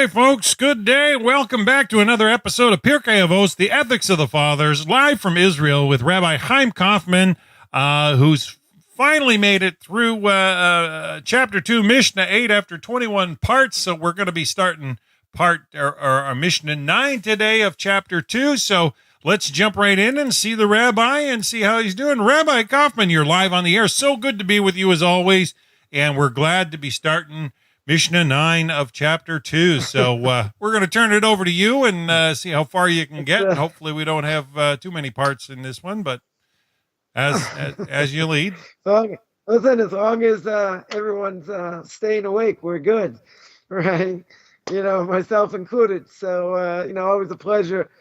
Hi, folks. Good day. Welcome back to another episode of Pirkei Avot, the Ethics of the Fathers, live from Israel with Rabbi Chaim Coffman, who's finally made it through chapter 2, Mishna 8 after 21 parts. So we're going to be starting our Mishna 9 today of chapter 2. So let's jump right in and see the rabbi and see how he's doing. Rabbi Coffman, you're live on the air. So good to be with you as always. And we're glad to be starting Mishna 9 of chapter 2. So we're going to turn it over to you and see how far you can get. And hopefully we don't have too many parts in this one, but as you lead. Listen, as long as everyone's staying awake, we're good, right? You know, myself included. So, always a pleasure.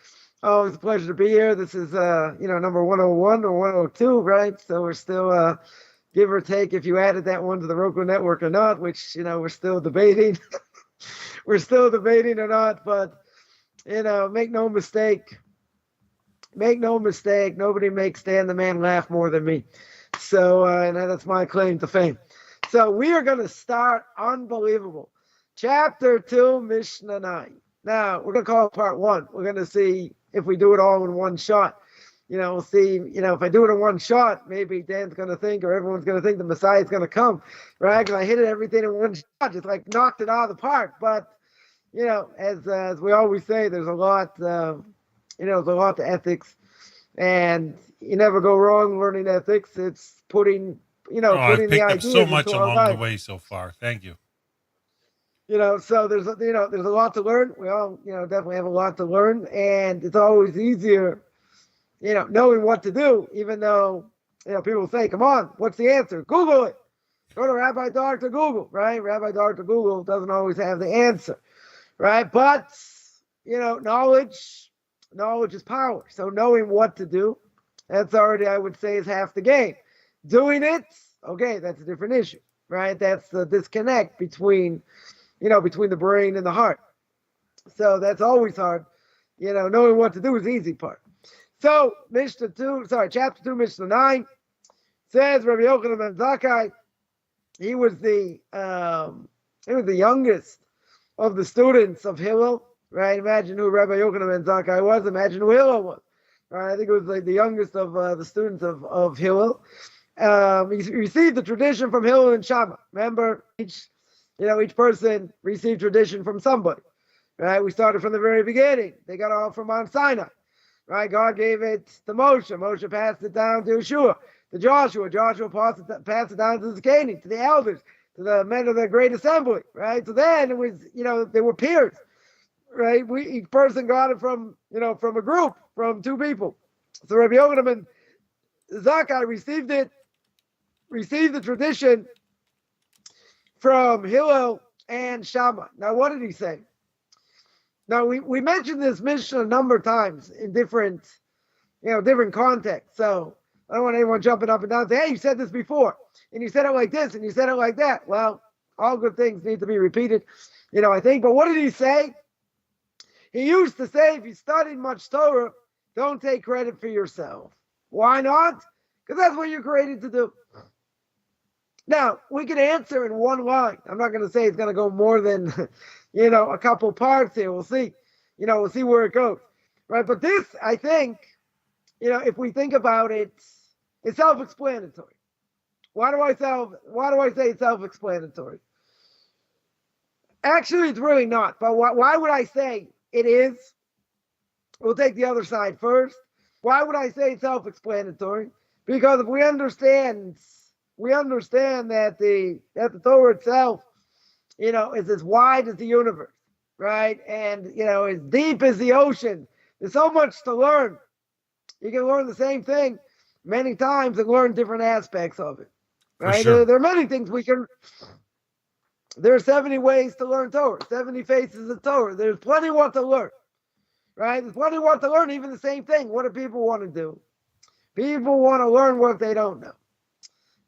Always a pleasure to be here. This is, number 101 or 102, right? So we're still... give or take if you added that one to the Roku network or not, which, we're still debating. We're still debating or not, but, make no mistake. Make no mistake. Nobody makes Stan the Man laugh more than me. So, and that's my claim to fame. So we are going to start unbelievable. Chapter 2, Mishna 9. Now, we're going to call it part 1. We're going to see if we do it all in one shot. We'll see, if I do it in one shot, maybe Dan's going to think, or everyone's going to think the Messiah's going to come, right? Because I hit everything in one shot, just like knocked it out of the park. But, as we always say, there's a lot, there's a lot to ethics. And you never go wrong learning ethics. It's putting, putting I've the picked up ideas so much into our along life. the way so far. Thank you. So there's a lot to learn. We all, definitely have a lot to learn. And it's always easier, knowing what to do, even though, people say, come on, what's the answer? Google it. Go to Rabbi Dr. Google, right? Rabbi Dr. Google doesn't always have the answer, right? But, knowledge is power. So knowing what to do, that's already, I would say, is half the game. Doing it, okay, that's a different issue, right? That's the disconnect between the brain and the heart. So that's always hard. Knowing what to do is the easy part. So, chapter 2, Mishna 9, says Rabbi Yochanan ben Zakkai, he was the youngest of the students of Hillel, right? Imagine who Rabbi Yochanan ben Zakkai was. Imagine who Hillel was, right? I think it was like the youngest of the students of Hillel. He received the tradition from Hillel and Shammai. Remember, each person received tradition from somebody, right? We started from the very beginning. They got all from Mount Sinai. Right, God gave it to Moshe. Moshe passed it down to Yeshua, to Joshua. Joshua passed it down to the Zakanim, to the elders, to the men of the great assembly. Right. So then it was, they were peers. Right. Each person got it from a group, from two people. So Rabbi Yochanan ben Zakkai received the tradition from Hillel and Shammai. Now, what did he say? Now, we mentioned this Mishnah a number of times in different contexts. So I don't want anyone jumping up and down and say, hey, you said this before, and you said it like this, and you said it like that. Well, all good things need to be repeated, I think. But what did he say? He used to say, if you studied much Torah, don't take credit for yourself. Why not? Because that's what you're created to do. Now, we can answer in one line. I'm not going to say it's going to go more than... a couple parts here. We'll see. We'll see where it goes. Right. But this, I think, if we think about it, it's self-explanatory. Why do I say it's self-explanatory? Actually, it's really not. But why would I say it is? We'll take the other side first. Why would I say it's self-explanatory? Because if we understand that the Torah itself, is as wide as the universe, right? And, as deep as the ocean. There's so much to learn. You can learn the same thing many times and learn different aspects of it, right? Sure. There are many things there are 70 ways to learn Torah, 70 faces of Torah. There's plenty what to learn, right? There's plenty what to learn, even the same thing. What do people want to do? People want to learn what they don't know.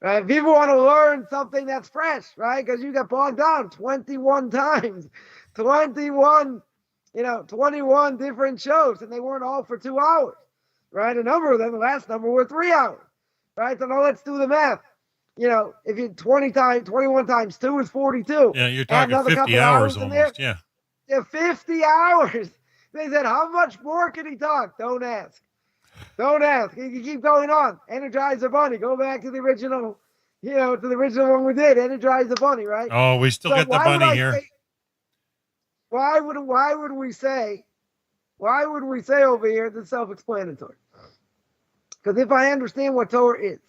Right? People want to learn something that's fresh, right? Because you got bogged down 21 times, 21 different shows, and they weren't all for 2 hours, right? A number of them, the last number were 3 hours, right? So now let's do the math. If you 21 times 2 is 42. Yeah, you're talking 50 hours almost. Yeah. 50 hours. They said, how much more can he talk? Don't ask. Don't ask. He can keep going on. Energize the bunny. Go back to the original, to the original one we did. Energize the bunny, right? Oh, we still get the bunny here. Why would we say over here that's self-explanatory? Because if I understand what Torah is,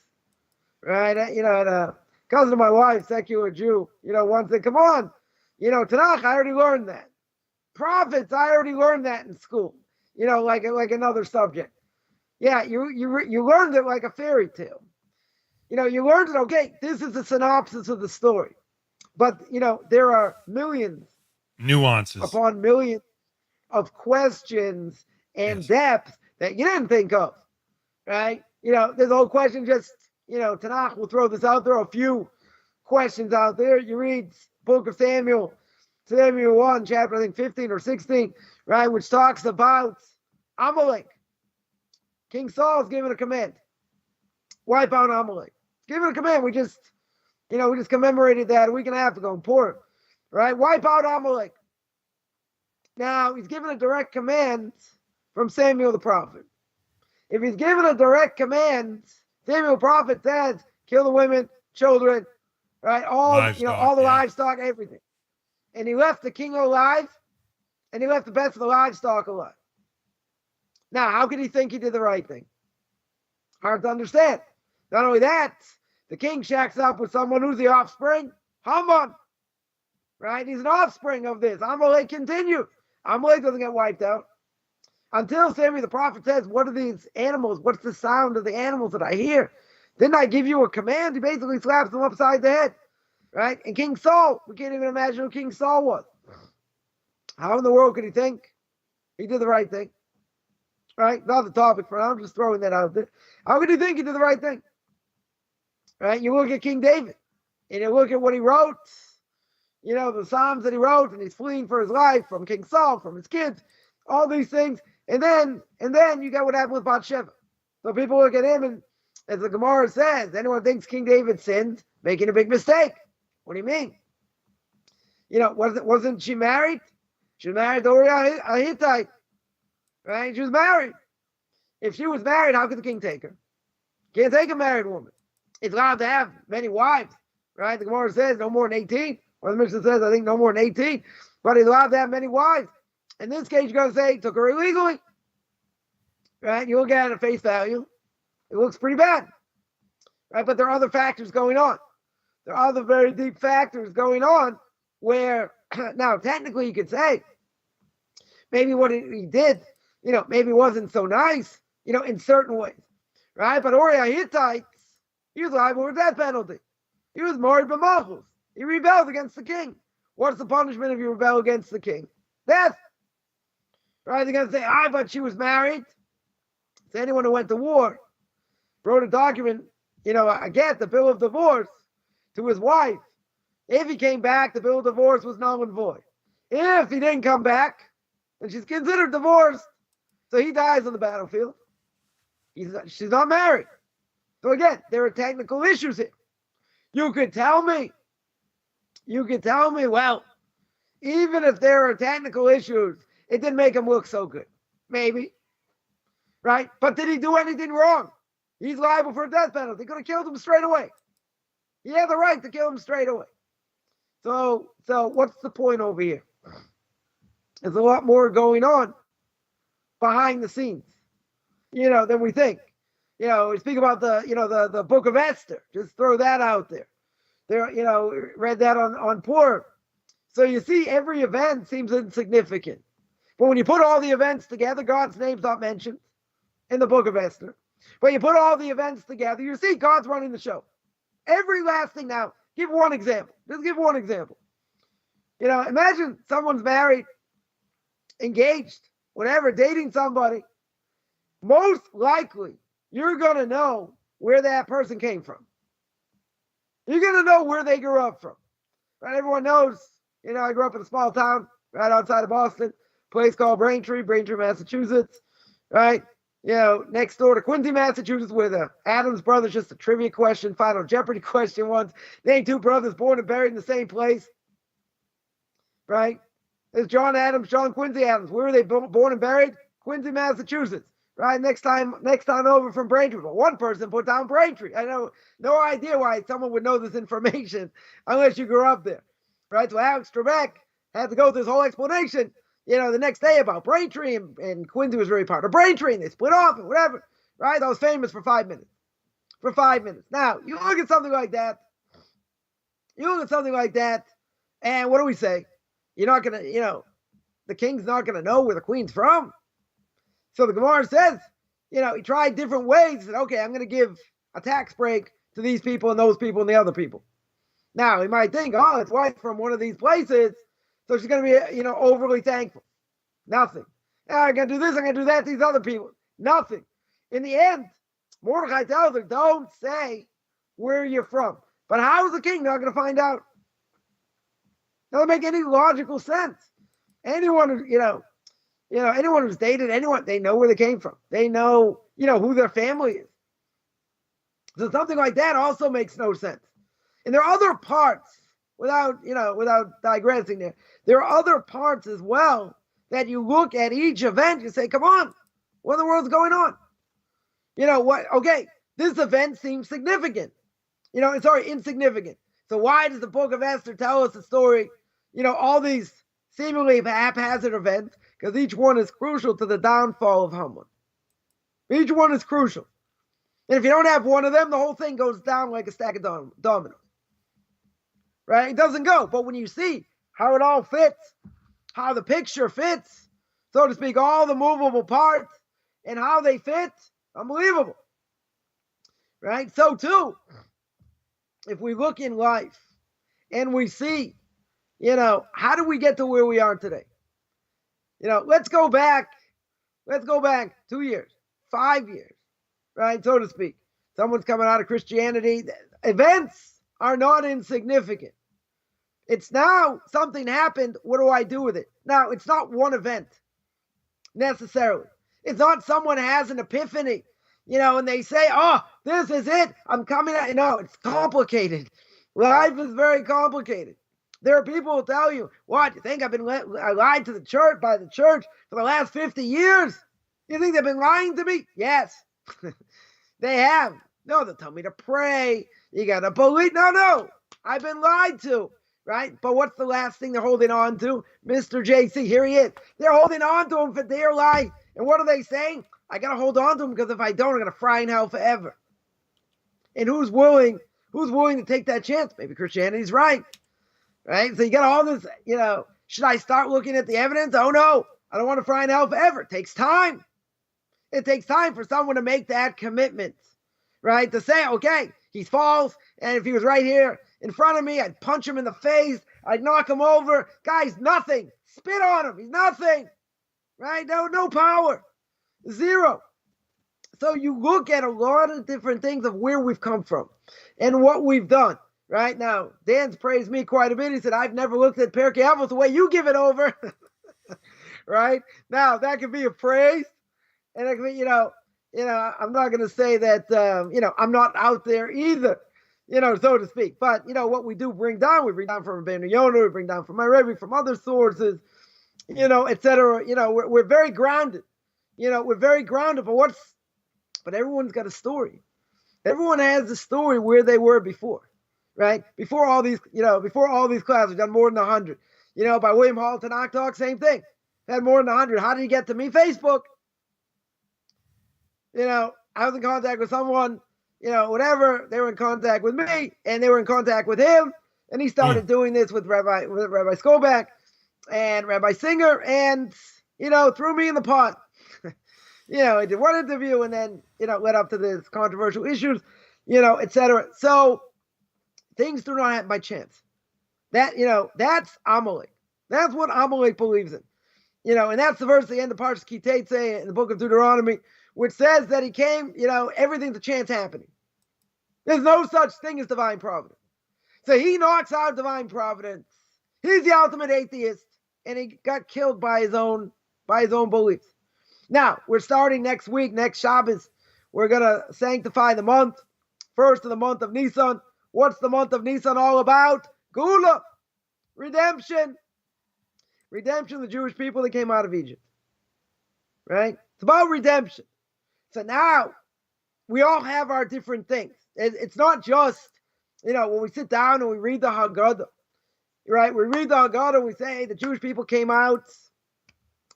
right? A cousin of my wife, secular Jew, once said, come on, Tanakh, I already learned that. Prophets, I already learned that in school, like another subject. Yeah, you learned it like a fairy tale. You learned it, okay, this is the synopsis of the story. But, there are millions, nuances upon millions of questions and depth that you didn't think of, right? There's a whole question just, Tanakh will throw this out there, a few questions out there. You read book of Samuel 1, chapter, I think 15 or 16, right, which talks about Amalek. King Saul's given a command. Wipe out Amalek. Given a command. We just commemorated that a week and a half ago in Purim. Right? Wipe out Amalek. Now, he's given a direct command from Samuel the prophet. If he's given a direct command, Samuel the prophet says, kill the women, children, right? All the livestock, everything. And he left the king alive, and he left the best of the livestock alive. Now, how could he think he did the right thing? Hard to understand. Not only that, the king shacks up with someone who's the offspring, Haman. Right? He's an offspring of this. Amalek continues. Amalek doesn't get wiped out. Until Samuel the prophet says, what are these animals? What's the sound of the animals that I hear? Didn't I give you a command? He basically slaps them upside the head. Right? And King Saul, we can't even imagine who King Saul was. How in the world could he think he did the right thing? Right? Not the topic for now. I'm just throwing that out there. How could he think he did the right thing? Right? You look at King David, and you look at what he wrote, the Psalms that he wrote, and he's fleeing for his life from King Saul, from his kids, all these things. And then you got what happened with Bathsheba. So people look at him, and as the Gemara says, anyone thinks King David sinned, making a big mistake. What do you mean? Wasn't she married? She was married to Uriah a Hittite. Right? She was married. If she was married, how could the king take her? Can't take a married woman. It's allowed to have many wives. Right? The Gemara says no more than 18. Or the Mishna says, I think, no more than 18. But he's allowed to have many wives. In this case, you're going to say he took her illegally. Right? You look at it at face value. It looks pretty bad. Right? But there are other factors going on. There are other very deep factors going on where, now, technically you could say, maybe what he did, maybe wasn't so nice, in certain ways. Right? But Uriah Hittite, he was liable for death penalty. He was married by Malchus. He rebelled against the king. What's the punishment if you rebel against the king? Death. Right? They're going to say, but she was married. So anyone who went to war wrote a document, the bill of divorce to his wife. If he came back, the bill of divorce was null and void. If he didn't come back, then she's considered divorced. So he dies on the battlefield. She's not married. So again, there are technical issues here. You could tell me, well, even if there are technical issues, it didn't make him look so good. Maybe. Right? But did he do anything wrong? He's liable for a death penalty. He could have killed him straight away. He had the right to kill him straight away. So what's the point over here? There's a lot more going on behind the scenes, than we think. We speak about the book of Esther. Just throw that out there. Read that on Purim. So you see, every event seems insignificant. But when you put all the events together, God's name's not mentioned in the book of Esther. But you put all the events together, you see God's running the show. Every last thing. Now, give one example. Just give one example. Imagine someone's married, engaged, whatever, dating somebody. Most likely, you're going to know where that person came from. You're going to know where they grew up from. Right? Everyone knows, I grew up in a small town right outside of Boston, place called Braintree, Massachusetts, right? Next door to Quincy, Massachusetts, where the Adams brothers, just a trivia question, Final Jeopardy question once, named two brothers born and buried in the same place, right? There's John Quincy Adams. Where were they born and buried? Quincy, Massachusetts. Right, next time over from Braintree. But one person put down Braintree. I know no idea why someone would know this information unless you grew up there. Right, so Alex Trebek had to go through this whole explanation, the next day about Braintree, and Quincy was very part of Braintree, and they split off and whatever. Right, that was famous for 5 minutes. For 5 minutes. Now, you look at something like that, and what do we say? You're not going to, the king's not going to know where the queen's from. So the Gemara says, he tried different ways. He said, okay, I'm going to give a tax break to these people and those people and the other people. Now, he might think, oh, his wife's from one of these places, so she's going to be, overly thankful. Nothing. Now, I'm going to do this, I'm going to do that to these other people. Nothing. In the end, Mordechai tells her, don't say where you're from. But how is the king not going to find out? Doesn't make any logical sense. Anyone who, anyone who's dated anyone, they know where they came from. They know, who their family is. So something like that also makes no sense. And there are other parts, without digressing there are other parts as well that you look at each event, you say, come on, what in the world's going on? Okay, this event seems significant. Insignificant. So why does the book of Esther tell us the story, all these seemingly haphazard events? Because each one is crucial to the downfall of Haman. Each one is crucial. And if you don't have one of them, the whole thing goes down like a stack of dominoes. Right? It doesn't go. But when you see how it all fits, how the picture fits, so to speak, all the movable parts and how they fit, unbelievable. Right? So too, if we look in life and we see, how do we get to where we are today? Let's go back 2 years, 5 years, right? So to speak. Someone's coming out of Christianity. Events are not insignificant. It's now something happened. What do I do with it? Now, it's not one event necessarily. It's not someone has an epiphany, and they say, oh, this is it. I'm coming out. No, it's complicated. Life is very complicated. There are people who tell you, what, you think I've been lied to by the church for the last 50 years? You think they've been lying to me? Yes, they have. No, they'll tell me to pray. You got to believe. No, I've been lied to, right? But what's the last thing they're holding on to? Mr. JC, here he is. They're holding on to him for dear life. And what are they saying? I got to hold on to him because if I don't, I'm going to fry in hell forever. And who's willing to take that chance? Maybe Christianity's right. Right? So you got all this, should I start looking at the evidence? Oh no, I don't want to fry in hell forever. It takes time. It takes time for someone to make that commitment, right? To say, okay, he's false, and if he was right here in front of me, I'd punch him in the face, I'd knock him over. Guy's nothing. Spit on him. He's nothing. Right? No power. Zero. So you look at a lot of different things of where we've come from and what we've done. Right now, Dan's praised me quite a bit. He said, I've never looked at Pirkei Avot the way you give it over. Right? Now, that could be a praise. And it could be, I'm not going to say that, I'm not out there either, so to speak. But, what we do bring down, we bring down from Rabbeinu Yonah, we bring down from my Rebbe, from other sources, et cetera. We're very grounded. We're very grounded. But everyone's got a story. Everyone has a story where they were before. Right? Before all these classes, we've done more than 100. By William Hall to Knock Talk, same thing. Had more than 100. How did he get to me? Facebook. I was in contact with someone, whatever. They were in contact with me, and they were in contact with him. And he started doing this with Rabbi Skobach and Rabbi Singer, and, threw me in the pot. He did one interview, and then, led up to this controversial issues, et cetera. So, things do not happen by chance. That's Amalek. That's what Amalek believes in. And that's the verse at the end of Parshas Ki Teitzei in the book of Deuteronomy, which says that he came, everything's a chance happening. There's no such thing as divine providence. So he knocks out divine providence. He's the ultimate atheist, and he got killed by his own beliefs. Now, we're starting next week, next Shabbos. We're going to sanctify the month, first of the month of Nisan. What's the month of Nisan all about? Gula, redemption. Redemption of the Jewish people that came out of Egypt. Right? It's about redemption. So now we all have our different things. It's not just, when we sit down and we read the Haggadah, right? We read the Haggadah and we say, hey, the Jewish people came out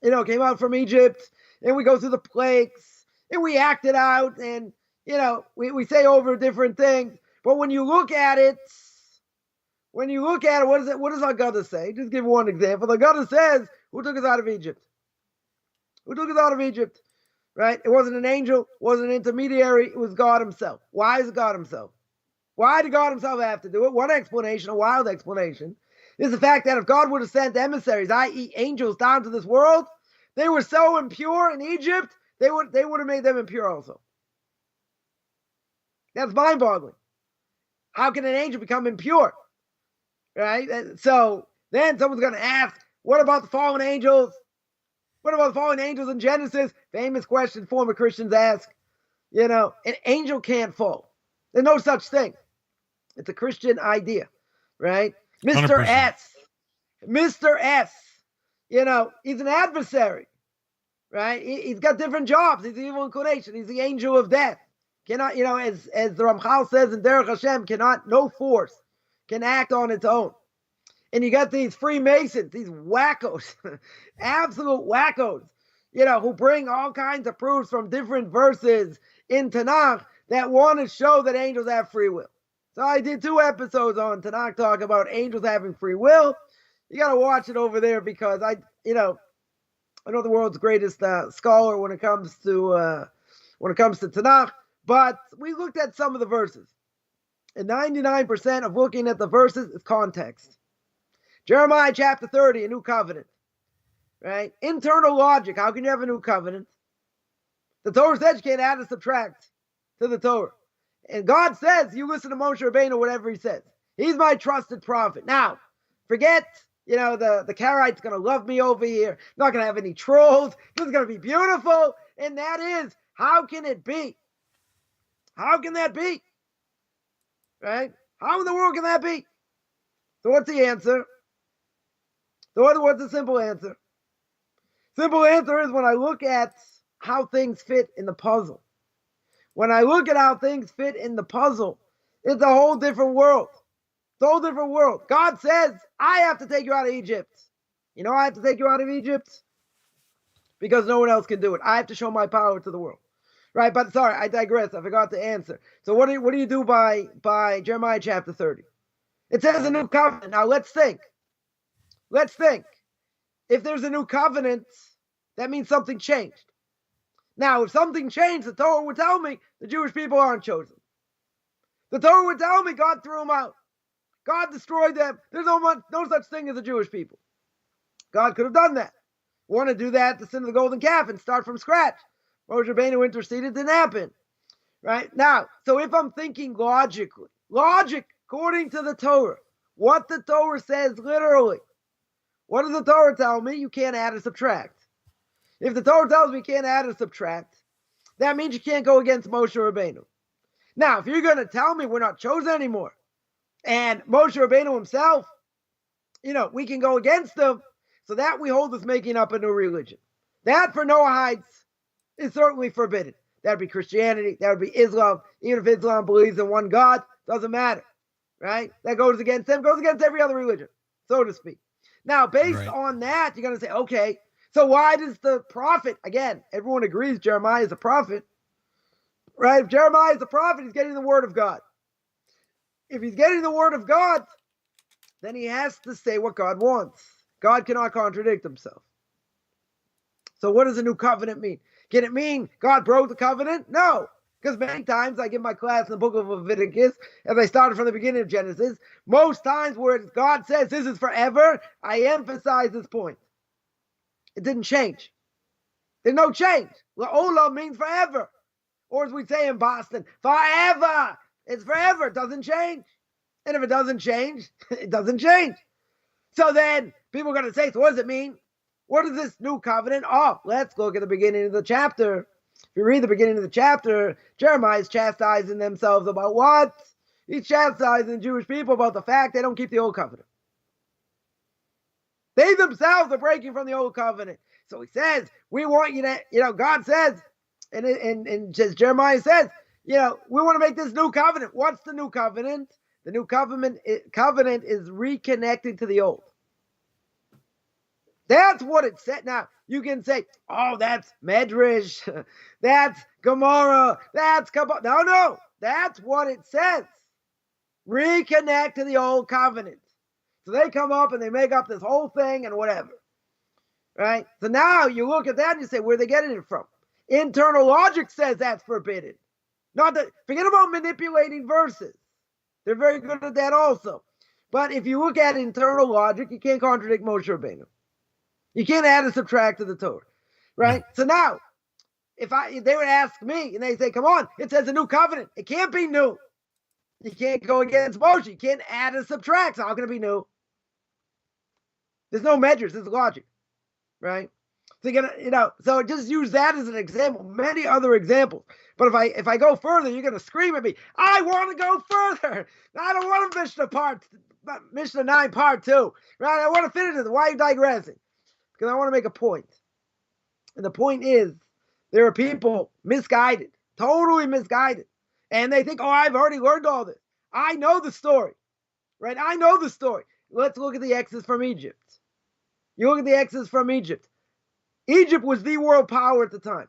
from Egypt, and we go through the plagues, and we act it out, and, we say over different things. But when you look at it, what does Haggadah say? Just give one example. The Haggadah says, who took us out of Egypt? Who took us out of Egypt? Right? It wasn't an angel, wasn't an intermediary, it was God himself. Why is it God himself? Why did God himself have to do it? One explanation, a wild explanation, is the fact that if God would have sent emissaries, i.e. angels, down to this world, they were so impure in Egypt, they would have made them impure also. That's mind-boggling. How can an angel become impure? Right? So then someone's going to ask, what about the fallen angels? What about the fallen angels in Genesis? Famous question former Christians ask. An angel can't fall. There's no such thing. It's a Christian idea, right? Mr. 100%. S, he's an adversary, right? He's got different jobs. He's the evil inclination. He's the angel of death. Cannot, as the Ramchal says in Derech Hashem, no force can act on its own. And you got these Freemasons, these wackos, absolute wackos, who bring all kinds of proofs from different verses in Tanakh that want to show that angels have free will. So I did 2 episodes on Tanakh talk about angels having free will. You got to watch it over there because I know the world's greatest scholar when it comes to Tanakh. But we looked at some of the verses, and 99% of looking at the verses is context. Jeremiah chapter 30, a new covenant, right? Internal logic. How can you have a new covenant? The Torah says you can't add or subtract to the Torah. And God says, you listen to Moshe Rabbeinu, whatever he says. He's my trusted prophet. Now, forget, the Karaites going to love me over here. Not going to have any trolls. This is going to be beautiful. And that is, how can it be? How can that be? Right? How in the world can that be? So what's the answer? What's the simple answer? Simple answer is when I look at how things fit in the puzzle. When I look at how things fit in the puzzle, it's a whole different world. It's a whole different world. God says, I have to take you out of Egypt. You know I have to take you out of Egypt? Because no one else can do it. I have to show my power to the world. Right, but sorry, I digress. I forgot to answer. So what do you do by Jeremiah chapter 30? It says a new covenant. Now let's think. If there's a new covenant, that means something changed. Now, if something changed, the Torah would tell me the Jewish people aren't chosen. The Torah would tell me God threw them out. God destroyed them. There's no such thing as a Jewish people. God could have done that. Want to do that, the sin of the golden calf, and start from scratch. Moshe Rabbeinu interceded, didn't happen. Right? Now, so if I'm thinking logic, according to the Torah, what the Torah says literally, what does the Torah tell me? You can't add or subtract. If the Torah tells me you can't add or subtract, that means you can't go against Moshe Rabbeinu. Now, if you're going to tell me we're not chosen anymore, and Moshe Rabbeinu himself, we can go against them, so that we hold as making up a new religion. That for Noahites is certainly forbidden. That would be Christianity, that would be Islam. Even if Islam believes in one God, doesn't matter. Right? That goes against them, goes against every other religion, so to speak. Now, based on that, you're going to say, okay, so why does the prophet, again, everyone agrees Jeremiah is a prophet, right? If Jeremiah is a prophet, he's getting the word of God. If he's getting the word of God, then he has to say what God wants. God cannot contradict himself. So what does a new covenant mean? Can it mean God broke the covenant? No. Because many times I give my class in the book of Leviticus, as I started from the beginning of Genesis, most times where God says this is forever, I emphasize this point. It didn't change. There's no change. La'olam means forever. Or as we say in Boston, forever. It's forever. It doesn't change. And if it doesn't change, it doesn't change. So then people are going to say, so what does it mean? What is this new covenant? Oh, let's look at the beginning of the chapter. If you read the beginning of the chapter, Jeremiah is chastising themselves about what? He's chastising the Jewish people about the fact they don't keep the old covenant. They themselves are breaking from the old covenant. So he says, we want you to, God says, and just Jeremiah says, we want to make this new covenant. What's the new covenant? The new covenant is reconnecting to the old. That's what it said. Now, you can say, oh, that's Medrash, that's Gemara, that's Kabbalah. No, that's what it says. Reconnect to the old covenant. So they come up and they make up this whole thing and whatever. Right? So now you look at that and you say, where are they getting it from? Internal logic says that's forbidden. Forget about manipulating verses. They're very good at that also. But if you look at internal logic, you can't contradict Moshe Rabbeinu. You can't add and subtract to the Torah. Right? So now, if they would ask me and they say, come on, it says a new covenant. It can't be new. You can't go against Moshe. You can't add and subtract. So how can it be new? There's no measures. There's logic. Right? So you're gonna, so just use that as an example. Many other examples. But if I go further, you're gonna scream at me. I want to go further. I don't want to Mishnah 9 part 2. Right? I want to finish it. Why are you digressing? Because I want to make a point. And the point is, there are people misguided, totally misguided. And they think, oh, I've already learned all this. I know the story. Right? I know the story. Let's look at the Exodus from Egypt. You look at the Exodus from Egypt. Egypt was the world power at the time.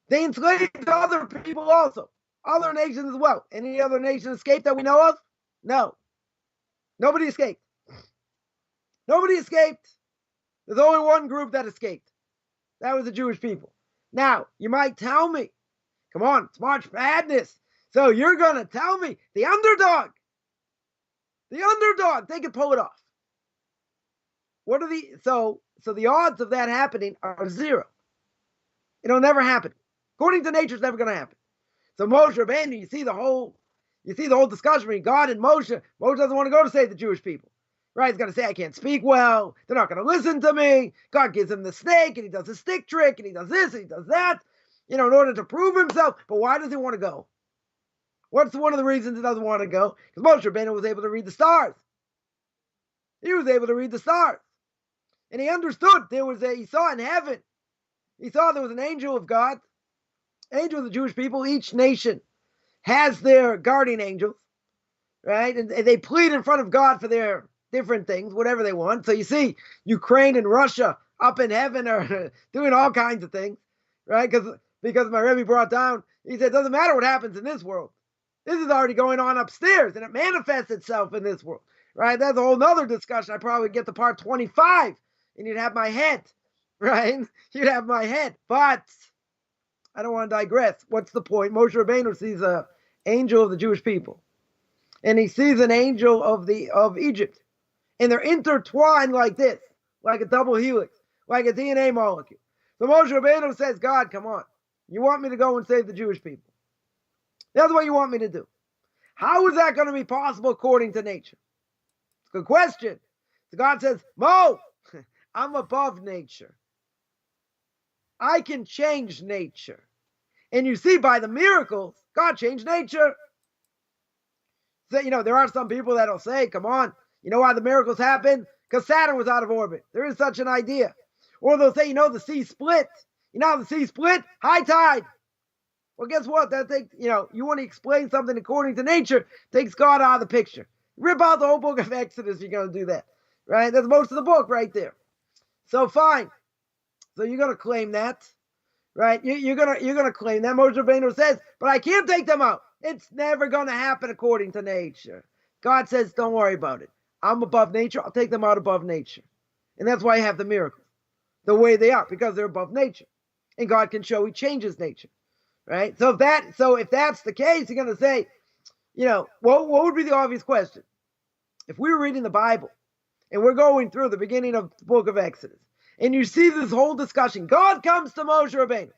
They enslaved other people also. Other nations as well. Any other nation escaped that we know of? No. Nobody escaped. Nobody escaped. There's only one group that escaped. That was the Jewish people. Now, you might tell me, come on, it's March Madness. So you're going to tell me the underdog, they can pull it off. What are so the odds of that happening are 0. It'll never happen. According to nature, it's never going to happen. So Moshe Rabbeinu, you see the whole discussion between God and Moshe. Moshe doesn't want to go to save the Jewish people. Right? He's going to say, I can't speak well. They're not going to listen to me. God gives him the snake, and he does a stick trick, and he does this, and he does that, in order to prove himself. But why does he want to go? What's one of the reasons he doesn't want to go? Because Moshe Rabbeinu was able to read the stars. He was able to read the stars. And he understood he saw in heaven, he saw there was an angel of God, angel of the Jewish people. Each nation has their guardian angels, right? And they plead in front of God for their different things, whatever they want. So you see Ukraine and Russia up in heaven are doing all kinds of things, right? Because my Rebbe brought down, he said, it doesn't matter what happens in this world. This is already going on upstairs, and it manifests itself in this world, right? That's a whole nother discussion. I probably get to part 25, and you'd have my head, right? You'd have my head. But I don't want to digress. What's the point? Moshe Rabbeinu sees an angel of the Jewish people, and he sees an angel of Egypt. And they're intertwined like this, like a double helix, like a DNA molecule. So Moshe Rabbeinu says, God, come on. You want me to go and save the Jewish people. That's what you want me to do. How is that going to be possible according to nature? It's a good question. So God says, Mo, I'm above nature. I can change nature. And you see by the miracles, God changed nature. So, there are some people that'll say, come on, you know why the miracles happened? Because Saturn was out of orbit. There is such an idea. Or they'll say, the sea split. You know how the sea split? High tide. Well, guess what? That takes, you want to explain something according to nature, takes God out of the picture. Rip out the whole book of Exodus, you're going to do that. Right? That's most of the book right there. So fine. So you're going to claim that. Right? You're gonna claim that. Moshe Rabbeinu says, but I can't take them out. It's never going to happen according to nature. God says, don't worry about it. I'm above nature. I'll take them out above nature. And that's why I have the miracles the way they are, because they're above nature. And God can show he changes nature. Right? So if that's the case, you're going to say, what would be the obvious question? If we were reading the Bible and we're going through the beginning of the book of Exodus, and you see this whole discussion, God comes to Moshe Rabbeinu.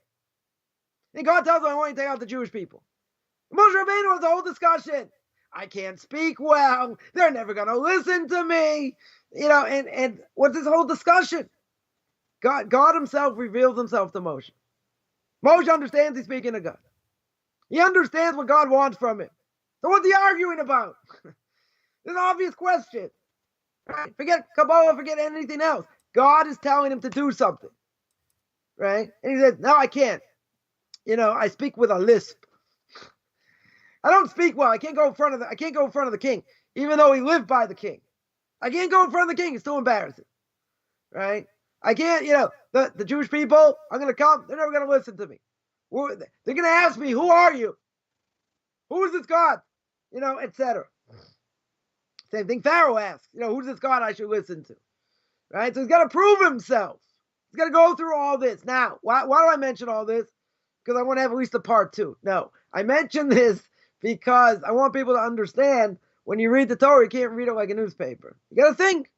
And God tells him, I want you to take out the Jewish people. Moshe Rabbeinu has the whole discussion. I can't speak well. They're never going to listen to me. And what's this whole discussion? God himself reveals himself to Moshe. Moshe understands he's speaking to God. He understands what God wants from him. So what's he arguing about? It's an obvious question. Right? Forget Kabbalah, forget anything else. God is telling him to do something. Right? And he says, no, I can't. I speak with a lisp. I don't speak well. I can't go in front of the king, even though he lived by the king. I can't go in front of the king. It's too embarrassing. Right? I can't, the Jewish people are going to come. They're never going to listen to me. They're going to ask me, who are you? Who is this God? Etc. Same thing Pharaoh asks, who's this God I should listen to? Right? So he's got to prove himself. He's got to go through all this. Now, why do I mention all this? Because I want to have at least a part 2. No, I mention this because I want people to understand when you read the Torah, you can't read it like a newspaper. You got to think.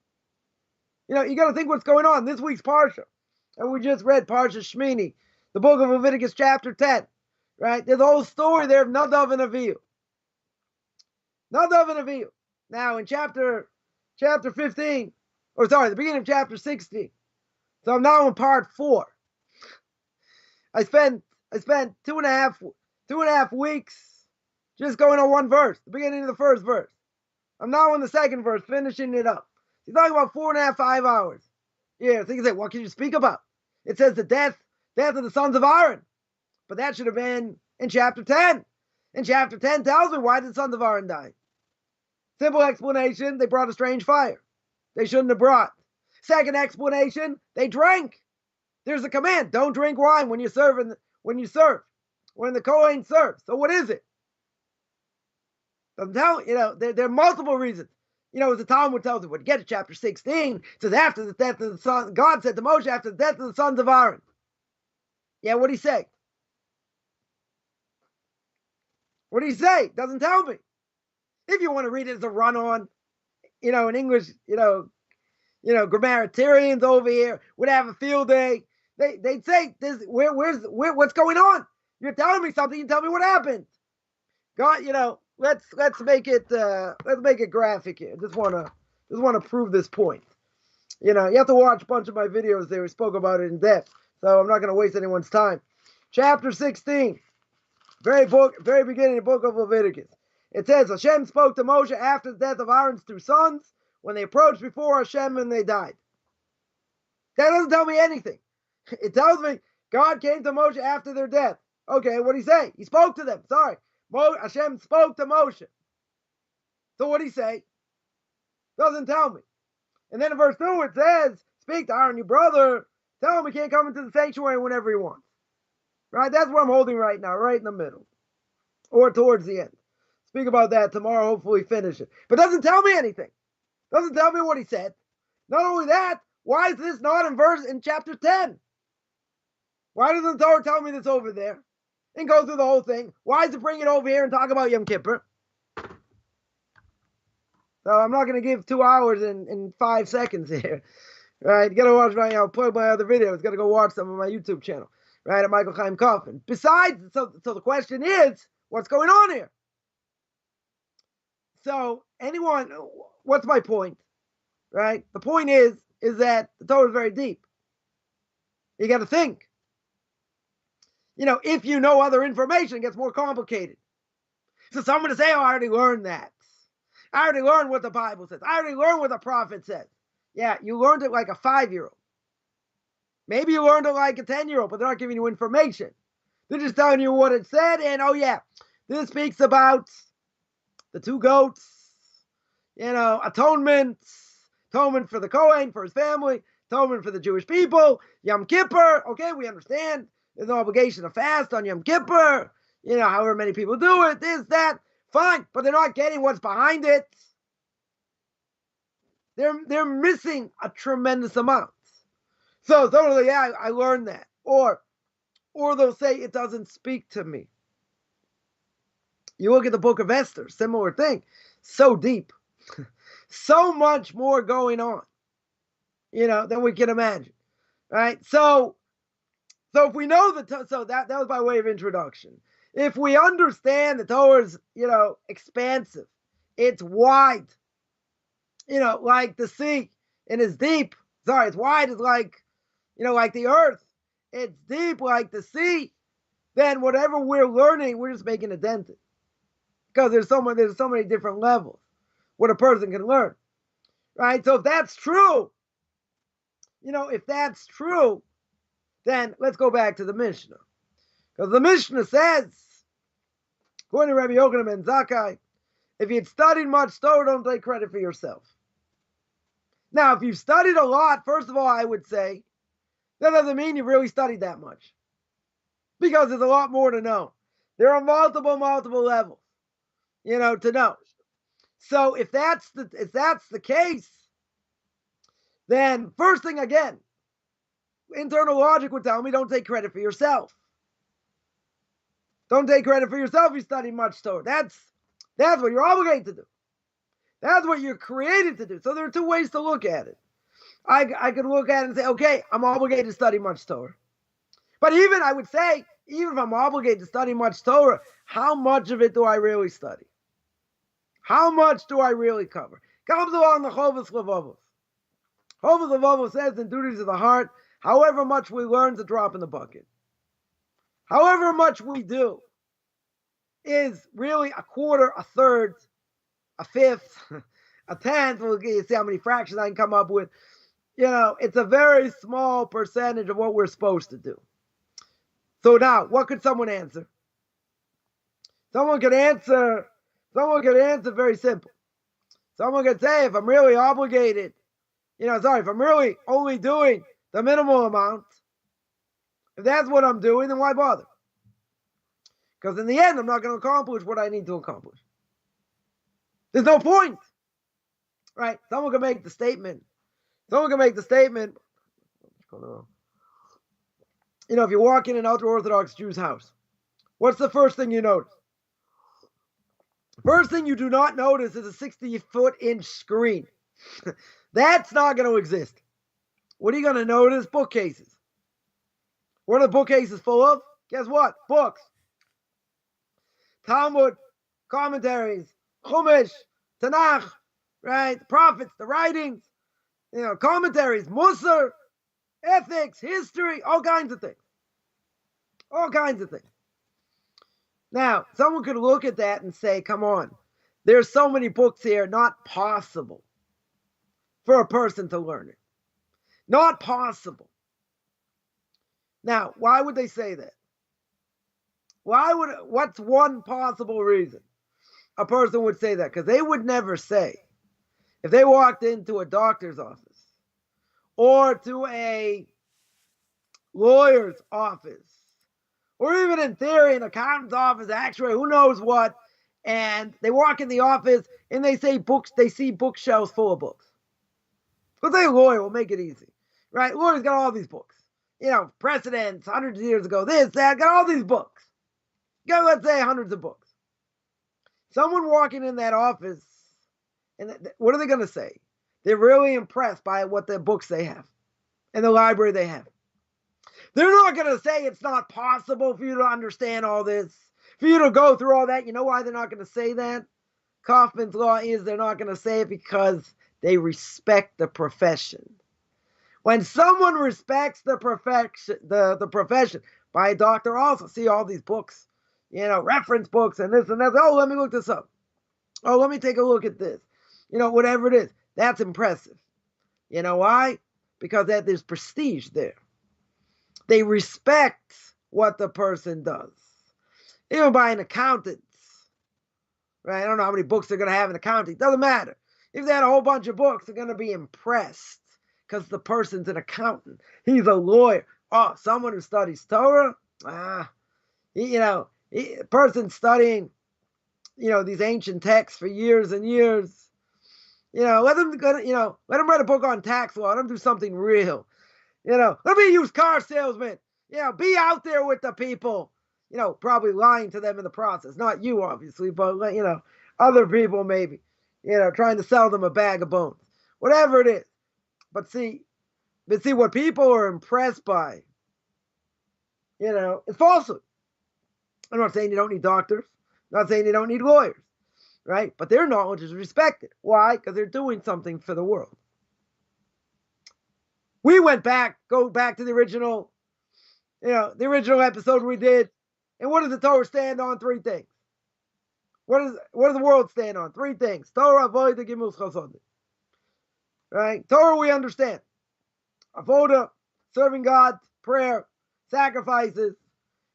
You got to think what's going on. This week's Parsha. And we just read Parsha Shmini, the book of Leviticus chapter 10. Right? There's a whole story there of Nadav and Avihu. Nadav and Avihu. Now in chapter 15, the beginning of chapter 16. So I'm now in part 4. I spent 2.5 weeks just going on one verse, the beginning of the first verse. I'm now in the second verse, finishing it up. He's talking about 4.5, 5 hours. Yeah, so you can say, what can you speak about? It says the death of the sons of Aaron. But that should have been in chapter 10. And chapter 10 tells me why did the sons of Aaron die. Simple explanation, they brought a strange fire. They shouldn't have brought. Second explanation, they drank. There's a command, don't drink wine when you serve, when the Kohen serves. So what is it? Doesn't tell, there are multiple reasons. As the Talmud tells us, when you get to chapter 16, it says after the death of the son, God said to Moshe, after the death of the sons of Aaron. Yeah, what'd he say? What did he say? Doesn't tell me. If you want to read it as a run-on, in English, grammarians over here would have a field day. They'd say, what's going on? You're telling me something, you tell me what happened. God, let's make it graphic here. Just want to prove this point. You have to watch a bunch of my videos there. We spoke about it in depth, so I'm not going to waste anyone's time. Chapter 16, very beginning of the book of Leviticus. It says, Hashem spoke to Moshe after the death of Aaron's 2 sons when they approached before Hashem and they died. That doesn't tell me anything. It tells me God came to Moshe after their death. Okay, what did he say? He spoke to them. Sorry. Hashem spoke to Moshe. So what did he say? Doesn't tell me. And then in verse 2 it says, speak to Aaron, your brother. Tell him he can't come into the sanctuary whenever he wants. Right? That's what I'm holding right now, right in the middle. Or towards the end. Speak about that tomorrow, hopefully finish it. But doesn't tell me anything. Doesn't tell me what he said. Not only that, why is this not in chapter 10? Why doesn't the Torah tell me this over there? And go through the whole thing. Why does it bring it over here and talk about Yom Kippur? So I'm not going to give 2 hours in 5 seconds here. Right? You got to watch plug my other videos. Got to go watch some of my YouTube channel. Right? At Rabbi Chaim Coffman. Besides, so the question is, what's going on here? So what's my point? Right? The point is that the Torah is very deep. You got to think. If you know other information, it gets more complicated. So someone to say, I already learned that. I already learned what the Bible says. I already learned what the prophet says. Yeah, you learned it like a 5-year-old. Maybe you learned it like a 10-year-old, but they're not giving you information. They're just telling you what it said, and this speaks about the 2 goats, atonement for the Kohen, for his family, atonement for the Jewish people, Yom Kippur. Okay, we understand. There's no obligation to fast on Yom Kippur. However many people do it, this, that, fine. But they're not getting what's behind it. They're missing a tremendous amount. So someone will say, yeah, I learned that. Or they'll say, it doesn't speak to me. You look at the book of Esther, similar thing. So deep. So much more going on, than we can imagine. Right? So if we know that was by way of introduction. If we understand the Torah is, expansive, it's wide, like the sea, and it's deep. Sorry, it's wide, it's like the earth. It's deep like the sea. Then whatever we're learning, we're just making a dent in. Because there's so many different levels what a person can learn. right? So if that's true, if that's true, then let's go back to the Mishnah. Because the Mishnah says, according to Rabbi Yochanan ben Zakkai, if you'd studied much Torah, don't take credit for yourself. Now, if you've studied a lot, first of all, I would say, that doesn't mean you've really studied that much. Because there's a lot more to know. There are multiple levels, to know. So if that's the case, then first thing again, internal logic would tell me don't take credit for yourself. Don't take credit for yourself if you study much Torah. That's what you're obligated to do. That's what you're created to do. So there are two ways to look at it. I could look at it and say, okay, I'm obligated to study much Torah. But even I would say, even if I'm obligated to study much Torah, how much of it do I really study? How much do I really cover? Comes along the Chovos Levavos. Chovos Levavos says in Duties of the Heart, however much we learn is a drop in the bucket. However much we do is really a quarter, a third, a fifth, a tenth. We'll see how many fractions I can come up with. It's a very small percentage of what we're supposed to do. So now, what could someone answer? Someone could answer very simple. Someone could say, if I'm really obligated, if I'm really only doing the minimal amount, if that's what I'm doing, then why bother? Because in the end, I'm not going to accomplish what I need to accomplish. There's no point. Right? Someone can make the statement. If you walk in an ultra-Orthodox Jew's house, what's the first thing you notice? First thing you do not notice is a 60-foot-inch screen. That's not going to exist. What are you going to notice? Bookcases. What are the bookcases full of? Guess what? Books. Talmud, commentaries, Chumash, Tanakh, right? The prophets, the writings, commentaries, Musar, ethics, history, all kinds of things. All kinds of things. Now, someone could look at that and say, come on, there's so many books here, not possible for a person to learn it. Not possible. Now, why would they say that? What's one possible reason a person would say that? Because they would never say, if they walked into a doctor's office or to a lawyer's office, or even in theory, an accountant's office, actuary, who knows what, and they walk in the office and they say books, they see bookshelves full of books. Let's say a lawyer will make it easy, right? Lawyer's got all these books. Precedents, hundreds of years ago, this, that, got all these books. Got, let's say, hundreds of books. Someone walking in that office, and what are they going to say? They're really impressed by what the books they have and the library they have. They're not going to say it's not possible for you to understand all this, for you to go through all that. You know why they're not going to say that? Coffman's law is they're not going to say it because they respect the profession. When someone respects the profession, by a doctor also see all these books, reference books and this and that. Oh, let me look this up. Oh, let me take a look at this. Whatever it is, that's impressive. You know why? Because there's prestige there. They respect what the person does. Even by an accountant, right? I don't know how many books they're going to have in accounting. Doesn't matter. If they had a whole bunch of books, they're going to be impressed because the person's an accountant. He's a lawyer. Oh, someone who studies Torah? Person studying, these ancient texts for years and years. Let them write a book on tax law. Let them do something real. Let me be a used car salesman. Be out there with the people. Probably lying to them in the process. Not you, obviously, but other people maybe. Trying to sell them a bag of bones. Whatever it is. But see what people are impressed by. It's falsehood. I'm not saying you don't need doctors. I'm not saying you don't need lawyers. Right? But their knowledge is respected. Why? Because they're doing something for the world. We go back to the original episode we did. And what does the Torah stand on? 3 things. What does the world stand on? 3 things. Torah, Avot, Gimel, Chesed. right? Torah we understand. Avoda, serving God, prayer, sacrifices,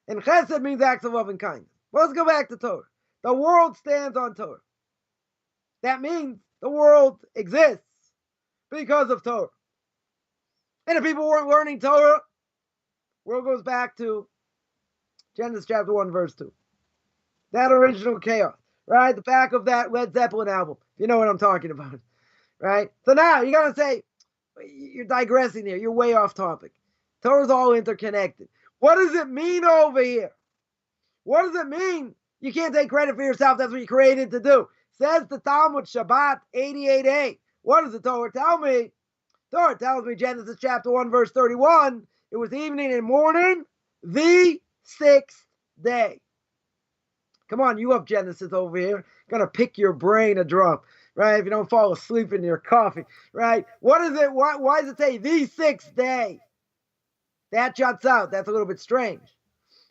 and chesed means acts of love and kindness. Well, let's go back to Torah. The world stands on Torah. That means the world exists because of Torah. And if people weren't learning Torah, world goes back to Genesis chapter 1, verse 2. That original chaos, right? The back of that Led Zeppelin album, if you know what I'm talking about, right? So now you're going to say, you're digressing here. You're way off topic. Torah's all interconnected. What does it mean over here? What does it mean? You can't take credit for yourself. That's what you created to do. Says the Talmud Shabbat 88a. What does the Torah tell me? Torah tells me Genesis chapter 1 verse 31. It was evening and morning, the sixth day. Come on, you have Genesis over here. Gonna pick your brain a drum, right? If you don't fall asleep in your coffee, right? What is it? Why does it say the sixth day? That juts out. That's a little bit strange.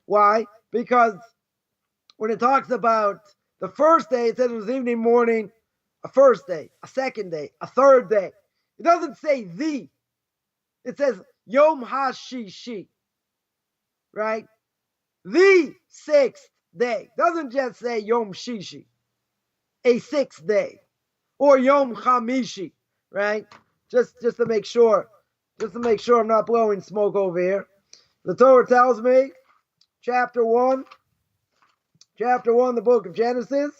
Why? Because when it talks about the first day, it says it was evening, morning, a first day, a second day, a third day. It doesn't say the. It says Yom HaShishi, right? The sixth day. Doesn't just say Yom Shishi, a sixth day, or Yom Chamishi, right? Just to make sure I'm not blowing smoke over here. The Torah tells me, chapter 1, the book of Genesis.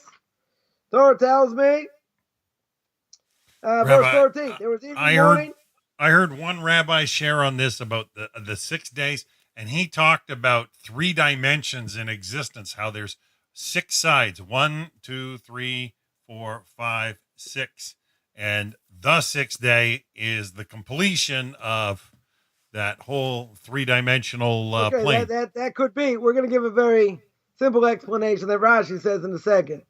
Torah tells me, verse 13. There was evening, morning. I heard one rabbi share on this about the 6 days, and he talked about 3 dimensions in existence, how there's 6 sides, 1, 2, 3, 4, 5, 6. And the 6th day is the completion of that whole 3-dimensional plane. That could be. We're going to give a very simple explanation that Rashi says in a second.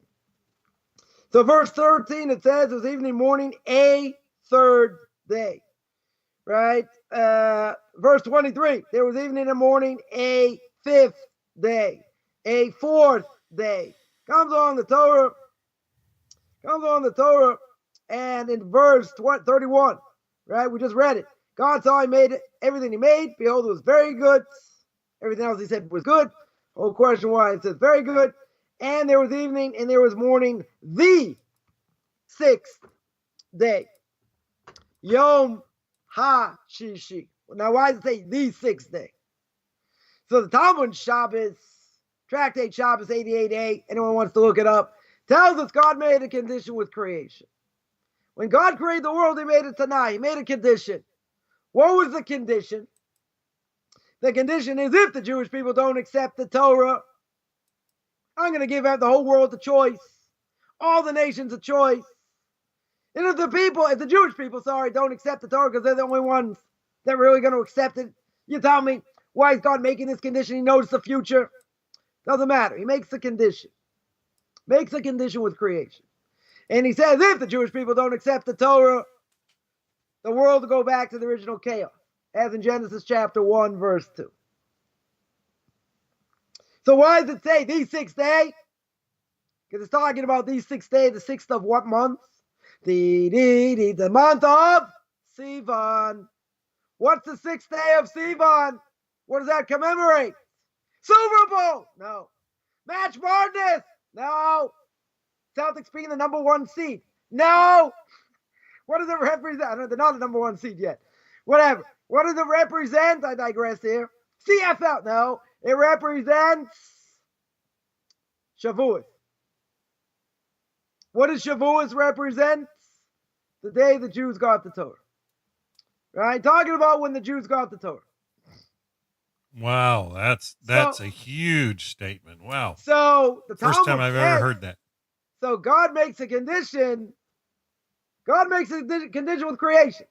So verse 13, it says it was evening, morning, a third day. Right? Verse 23, there was evening and morning, a fifth day, a fourth day. Comes on the Torah, and in verse 31, right? We just read it. God saw he made it, everything he made. Behold, it was very good. Everything else he said was good. Whole question why it says very good. And there was evening and there was morning, the sixth day. Yom HaShishi. Now, why does it say the sixth day? So the Talmud Shabbos, Tractate Shabbos 88a, anyone wants to look it up, tells us God made a condition with creation. When God created the world, he made it tonight. He made a condition. What was the condition? The condition is if the Jewish people don't accept the Torah, I'm going to give out the whole world a choice. All the nations a choice. And if the Jewish people, don't accept the Torah because they're the only ones that are really going to accept it, you tell me, why is God making this condition? He knows the future. Doesn't matter. He makes the condition. Makes a condition with creation. And he says, if the Jewish people don't accept the Torah, the world will go back to the original chaos, as in Genesis chapter 1, verse 2. So why does it say the sixth day? Because it's talking about the sixth day, the sixth of what month? The month of Sivan. What's the sixth day of Sivan? What does that commemorate? Super Bowl? No. Match Madness? No. Celtics being the number 1 seed? No. What does it represent? They're not the number 1 seed yet. Whatever. What does it represent? I digress here. CFL? No. It represents Shavuot. What does Shavuot represent? The day the Jews got the Torah. Right? Talking about when the Jews got the Torah. Wow, that's a huge statement. Wow. So the first time I've ever heard that. So God makes a condition. God makes a condition with creation.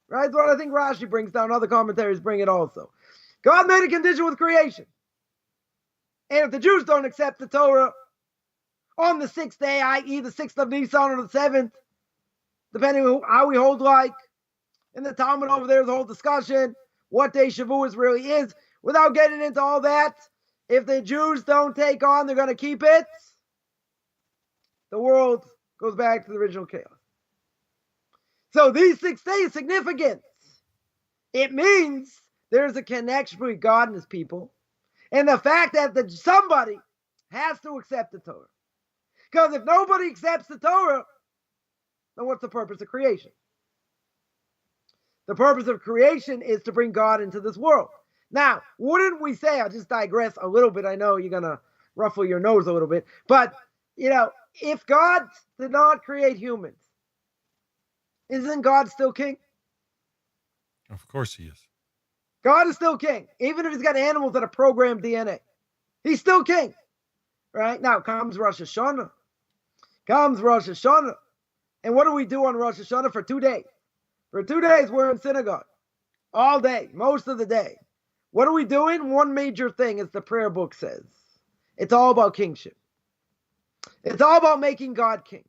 Right? That's what I think Rashi brings down. Other commentaries bring it also. God made a condition with creation. And if the Jews don't accept the Torah on the 6th day, i.e. the 6th of Nisan or the 7th, depending on how we hold like, in the Talmud over there, the whole discussion, what day Shavuos really is, without getting into all that, if the Jews don't take on, they're going to keep it, the world goes back to the original chaos. So these 6 days significant. It means there's a connection between God and his people, and the fact that somebody has to accept the Torah. Because if nobody accepts the Torah, then what's the purpose of creation? The purpose of creation is to bring God into this world. Now, wouldn't we say, I'll just digress a little bit, I know you're going to ruffle your nose a little bit, but, if God did not create humans, isn't God still king? Of course he is. God is still king, even if he's got animals that are programmed DNA. He's still king, right? Now comes Rosh Hashanah. And what do we do on Rosh Hashanah for 2 days? For 2 days, we're in synagogue all day, most of the day. What are we doing? One major thing, as the prayer book says. It's all about kingship. It's all about making God king.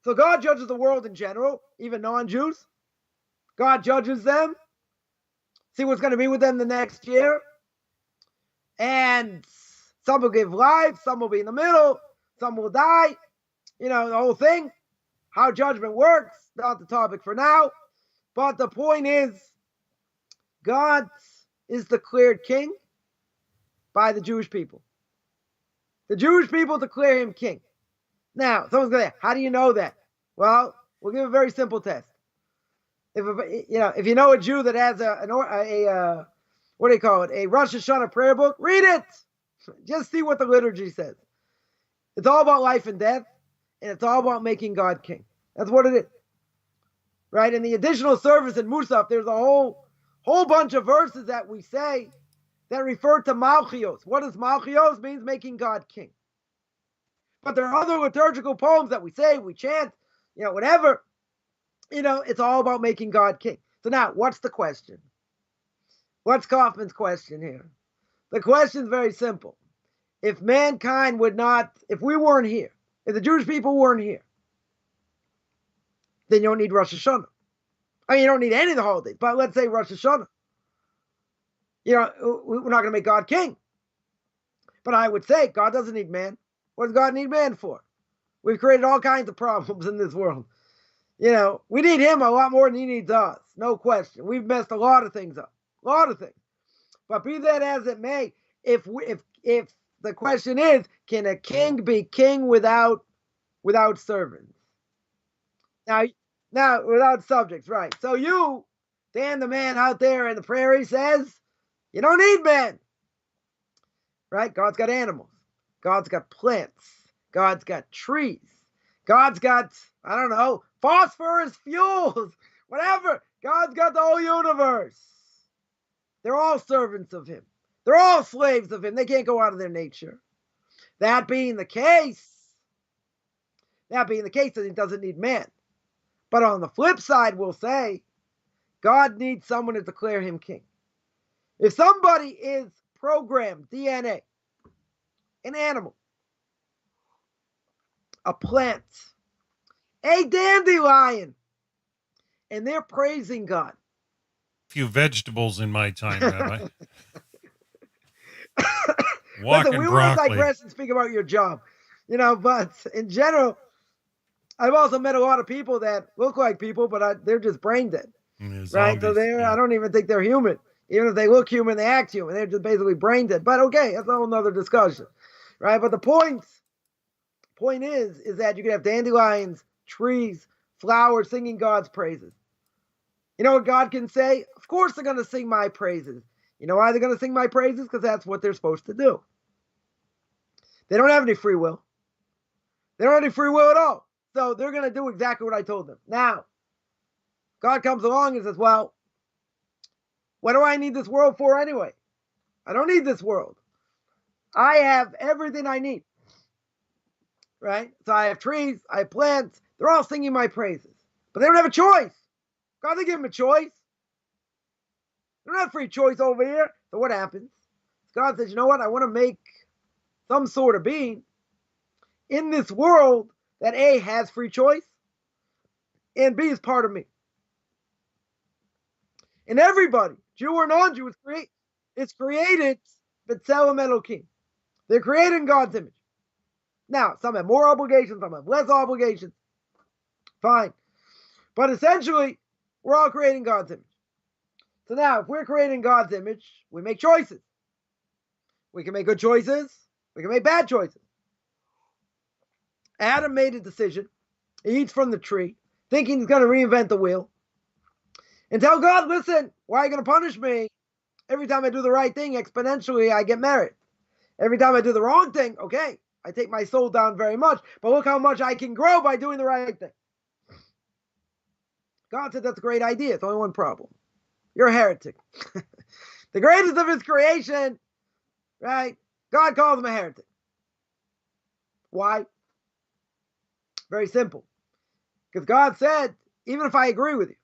So God judges the world in general, even non-Jews. God judges them. See what's going to be with them the next year. And some will give life, some will be in the middle, some will die. The whole thing. How judgment works, not the topic for now. But the point is, God is declared king by the Jewish people. The Jewish people declare him king. Now, someone's going to say, how do you know that? Well, we'll give a very simple test. If you know a Jew that has a what do you call it? A Rosh Hashanah prayer book, read it. Just see what the liturgy says. It's all about life and death, and it's all about making God king. That's what it is. Right? In the additional service in Musaf, there's a whole bunch of verses that we say that refer to Malchios. What does Malchios means? Making God king. But there are other liturgical poems that we say, we chant, whatever. It's all about making God king. So now, what's the question? What's Coffman's question here? The question is very simple. If mankind if we weren't here, if the Jewish people weren't here, then you don't need Rosh Hashanah. You don't need any of the holidays, but let's say Rosh Hashanah. We're not going to make God king. But I would say God doesn't need man. What does God need man for? We've created all kinds of problems in this world. We need him a lot more than he needs us. No question. We've messed a lot of things up. A lot of things. But be that as it may, if the question is, can a king be king without servants? Now without subjects, right? So you, Dan the man out there in the prairie, says, you don't need men. Right? God's got animals. God's got plants. God's got trees. God's got, I don't know, phosphorus fuels, whatever. God's got the whole universe. They're all servants of him. They're all slaves of him. They can't go out of their nature. That being the case, then he doesn't need man. But on the flip side, we'll say, God needs someone to declare him king. If somebody is programmed, DNA, an animal, a plant, a dandelion, and they're praising God. Few vegetables in my time, Rabbi. Listen, we won't digress and speak about your job, but in general, I've also met a lot of people that look like people, but they're just brain dead, right? So I don't even think they're human. Even if they look human, they act human. They're just basically brain dead. But okay, that's a whole nother discussion, right? But the point is that you can have dandelions, trees, flowers singing God's praises. You know what God can say? Of course they're going to sing my praises. You know why they're going to sing my praises? Because that's what they're supposed to do. They don't have any free will. They don't have any free will at all. So they're going to do exactly what I told them. Now, God comes along and says, well, what do I need this world for anyway? I don't need this world. I have everything I need. Right? So I have trees, I have plants. They're all singing my praises. But they don't have a choice. God didn't give them a choice. They don't have free choice over here. So what happens? God says, you know what? I want to make some sort of being in this world that A, has free choice, and B, is part of me. And everybody, Jew or non-Jew, is created B'Tselem Elokim. They're created in God's image. Now, some have more obligations, some have less obligations. Fine. But essentially, we're all creating God's image. So now, if we're creating God's image, we make choices. We can make good choices. We can make bad choices. Adam made a decision. He eats from the tree, thinking he's going to reinvent the wheel. And tell God, listen, why are you going to punish me? Every time I do the right thing, exponentially, I get merit. Every time I do the wrong thing, okay, I take my soul down very much. But look how much I can grow by doing the right thing. God said that's a great idea. It's only one problem. You're a heretic. The greatest of his creation, right? God calls him a heretic. Why? Very simple. Because God said, even if I agree with you,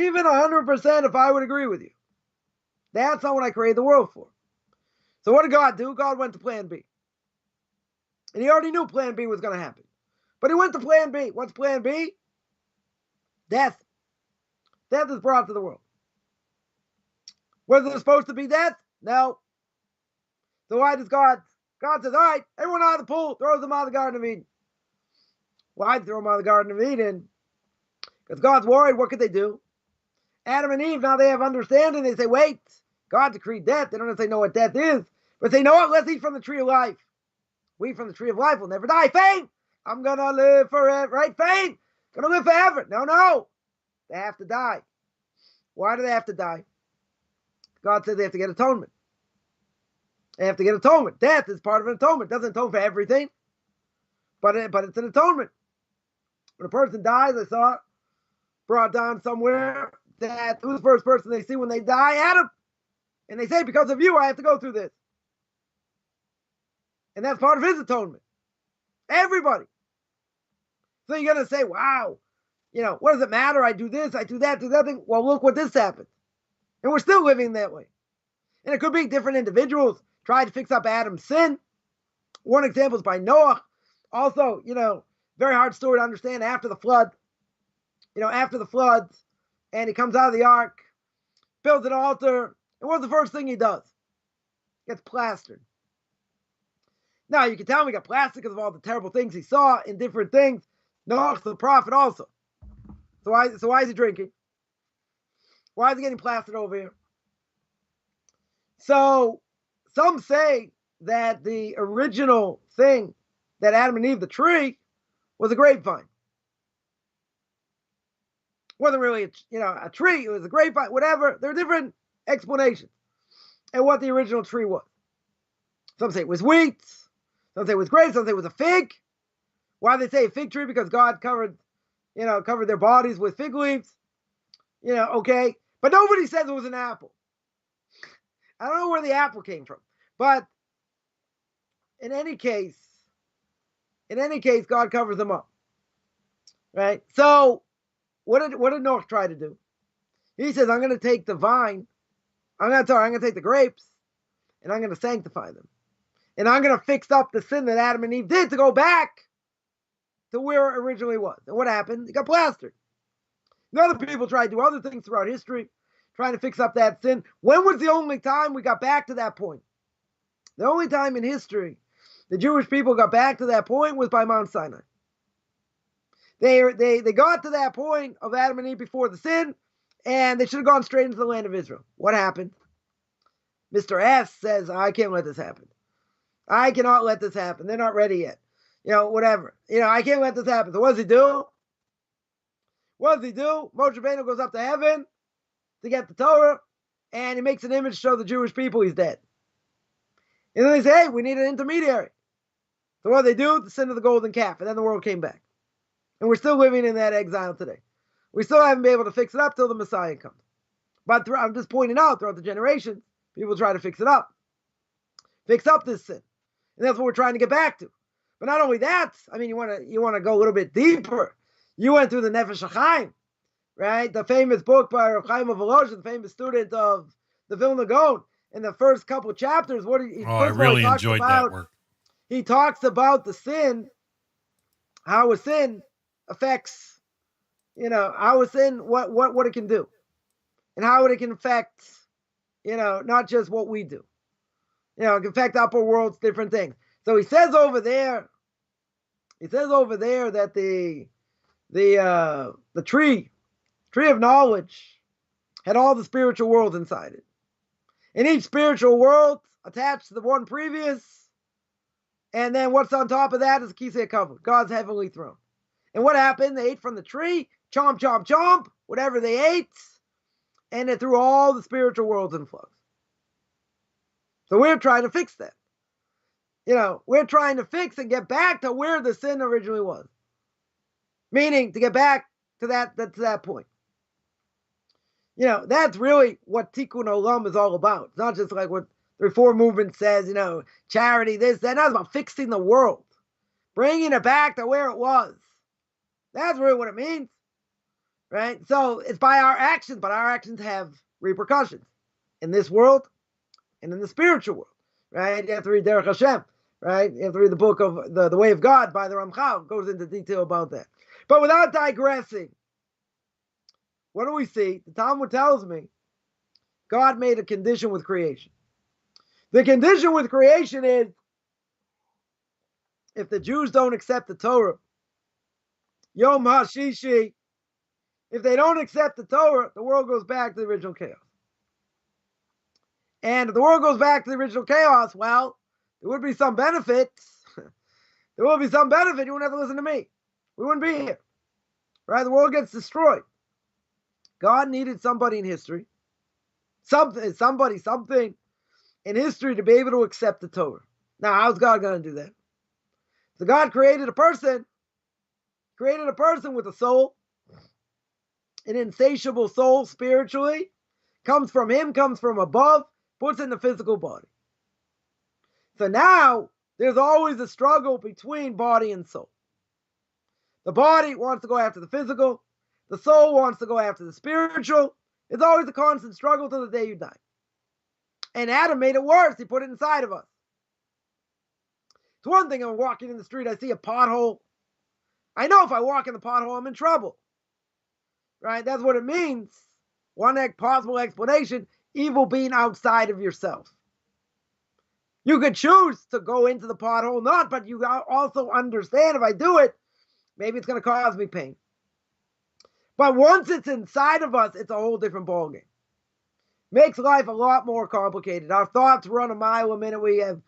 even 100% if I would agree with you, that's not what I created the world for. So what did God do? God went to plan B. And he already knew plan B was going to happen. But he went to plan B. What's plan B? Death. Death is brought to the world. Was there supposed to be death? No. So why does God says, all right, everyone out of the pool, throws them out of the Garden of Eden. Why throw them out of the Garden of Eden? Because God's worried, what could they do? Adam and Eve, now they have understanding. They say, wait, God decreed death. They don't necessarily know what death is. But they know what? Let's eat from the tree of life. We eat from the tree of life will never die. Fame! I'm going to live forever. Right? Fame! Going to live forever. No. They have to die. Why do they have to die? God said they have to get atonement. They have to get atonement. Death is part of an atonement. It doesn't atone for everything. But it's an atonement. When a person dies, I saw it brought down somewhere that who's the first person they see when they die? Adam. And they say, because of you, I have to go through this. And that's part of his atonement. Everybody. So you're going to say, wow, what does it matter? I do this, I do that, do that thing. Well, look what this happened. And we're still living that way. And it could be different individuals tried to fix up Adam's sin. One example is by Noah. Also, very hard story to understand after the flood. After the flood, and he comes out of the ark, builds an altar, and what's the first thing he does? Gets plastered. Now, you can tell him he got plastered because of all the terrible things he saw in different things. Noah's the prophet also. So why is he drinking? Why is he getting plastered over here? So some say that the original thing that Adam and Eve, the tree, was a grapevine. Wasn't really a tree, it was a grapevine, whatever. There are different explanations and what the original tree was. Some say it was wheat, some say it was grapes, some say it was a fig. Why do they say a fig tree? Because God covered their bodies with fig leaves. Okay. But nobody says it was an apple. I don't know where the apple came from. But in any case, God covers them up. Right? So what did Noah try to do? He says, I'm going to take the vine, I'm going to take the grapes, and I'm going to sanctify them. And I'm going to fix up the sin that Adam and Eve did to go back to where it originally was. And what happened? It got plastered. And other people tried to do other things throughout history, trying to fix up that sin. When was the only time we got back to that point? The only time in history the Jewish people got back to that point was by Mount Sinai. They got to that point of Adam and Eve before the sin, and they should have gone straight into the land of Israel. What happened? Mr. S says, I can't let this happen. I cannot let this happen. They're not ready yet. Whatever. I can't let this happen. So what does he do? Moshe Rabbeinu goes up to heaven to get the Torah, and he makes an image to show the Jewish people he's dead. And then they say, hey, we need an intermediary. So what do? The sin of the golden calf. And then the world came back. And we're still living in that exile today. We still haven't been able to fix it up till the Messiah comes. But I'm just pointing out, throughout the generations, people try to fix it up. Fix up this sin. And that's what we're trying to get back to. But not only that, you want to go a little bit deeper. You went through the Nefesh HaChaim, right? The famous book by Rabbi Chaim Coffman, the famous student of the Vilna Gaon. In the first couple chapters, I really enjoyed that work. He talks about the sin, how a sin affects, how a sin, what it can do, and how it can affect, not just what we do. It can affect upper worlds, different things. So he says over there that the tree of knowledge had all the spiritual worlds inside it. And each spiritual world attached to the one previous. And then what's on top of that is the Kisei HaKavod, God's heavenly throne. And what happened? They ate from the tree, chomp, chomp, chomp, whatever they ate, and it threw all the spiritual worlds in flux. So we're trying to fix that. We're trying to fix and get back to where the sin originally was. Meaning to get back to that point. That's really what Tikkun Olam is all about. It's not just like what the Reform movement says, charity, this, that. No, it's about fixing the world. Bringing it back to where it was. That's really what it means. Right? So it's by our actions, but our actions have repercussions in this world and in the spiritual world. Right? You have to read Derech Hashem. Right? You have to read the book of the Way of God by the Ramchal. It goes into detail about that. But without digressing, what do we see? The Talmud tells me God made a condition with creation. The condition with creation is if the Jews don't accept the Torah, Yom HaShishi, if they don't accept the Torah, the world goes back to the original chaos. And if the world goes back to the original chaos, well, there would be some benefits. There will be some benefit. You wouldn't have to listen to me. We wouldn't be here. Right? The world gets destroyed. God needed somebody in history, something in history to be able to accept the Torah. Now, how's God going to do that? So God created a person with a soul, an insatiable soul spiritually, comes from him, comes from above, puts in the physical body. So now there's always a struggle between body and soul. The body wants to go after the physical. The soul wants to go after the spiritual. It's always a constant struggle till the day you die. And Adam made it worse. He put it inside of us. It's one thing I'm walking in the street, I see a pothole. I know if I walk in the pothole, I'm in trouble. Right? That's what it means. One possible explanation, evil being outside of yourself. You could choose to go into the pothole, not, but you also understand if I do it, maybe it's going to cause me pain. But once it's inside of us, it's a whole different ballgame. Makes life a lot more complicated. Our thoughts run a mile a minute. We have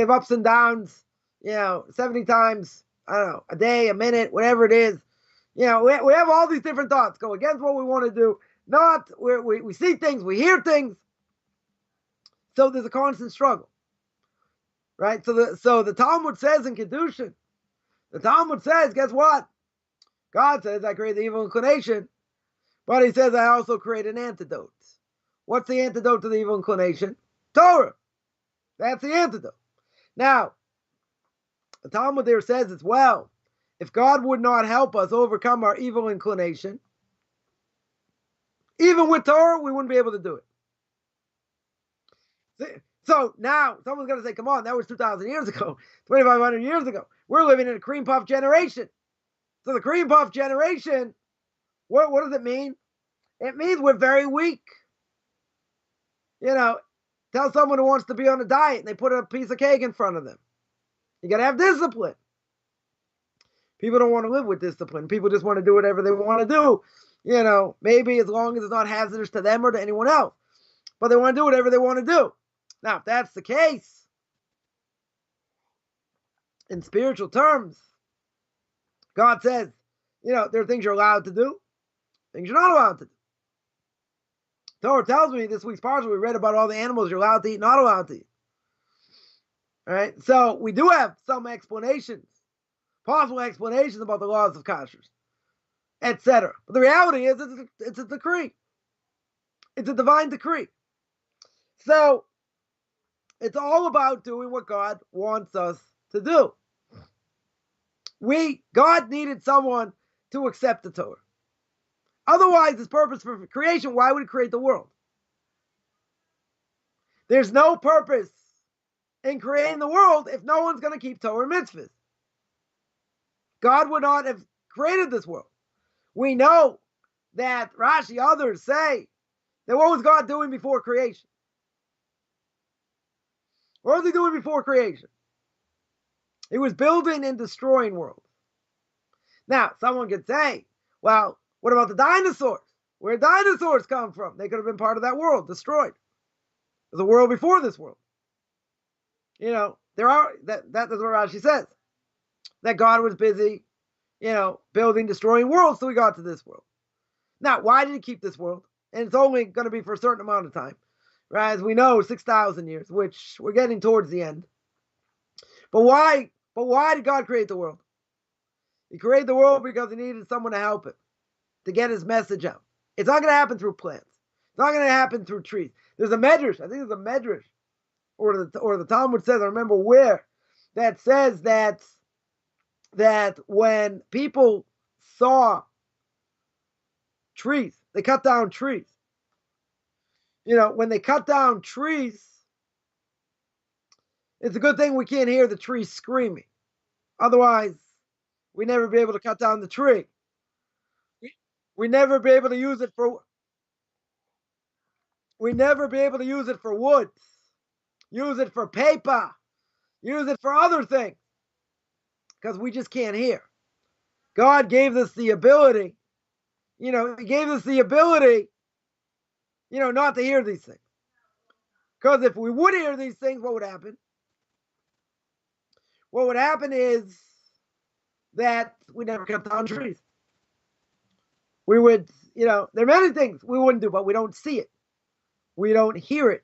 ups and downs, 70 times, a day, a minute, whatever it is. We have all these different thoughts go against what we want to do. We see things, we hear things. So there's a constant struggle. Right? So the Talmud says in Kedushin, the Talmud says, guess what? God says, I create the evil inclination, but he says, I also create an antidote. What's the antidote to the evil inclination? Torah. That's the antidote. Now, the Talmud there says as well, if God would not help us overcome our evil inclination, even with Torah, we wouldn't be able to do it. So now, someone's going to say, come on, that was 2,000 years ago, 2,500 years ago. We're living in a cream puff generation. So the cream puff generation, what does it mean? It means we're very weak. Tell someone who wants to be on a diet and they put a piece of cake in front of them. You got to have discipline. People don't want to live with discipline. People just want to do whatever they want to do. Maybe as long as it's not hazardous to them or to anyone else. But they want to do whatever they want to do. Now, if that's the case, in spiritual terms, God says, there are things you're allowed to do, things you're not allowed to do. Torah tells me this week's parsha, we read about all the animals you're allowed to eat, not allowed to eat. All right? So we do have some explanations, possible explanations about the laws of kashrus, etc. But the reality is it's a decree. It's a divine decree. So it's all about doing what God wants us to do. God needed someone to accept the Torah. Otherwise, his purpose for creation, why would he create the world? There's no purpose in creating the world if no one's going to keep Torah mitzvahs. God would not have created this world. We know that Rashi, others say that what was God doing before creation? What was he doing before creation? He was building and destroying worlds. Now, someone could say, well, what about the dinosaurs? Where did dinosaurs come from? They could have been part of that world, destroyed. There's a world before this world. There are, that is what Rashi says, that God was busy, building, destroying worlds till we got to this world. Now, why did he keep this world? And it's only going to be for a certain amount of time, right? As we know, 6,000 years, which we're getting towards the end. But why did God create the world? He created the world because he needed someone to help him, to get his message out. It's not going to happen through plants. It's not going to happen through trees. There's a medrash, I think there's a medrash, or the Talmud says, I remember where, that says that when people saw trees, they cut down trees. When they cut down trees, it's a good thing we can't hear the tree screaming. Otherwise, we'd never be able to cut down the tree. We'd never be able to use it for wood, use it for paper, use it for other things, because we just can't hear. God gave us the ability, he gave us the ability, not to hear these things. Because if we would hear these things, what would happen? What would happen is that we never cut down trees. We would, there are many things we wouldn't do, but we don't see it. We don't hear it.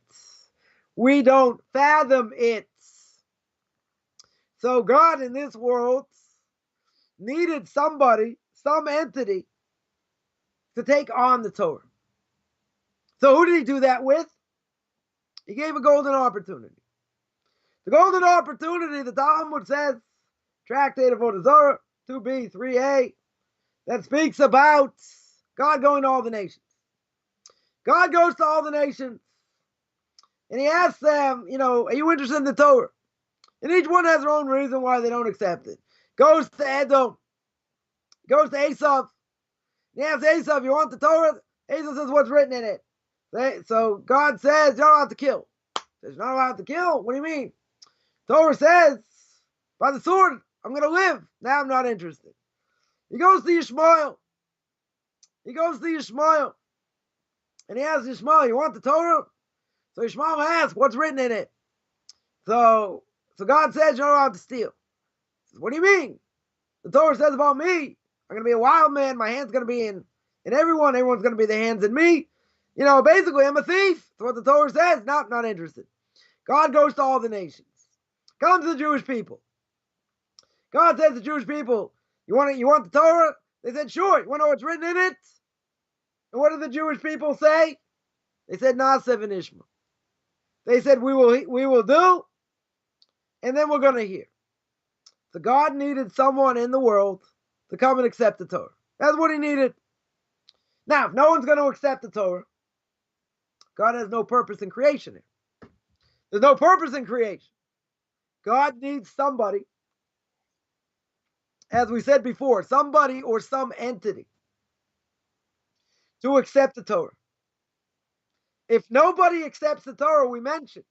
We don't fathom it. So God in this world needed somebody, some entity, to take on the Torah. So who did he do that with? He gave a golden opportunity. The golden opportunity, the Talmud says, Tractate of Avot 2b, 3a, that speaks about God going to all the nations. God goes to all the nations, and he asks them, are you interested in the Torah? And each one has their own reason why they don't accept it. Goes to Edom, goes to Esav. He asks Esav, you want the Torah? Esav says, what's written in it? So God says, you're not allowed to kill. He says, you're not allowed to kill? What do you mean? Torah says, by the sword, I'm going to live. Now I'm not interested. He goes to Yishmael. And he asks Yishmael, you want the Torah? So Yishmael asks, what's written in it? So God says, you're not allowed to steal. He says, what do you mean? The Torah says about me, I'm going to be a wild man. My hand's going to be in everyone. Everyone's going to be the hands in me. Basically, I'm a thief. That's what the Torah says. Not interested. God goes to all the nations. Comes to the Jewish people. God says to the Jewish people, you want the Torah? They said, sure. You want to know what's written in it? And what did the Jewish people say? They said, Nasev and Ishma. They said, we will do, and then we're going to hear. So God needed someone in the world to come and accept the Torah. That's what he needed. Now, if no one's going to accept the Torah, God has no purpose in creation here. There's no purpose in creation. God needs somebody, as we said before, somebody or some entity to accept the Torah. If nobody accepts the Torah, we mentioned,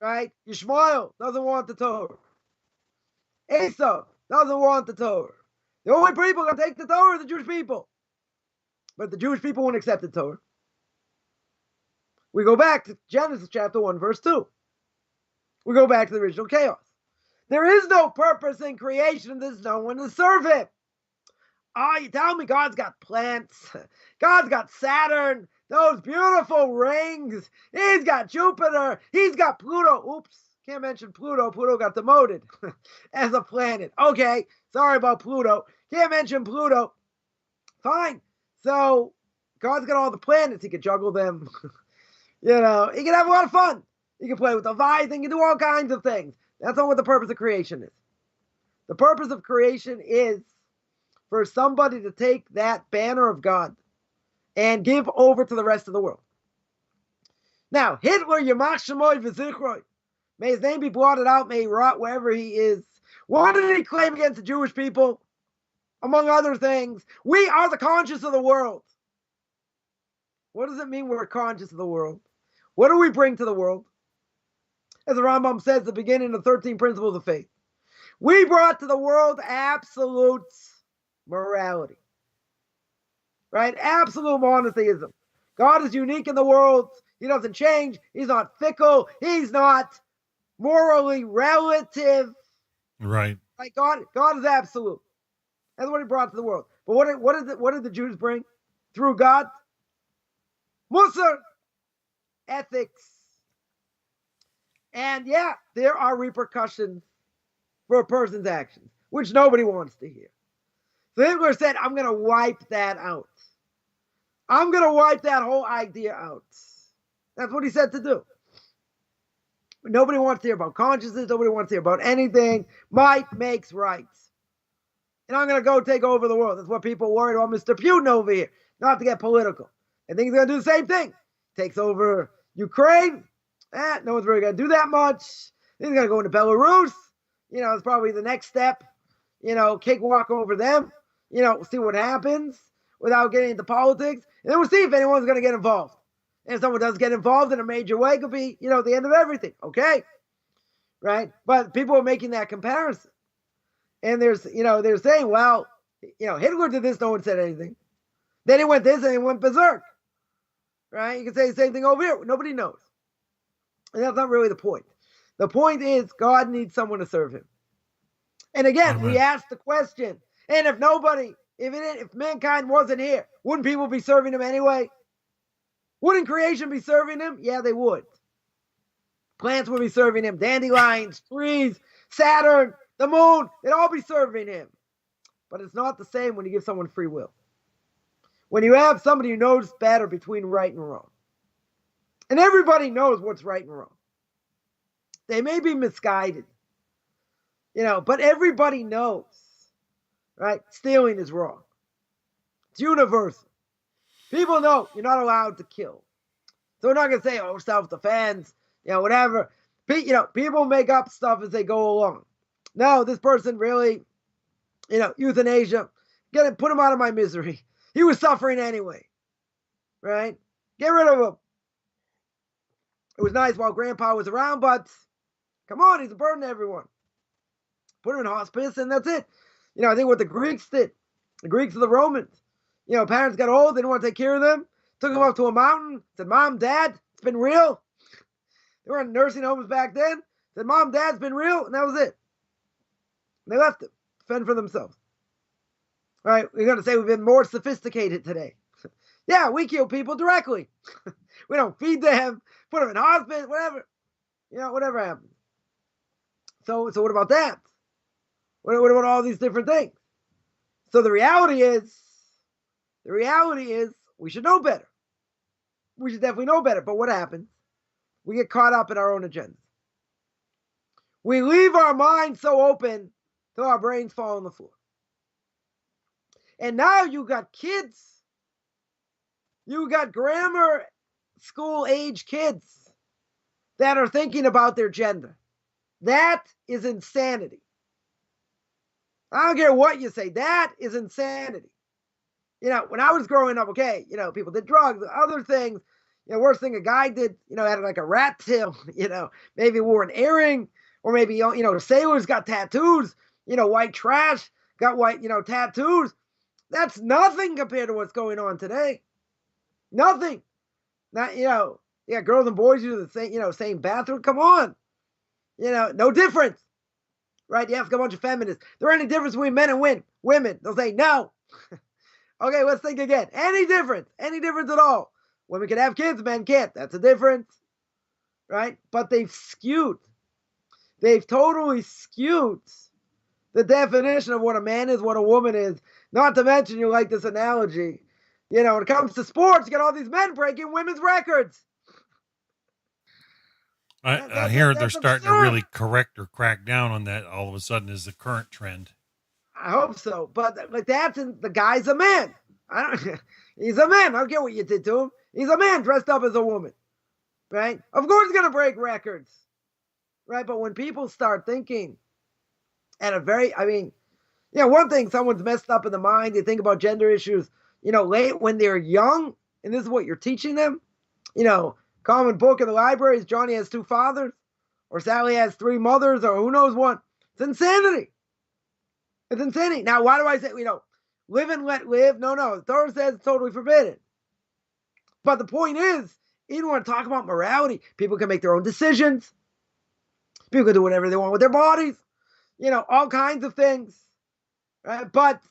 right? Yishmael doesn't want the Torah. Esau doesn't want the Torah. The only people going to take the Torah are the Jewish people. But the Jewish people won't accept the Torah. We go back to Genesis chapter 1, verse 2. We go back to the original chaos. There is no purpose in creation. There's no one to serve him. You tell me God's got plants. God's got Saturn. Those beautiful rings. He's got Jupiter. He's got Pluto. Oops. Can't mention Pluto. Pluto got demoted as a planet. Okay. Sorry about Pluto. Can't mention Pluto. Fine. So God's got all the planets. He could juggle them. He can have a lot of fun. He can play with the vines. He can do all kinds of things. That's not what the purpose of creation is. The purpose of creation is for somebody to take that banner of God and give over to the rest of the world. Now, Hitler, Yamach Shemoy V'Zichroi, may his name be blotted out, may he rot wherever he is. What did he claim against the Jewish people? Among other things, we are the conscience of the world. What does it mean we're conscious of the world? What do we bring to the world? As the Rambam says, the beginning of 13 principles of faith. We brought to the world absolute morality. Right? Absolute monotheism. God is unique in the world. He doesn't change. He's not fickle. He's not morally relative. Right. Like God is absolute. That's what he brought to the world. But what did the Jews bring through God? Musar, ethics. And yeah, there are repercussions for a person's actions, which nobody wants to hear. So Hitler said, I'm going to wipe that out. I'm going to wipe that whole idea out. That's what he said to do. Nobody wants to hear about consciousness. Nobody wants to hear about anything. Might makes right. And I'm going to go take over the world. That's what people worried about Mr. Putin over here. Not to get political. I think he's going to do the same thing. Takes over Ukraine. No one's really going to do that much. Then he's going to go into Belarus. It's probably the next step. Cakewalk over them. We'll see what happens without getting into politics. And then we'll see if anyone's going to get involved. And if someone does get involved in a major way, it could be, the end of everything. Okay? Right? But people are making that comparison. And they're saying, well, Hitler did this, no one said anything. Then he went this and he went berserk. Right? You can say the same thing over here. Nobody knows. And that's not really the point. The point is God needs someone to serve him. And again, we ask the question, and if mankind wasn't here, wouldn't people be serving him anyway? Wouldn't creation be serving him? Yeah, they would. Plants would be serving him. Dandelions, trees, Saturn, the moon, they'd all be serving him. But it's not the same when you give someone free will. When you have somebody who knows better between right and wrong. And everybody knows what's right and wrong. They may be misguided. But everybody knows. Right? Stealing is wrong. It's universal. People know you're not allowed to kill. So we're not going to say, self-defense, whatever. People make up stuff as they go along. No, this person really, euthanasia. Put him out of my misery. He was suffering anyway. Right? Get rid of him. It was nice while Grandpa was around, but come on, he's a burden to everyone. Put him in hospice, and that's it. I think what the Greeks did. The Greeks and the Romans. Parents got old, they didn't want to take care of them. Took them up to a mountain, said, Mom, Dad, it's been real. They were in nursing homes back then. Said, Mom, Dad, it's been real, and that was it. And they left them, fend for themselves. All right, we're going to say we've been more sophisticated today. Yeah, we kill people directly. We don't feed them, put them in hospice, whatever. Whatever happens. So what about that? What about all these different things? So the reality is we should know better. We should definitely know better. But what happens? We get caught up in our own agenda. We leave our minds so open till our brains fall on the floor. And now you got kids. You got grammar school age kids that are thinking about their gender. That is insanity. I don't care what you say. That is insanity. When I was growing up, okay, people did drugs, other things. Worst thing a guy did, had like a rat tail, maybe wore an earring, or maybe, sailors got tattoos, white trash, got white, tattoos. That's nothing compared to what's going on today. Nothing. Not, girls and boys use the same, same bathroom. Come on. No difference. Right? You ask a bunch of feminists, there any difference between men and women? They'll say no. Okay, let's think again. Any difference at all. Women can have kids, men can't. That's a difference. Right? But they've totally skewed the definition of what a man is, what a woman is. Not to mention, you like this analogy. When it comes to sports, you got all these men breaking women's records. I hear they're starting to really correct or crack down on that all of a sudden is the current trend. I hope so. But the guy's a man. He's a man. I don't care what you did to him. He's a man dressed up as a woman. Right? Of course he's going to break records. Right? But when people start thinking at a one thing, someone's messed up in the mind. You think about gender issues, late when they're young, and this is what you're teaching them. Common book in the library is Johnny has 2 fathers, or Sally has 3 mothers, or who knows what. It's insanity. It's insanity. Now, why do I say, live and let live. No, the Torah says it's totally forbidden. But the point is, you want to talk about morality. People can make their own decisions. People can do whatever they want with their bodies. All kinds of things. Right? But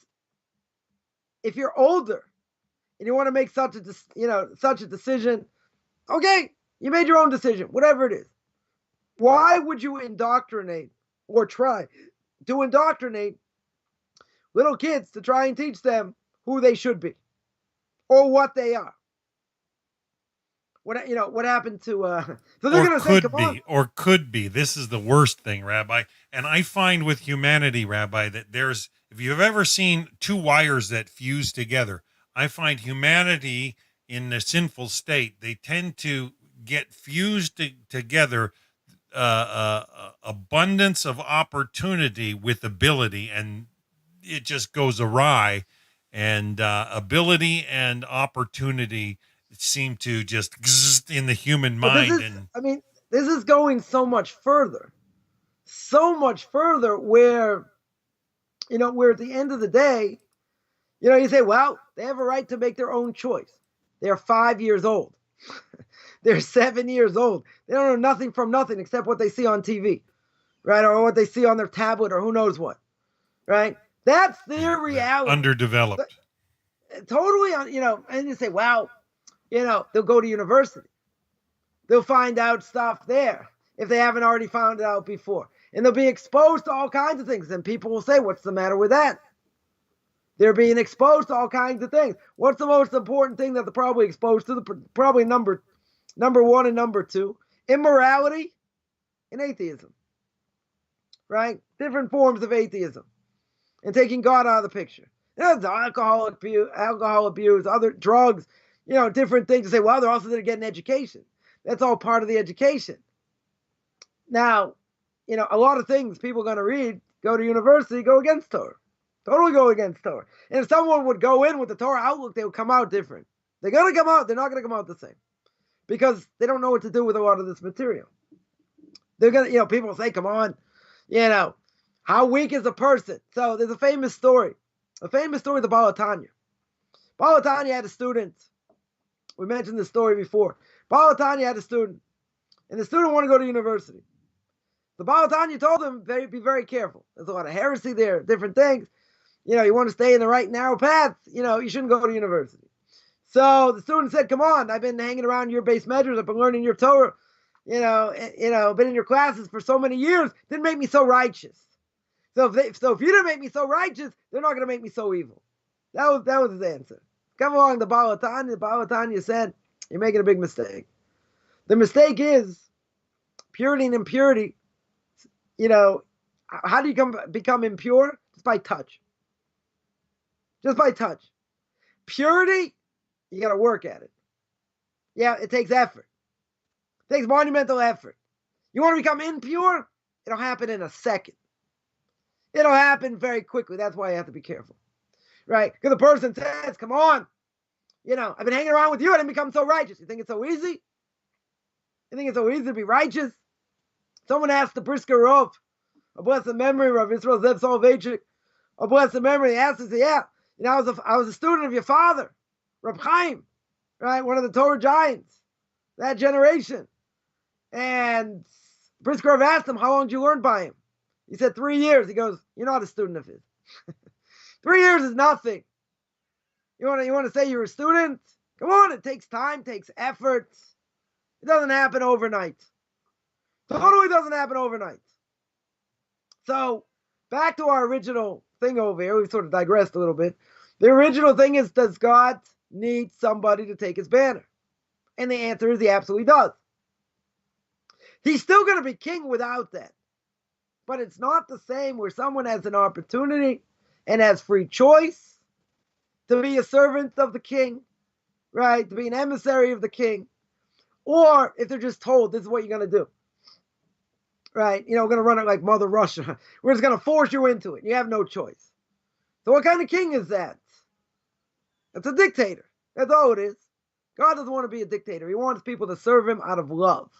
if you're older and you want to make such a decision, okay, you made your own decision, whatever it is. Why would you indoctrinate or try to indoctrinate little kids to try and teach them who they should be or what they are? What happened to so they're going to say, come on. Or could be. This is the worst thing, Rabbi. And I find with humanity, Rabbi, that if you've ever seen two wires that fuse together, I find humanity in a sinful state, they tend to get fused together, abundance of opportunity with ability, and it just goes awry. And ability and opportunity seem to just in the human mind. This is going so much further where, where at the end of the day, you say, well, they have a right to make their own choice. They're 5 years old. They're 7 years old. They don't know nothing from nothing except what they see on TV, right? Or what they see on their tablet or who knows what, right? That's their reality. Underdeveloped. Totally, and you say, wow, they'll go to university. They'll find out stuff there if they haven't already found it out before. And they'll be exposed to all kinds of things. And people will say, what's the matter with that? They're being exposed to all kinds of things. What's the most important thing that they're probably exposed to? Probably number one and number two. Immorality and atheism. Right? Different forms of atheism. And taking God out of the picture. Alcohol abuse, other drugs, different things. To say, well, they're also going to get an education. That's all part of the education. Now, a lot of things people are going to read, go to university, go against Torah. Totally go against Torah. And if someone would go in with the Torah outlook, they would come out different. They're going to come out. They're not going to come out the same. Because they don't know what to do with a lot of this material. They're going to, people say, come on, how weak is a person? So there's a famous story. A famous story of the Baal Tanya. Baal Tanya had a student. We mentioned this story before. Baal Tanya had a student. And the student wanted to go to university. The Baal Tanya told him, be very careful. There's a lot of heresy there, different things. You want to stay in the right narrow path, you shouldn't go to university. So the student said, come on, I've been hanging around your base measures. I've been learning your Torah, been in your classes for so many years. Didn't make me so righteous. So if you didn't make me so righteous, they're not going to make me so evil. That was his answer. Come along, the Baal Tanya. The Baal Tanya said, you're making a big mistake. The mistake is purity and impurity. How do you become impure? Just by touch. Just by touch. Purity, you got to work at it. Yeah, it takes effort. It takes monumental effort. You want to become impure? It'll happen in a second. It'll happen very quickly. That's why you have to be careful. Right? Because the person says, come on, I've been hanging around with you. I didn't become so righteous. You think it's so easy? You think it's so easy to be righteous? Someone asked the Brisker Rav, a blessed memory, Rav Yisrael Zev Soloveitchik, a blessed memory. He asked us, yeah, I was a student of your father, Rabbi Chaim, right? One of the Torah giants, that generation. And Brisker Rav asked him, how long did you learn by him? He said 3 years. He goes, you're not a student of his. 3 years is nothing. You want to say you're a student? Come on, it takes time, takes effort. It doesn't happen overnight. Totally doesn't happen overnight. So, back to our original thing over here. We've sort of digressed a little bit. The original thing is, does God need somebody to take his banner? And the answer is he absolutely does. He's still going to be king without that. But it's not the same where someone has an opportunity and has free choice to be a servant of the king, right? To be an emissary of the king. Or if they're just told, this is what you're going to do. Right? We're going to run it like Mother Russia. We're just going to force you into it. You have no choice. So what kind of king is that? It's a dictator. That's all it is. God doesn't want to be a dictator. He wants people to serve him out of love.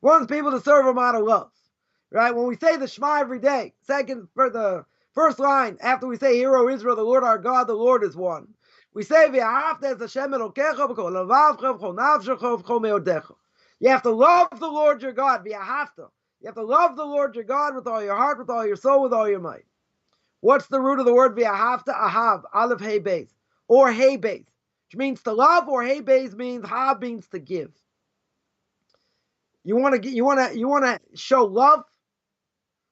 He wants people to serve him out of love. Right? When we say the Shema every day, for the First line, after we say, Hear, O Israel, the Lord our God, the Lord is one. We say, You have to love the Lord your God. You have to love the Lord your God with all your heart, with all your soul, with all your might. What's the root of the word v'ahavta? Ahav, aleph, hey, beis, or hey, beis, which means to love, or hey, beis means ha means to give. You want to show love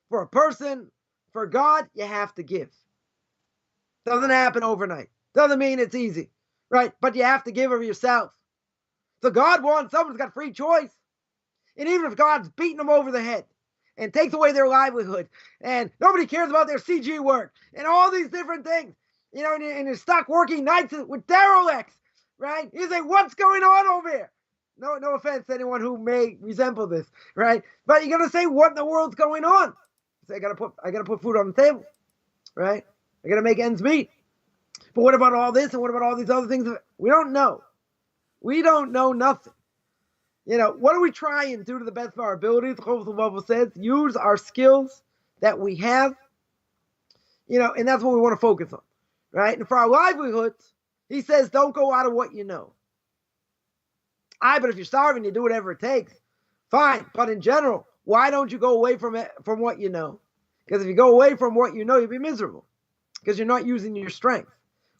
for a person, for God. You have to give. Doesn't happen overnight. Doesn't mean it's easy, right? But you have to give of yourself. So God wants someone's got free choice, and even if God's beating them over the head and takes away their livelihood, and nobody cares about their CG work, and all these different things, and you're stuck working nights with derelicts, right? You say, what's going on over here? No offense to anyone who may resemble this, right? But you're gonna say, what in the world's going on? So I gotta put food on the table, right? I gotta make ends meet. But what about all this, and what about all these other things? We don't know. We don't know nothing. What do we try and do to the best of our abilities? The Bible says, use our skills that we have, and that's what we want to focus on, right? And for our livelihoods, he says, don't go out of what you know. But if you're starving, you do whatever it takes. Fine. But in general, why don't you go away from what you know? Because if you go away from what you know, you'll be miserable because you're not using your strength,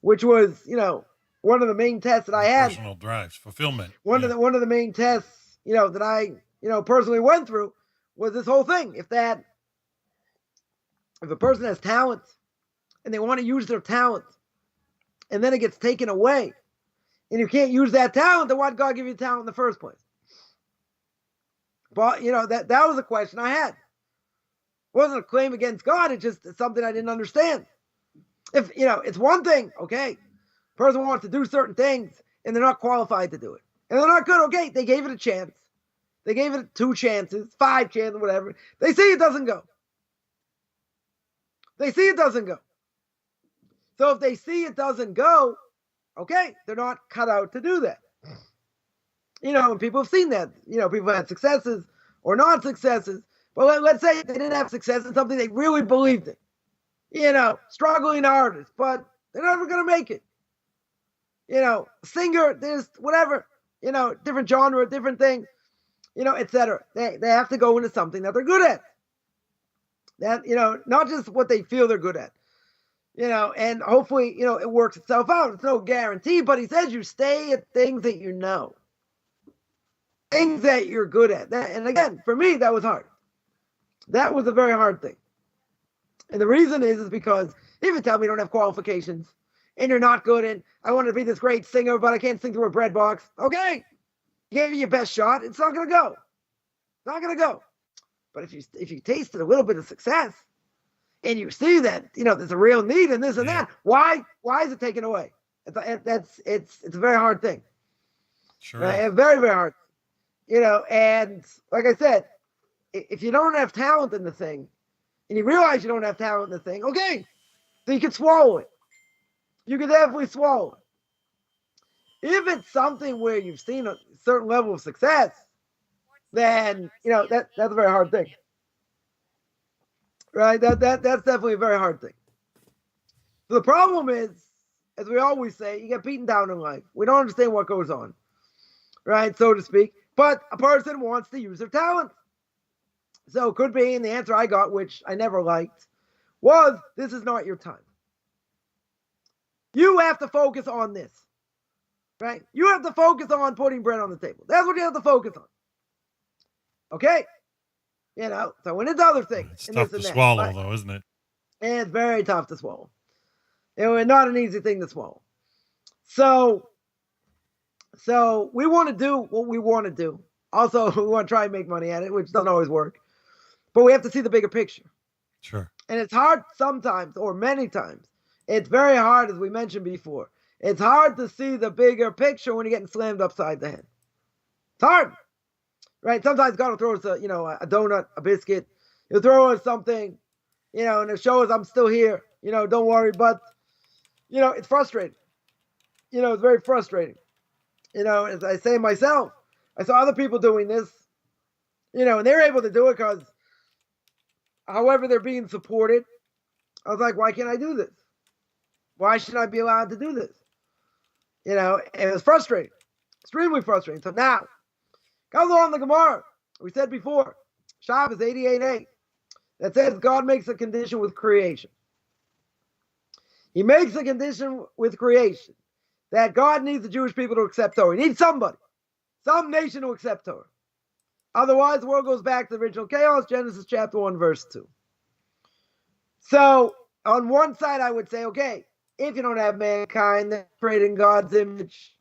which was, one of the main tests that I had. Personal drives, fulfillment. One of the main tests, that I, personally went through was this whole thing. If a person has talents and they want to use their talents and then it gets taken away and you can't use that talent, then why did God give you talent in the first place? But, that was a question I had. It wasn't a claim against God. It's something I didn't understand. If, it's one thing, okay, person wants to do certain things and they're not qualified to do it. And they're not good, okay, they gave it a chance. They gave it 2 chances, 5 chances, whatever. They see it doesn't go. So if they see it doesn't go, okay, they're not cut out to do that. And people have seen that. People had successes or not successes. But let's say they didn't have success in something they really believed in. Struggling artists, but they're never going to make it. Singer, there's whatever, different genre, different things, etc. They have to go into something that they're good at. That, not just what they feel they're good at, and hopefully, it works itself out. It's no guarantee, but he says you stay at things that you know, things that you're good at. And again, for me, that was hard. That was a very hard thing. And the reason is because even tell me you don't have qualifications and you're not good and I want to be this great singer, but I can't sing through a bread box. Okay. Gave you your best shot. It's not going to go. It's not going to go. But if you tasted a little bit of success and you see that, there's a real need in this and that, why is it taken away? It's a very hard thing. Sure. Right? Very, very hard. And like I said, if you don't have talent in the thing and you realize you don't have talent in the thing, okay, so you can swallow it. You can definitely swallow it. If it's something where you've seen a certain level of success, then, that's a very hard thing. Right? That's definitely a very hard thing. So the problem is, as we always say, you get beaten down in life. We don't understand what goes on, right, so to speak. But a person wants to use their talent. So it could be, and the answer I got, which I never liked, was this is not your time. You have to focus on this, right? You have to focus on putting bread on the table. That's what you have to focus on. Okay? So when it's other things. It's tough to swallow, though, isn't it? And it's very tough to swallow. It's not an easy thing to swallow. So we want to do what we want to do. Also, we want to try and make money at it, which doesn't always work. But we have to see the bigger picture. Sure. And it's hard sometimes, or many times. It's very hard, as we mentioned before. It's hard to see the bigger picture when you're getting slammed upside the head. It's hard. Right? Sometimes God will throw us a donut, a biscuit. He'll throw us something, and it shows I'm still here. Don't worry. But, it's frustrating. It's very frustrating. As I say myself, I saw other people doing this, and they're able to do it because however they're being supported, I was like, why can't I do this? Why should I be allowed to do this? You know, and it was frustrating, extremely frustrating. So now, comes along the Gemara. We said before, Shabbos 88:8, that says God makes a condition with creation. He makes a condition with creation that God needs the Jewish people to accept Torah. He needs somebody, some nation to accept Torah. Otherwise, the world goes back to the original chaos, Genesis chapter 1, verse 2. So, on one side, I would say, okay, if you don't have mankind that's created in God's image,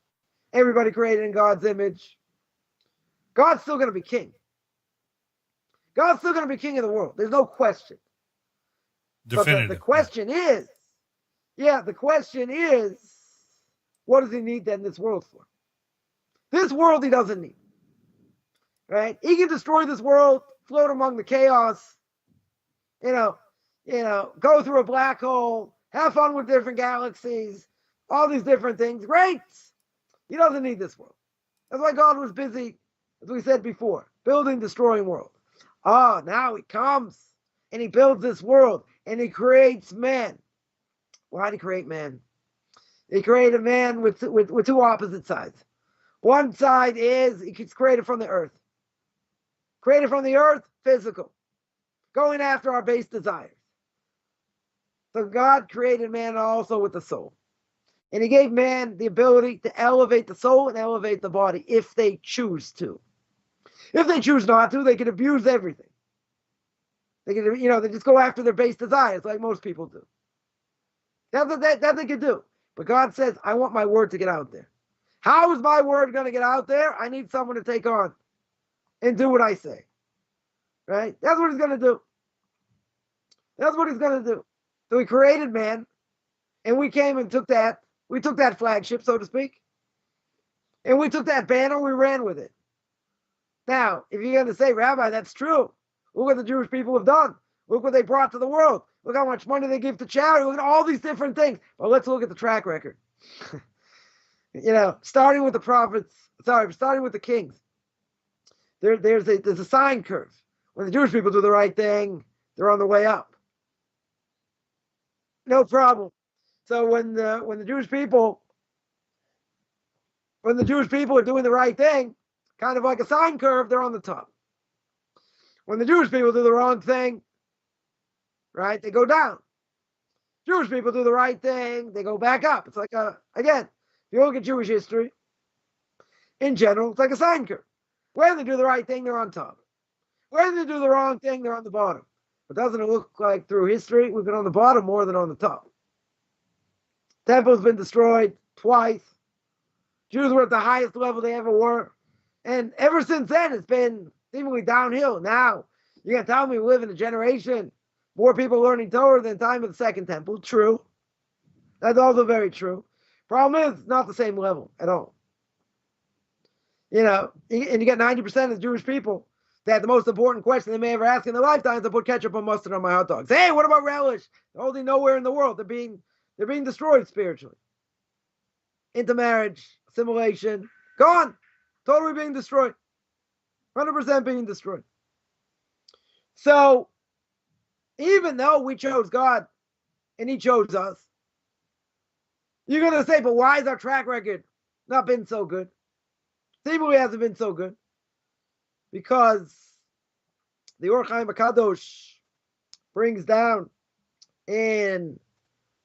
everybody created in God's image, God's still going to be king. God's still going to be king of the world. There's no question. Definitive. But the question is, the question is, what does he need then this world for? This world he doesn't need. Right? He can destroy this world, float among the chaos, go through a black hole, have fun with different galaxies, all these different things. Great. He doesn't need this world. That's why God was busy, as we said before, building, destroying world. Now he comes and he builds this world and he creates man. Why did he create man? He created man with two opposite sides. One side is he's created from the earth. Created from the earth, physical. Going after our base desires. So God created man also with the soul. And he gave man the ability to elevate the soul and elevate the body if they choose to. If they choose not to, they can abuse everything. They can, they just go after their base desires like most people do. That's what they can do. But God says, I want my word to get out there. How is my word going to get out there? I need someone to take on and do what I say. Right? That's what he's going to do. That's what he's going to do. So he created man, and we came and took that. We took that flagship, so to speak, and we took that banner, we ran with it. Now, if you're going to say, Rabbi, that's true. Look what the Jewish people have done. Look what they brought to the world. Look how much money they give to charity. Look at all these different things. Well, let's look at the track record. Starting with the prophets, starting with the kings. There's a sine curve. When the Jewish people do the right thing, they're on the way up. No problem. So when the Jewish people are doing the right thing, kind of like a sine curve, they're on the top. When the Jewish people do the wrong thing, right, they go down. Jewish people do the right thing, they go back up. It's like again, if you look at Jewish history, in general, it's like a sine curve. When they do the right thing, they're on top. When they do the wrong thing, they're on the bottom. But doesn't it look like through history, we've been on the bottom more than on the top? Temple's been destroyed twice. Jews were at the highest level they ever were. And ever since then, it's been seemingly downhill. Now, you're going to tell me we live in a generation, more people learning Torah than the time of the Second Temple. True. That's also very true. Problem is, it's not the same level at all. And you get 90% of the Jewish people that the most important question they may ever ask in their lifetime is to put ketchup and mustard on my hot dogs. Hey, what about relish? They're holding nowhere in the world. They're being destroyed spiritually. Intermarriage, assimilation, gone. Totally being destroyed. 100% being destroyed. So, even though we chose God and he chose us, you're going to say, but why has our track record not been so good? Seemingly hasn't been so good. Because the Or Chaim HaKadosh brings down in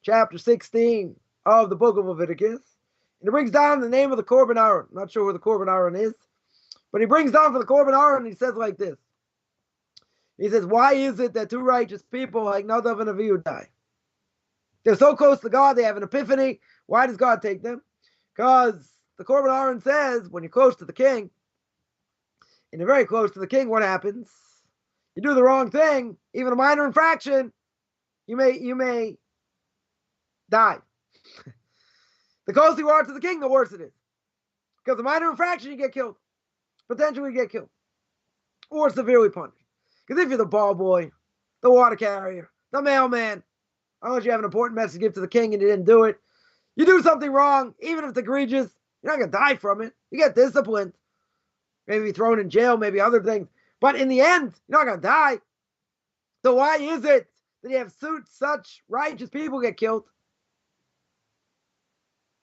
chapter 16 of the book of Leviticus, and it brings down the name of the Korban Aron. I'm not sure where the Korban Aron is, but he brings down for the Korban Aron, and he says like this. He says, why is it that two righteous people like Nadav and Avihu die? They're so close to God, they have an epiphany. Why does God take them? Because the Korban Aron says, when you're close to the king, and you're very close to the king, what happens? You do the wrong thing, even a minor infraction, you may die. The closer you are to the king, the worse it is. Because a minor infraction, you get killed. Potentially get killed. Or severely punished. Because if you're the ball boy, the water carrier, the mailman, unless you have an important message to give to the king and you didn't do it, you do something wrong, even if it's egregious, you're not going to die from it. You get disciplined. Maybe thrown in jail, maybe other things. But in the end, you're not going to die. So why is it that you have such righteous people get killed,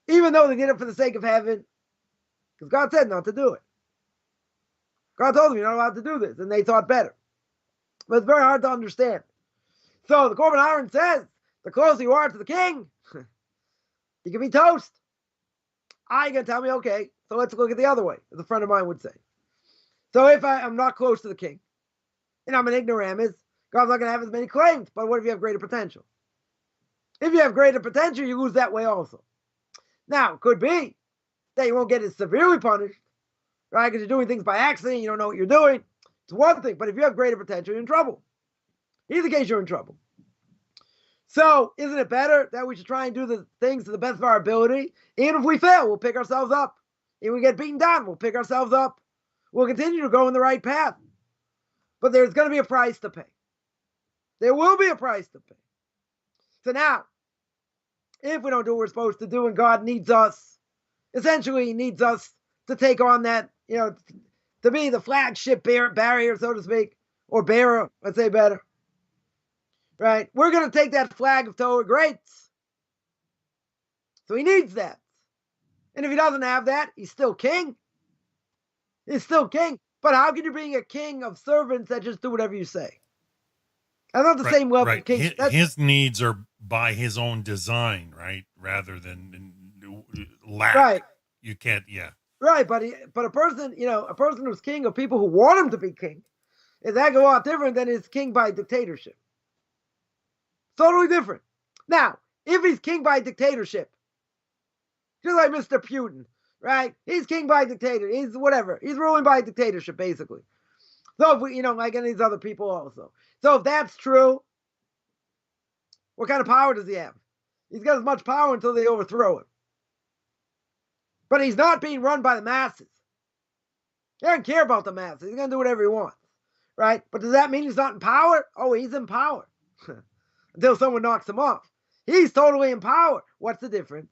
even though they did it for the sake of heaven, because God said not to do it. God told them you're not allowed to do this, and they thought better. But it's very hard to understand. So the Korban Aaron says, the closer you are to the king, you can be toast. You're going to tell me, okay, so let's look at the other way, as a friend of mine would say. So if I'm not close to the king, and I'm an ignoramus, God's not going to have as many claims. But what if you have greater potential? If you have greater potential, you lose that way also. Now, it could be that you won't get as severely punished, right? Because you're doing things by accident, you don't know what you're doing. It's one thing, but if you have greater potential, you're in trouble. Either case, you're in trouble. So, isn't it better that we should try and do the things to the best of our ability? Even if we fail, we'll pick ourselves up. If we get beaten down, we'll pick ourselves up. We'll continue to go in the right path. But there's going to be a price to pay. There will be a price to pay. So now, if we don't do what we're supposed to do and God needs us, essentially he needs us to take on that, to be the flagship barrier, so to speak, or bearer, let's say better. Right? We're going to take that flag of Torah greats. So he needs that. And if he doesn't have that, he's still king. He's still king. But how can you be a king of servants that just do whatever you say? That's not the same level of king. His needs are by his own design, right? Rather than lack. Right. You can't, yeah. Right, but a person, a person who's king of people who want him to be king, is that a lot different than his king by dictatorship. Totally different. Now, if he's king by dictatorship, just like Mr. Putin, right? He's king by dictator. He's whatever. He's ruling by dictatorship, basically. So if we, like any of these other people also. So if that's true, what kind of power does he have? He's got as much power until they overthrow him. But he's not being run by the masses. He doesn't care about the masses. He's going to do whatever he wants, right? But does that mean he's not in power? Oh, he's in power. Until someone knocks him off. He's totally in power. What's the difference?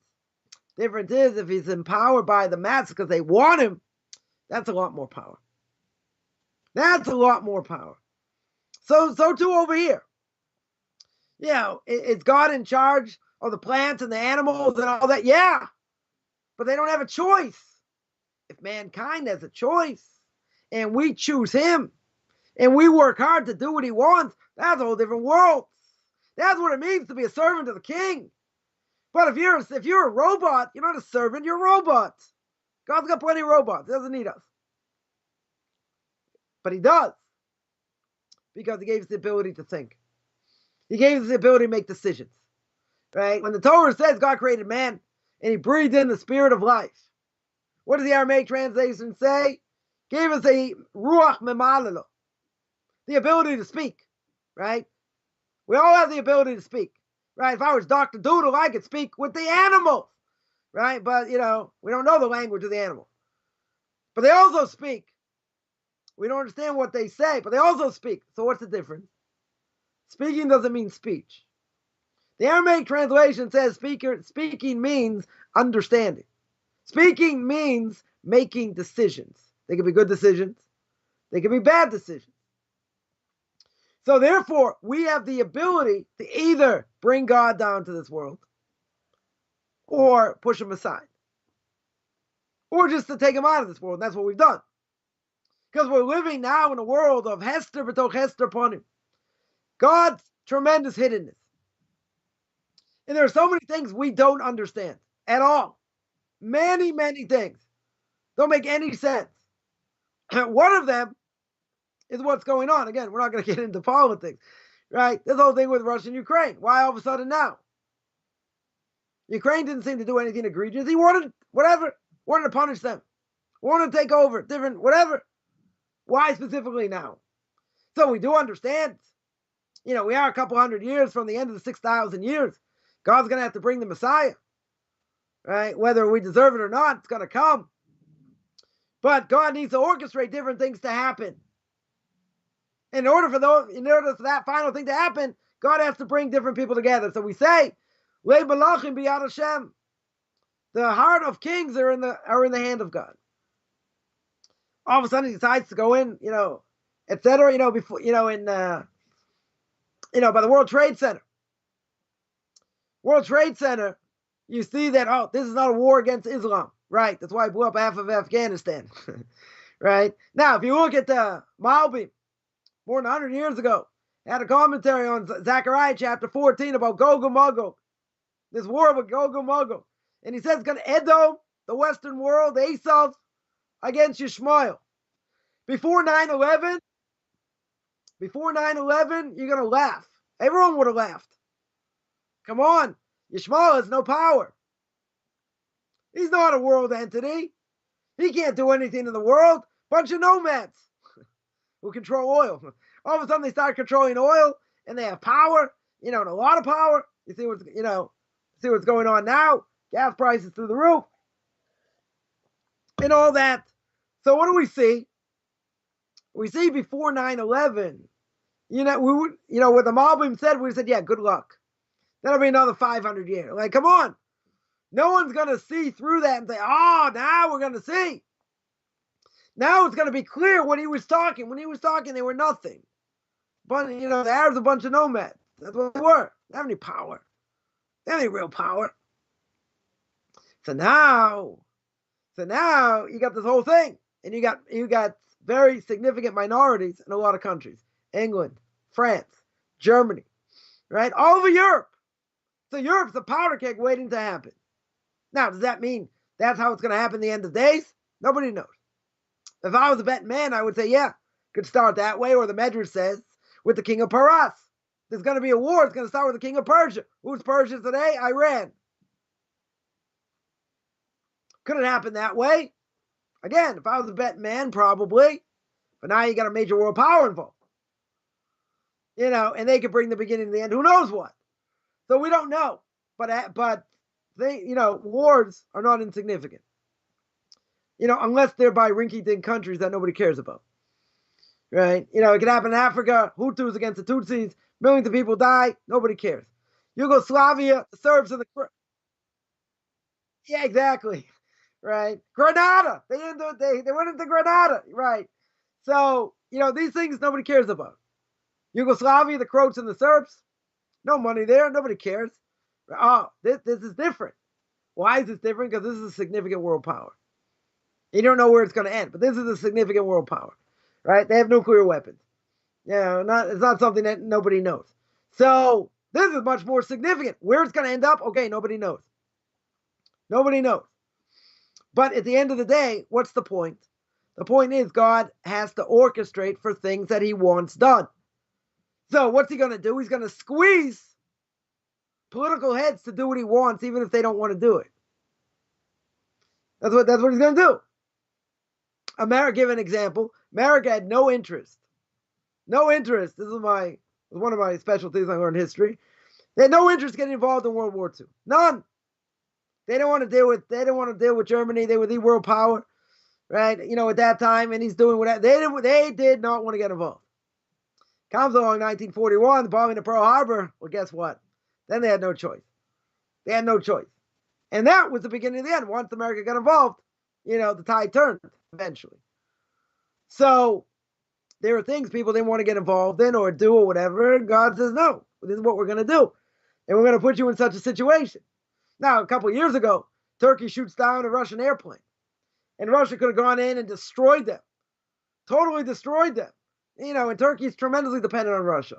The difference is if he's empowered by the masses because they want him, that's a lot more power. That's a lot more power. So too over here. Is God in charge of the plants and the animals and all that? Yeah. But they don't have a choice. If mankind has a choice and we choose him and we work hard to do what he wants, that's a whole different world. That's what it means to be a servant of the king. But if you're a robot, you're not a servant, you're a robot. God's got plenty of robots. He doesn't need us. But he does. Because he gave us the ability to think. He gave us the ability to make decisions. Right? When the Torah says God created man and he breathed in the spirit of life, what does the Aramaic translation say? Gave us a ruach memalelo, the ability to speak. Right? We all have the ability to speak, right? If I was Dr. Doodle, I could speak with the animals, right? But, we don't know the language of the animal. But they also speak. We don't understand what they say, but they also speak. So what's the difference? Speaking doesn't mean speech. The Aramaic translation says speaking means understanding. Speaking means making decisions. They can be good decisions. They can be bad decisions. So therefore, we have the ability to either bring God down to this world or push him aside. Or just to take him out of this world. And that's what we've done. Because we're living now in a world of Hester b'toch Hester panim. God's tremendous hiddenness. And there are so many things we don't understand at all. Many, many things. Don't make any sense. One of them is what's going on. Again, we're not going to get into politics, right? This whole thing with Russia and Ukraine. Why all of a sudden now? Ukraine didn't seem to do anything egregious. He wanted to punish them, wanted to take over, different, whatever. Why specifically now? So we do understand, we are a couple hundred years from the end of the 6,000 years. God's going to have to bring the Messiah, right? Whether we deserve it or not, it's going to come. But God needs to orchestrate different things to happen. In order for that final thing to happen, God has to bring different people together. So we say, Le Malachim biyad Hashem. The heart of kings are in the hand of God. All of a sudden he decides to go in, etc. Before, in by the World Trade Center. World Trade Center, you see that, oh, this is not a war against Islam. Right. That's why I blew up half of Afghanistan. Right. Now, if you look at the Malbim, more than 100 years ago, had a commentary on Zechariah chapter 14 about Gog and Magog, this war with Gog and Magog. And he says it's going to Edom, the Western world, Esav, against Yishmael. Before 9/11, you're going to laugh. Everyone would have laughed. Come on. Yishmael has no power. He's not a world entity. He can't do anything in the world. Bunch of nomads who control oil. All of a sudden they start controlling oil and they have power, and a lot of power. You see what's going on now? Gas prices through the roof and all that. So what do we see? We see before 9/11, what the Malbim said, we said, yeah, good luck. That'll be another 500 years. Like, come on. No one's going to see through that and say, oh, now we're going to see. Now it's going to be clear when he was talking. When he was talking, they were nothing. But, the Arabs are a bunch of nomads. That's what they were. They don't have any power. They don't have any real power. So now you got this whole thing. And you got very significant minorities in a lot of countries. England, France, Germany, right? All over Europe. So Europe's a powder keg waiting to happen. Now, does that mean that's how it's going to happen at the end of days? Nobody knows. If I was a betting man, I would say, yeah, could start that way. Or the Medrash says, with the king of Paras. There's going to be a war. It's going to start with the king of Persia. Who's Persia today? Iran. Could it happen that way? Again, if I was a betting man, probably. But now you got a major world power involved. And they could bring the beginning to the end. Who knows what? So we don't know. But they, wars are not insignificant. Unless they're by rinky-dink countries that nobody cares about. Right? It could happen in Africa, Hutus against the Tutsis, millions of people die, nobody cares. Yugoslavia, the Serbs and the... Yeah, exactly. Right? Grenada! They went into Grenada. Right. So, these things nobody cares about. Yugoslavia, the Croats and the Serbs, no money there, nobody cares. Oh, this is different. Why is this different? Because this is a significant world power. You don't know where it's going to end, but this is a significant world power, right? They have nuclear weapons. It's not something that nobody knows. So this is much more significant. Where it's going to end up, okay, nobody knows. Nobody knows. But at the end of the day, what's the point? The point is God has to orchestrate for things that he wants done. So what's he going to do? He's going to squeeze political heads to do what he wants, even if they don't want to do it. That's what he's going to do. America, give an example. America had no interest. No interest. This is one of my specialties. I learned history. They had no interest getting involved in World War II. None. They didn't want to deal with Germany. They were the world power, right? At that time, and he's doing whatever. They did not want to get involved. Comes along 1941, the bombing of Pearl Harbor. Well, guess what? Then they had no choice. They had no choice. And that was the beginning of the end. Once America got involved, the tide turned eventually. So there are things people didn't want to get involved in or do or whatever. God says, no, this is what we're going to do. And we're going to put you in such a situation. Now, a couple of years ago, Turkey shoots down a Russian airplane. And Russia could have gone in and destroyed them. Totally destroyed them. And Turkey is tremendously dependent on Russia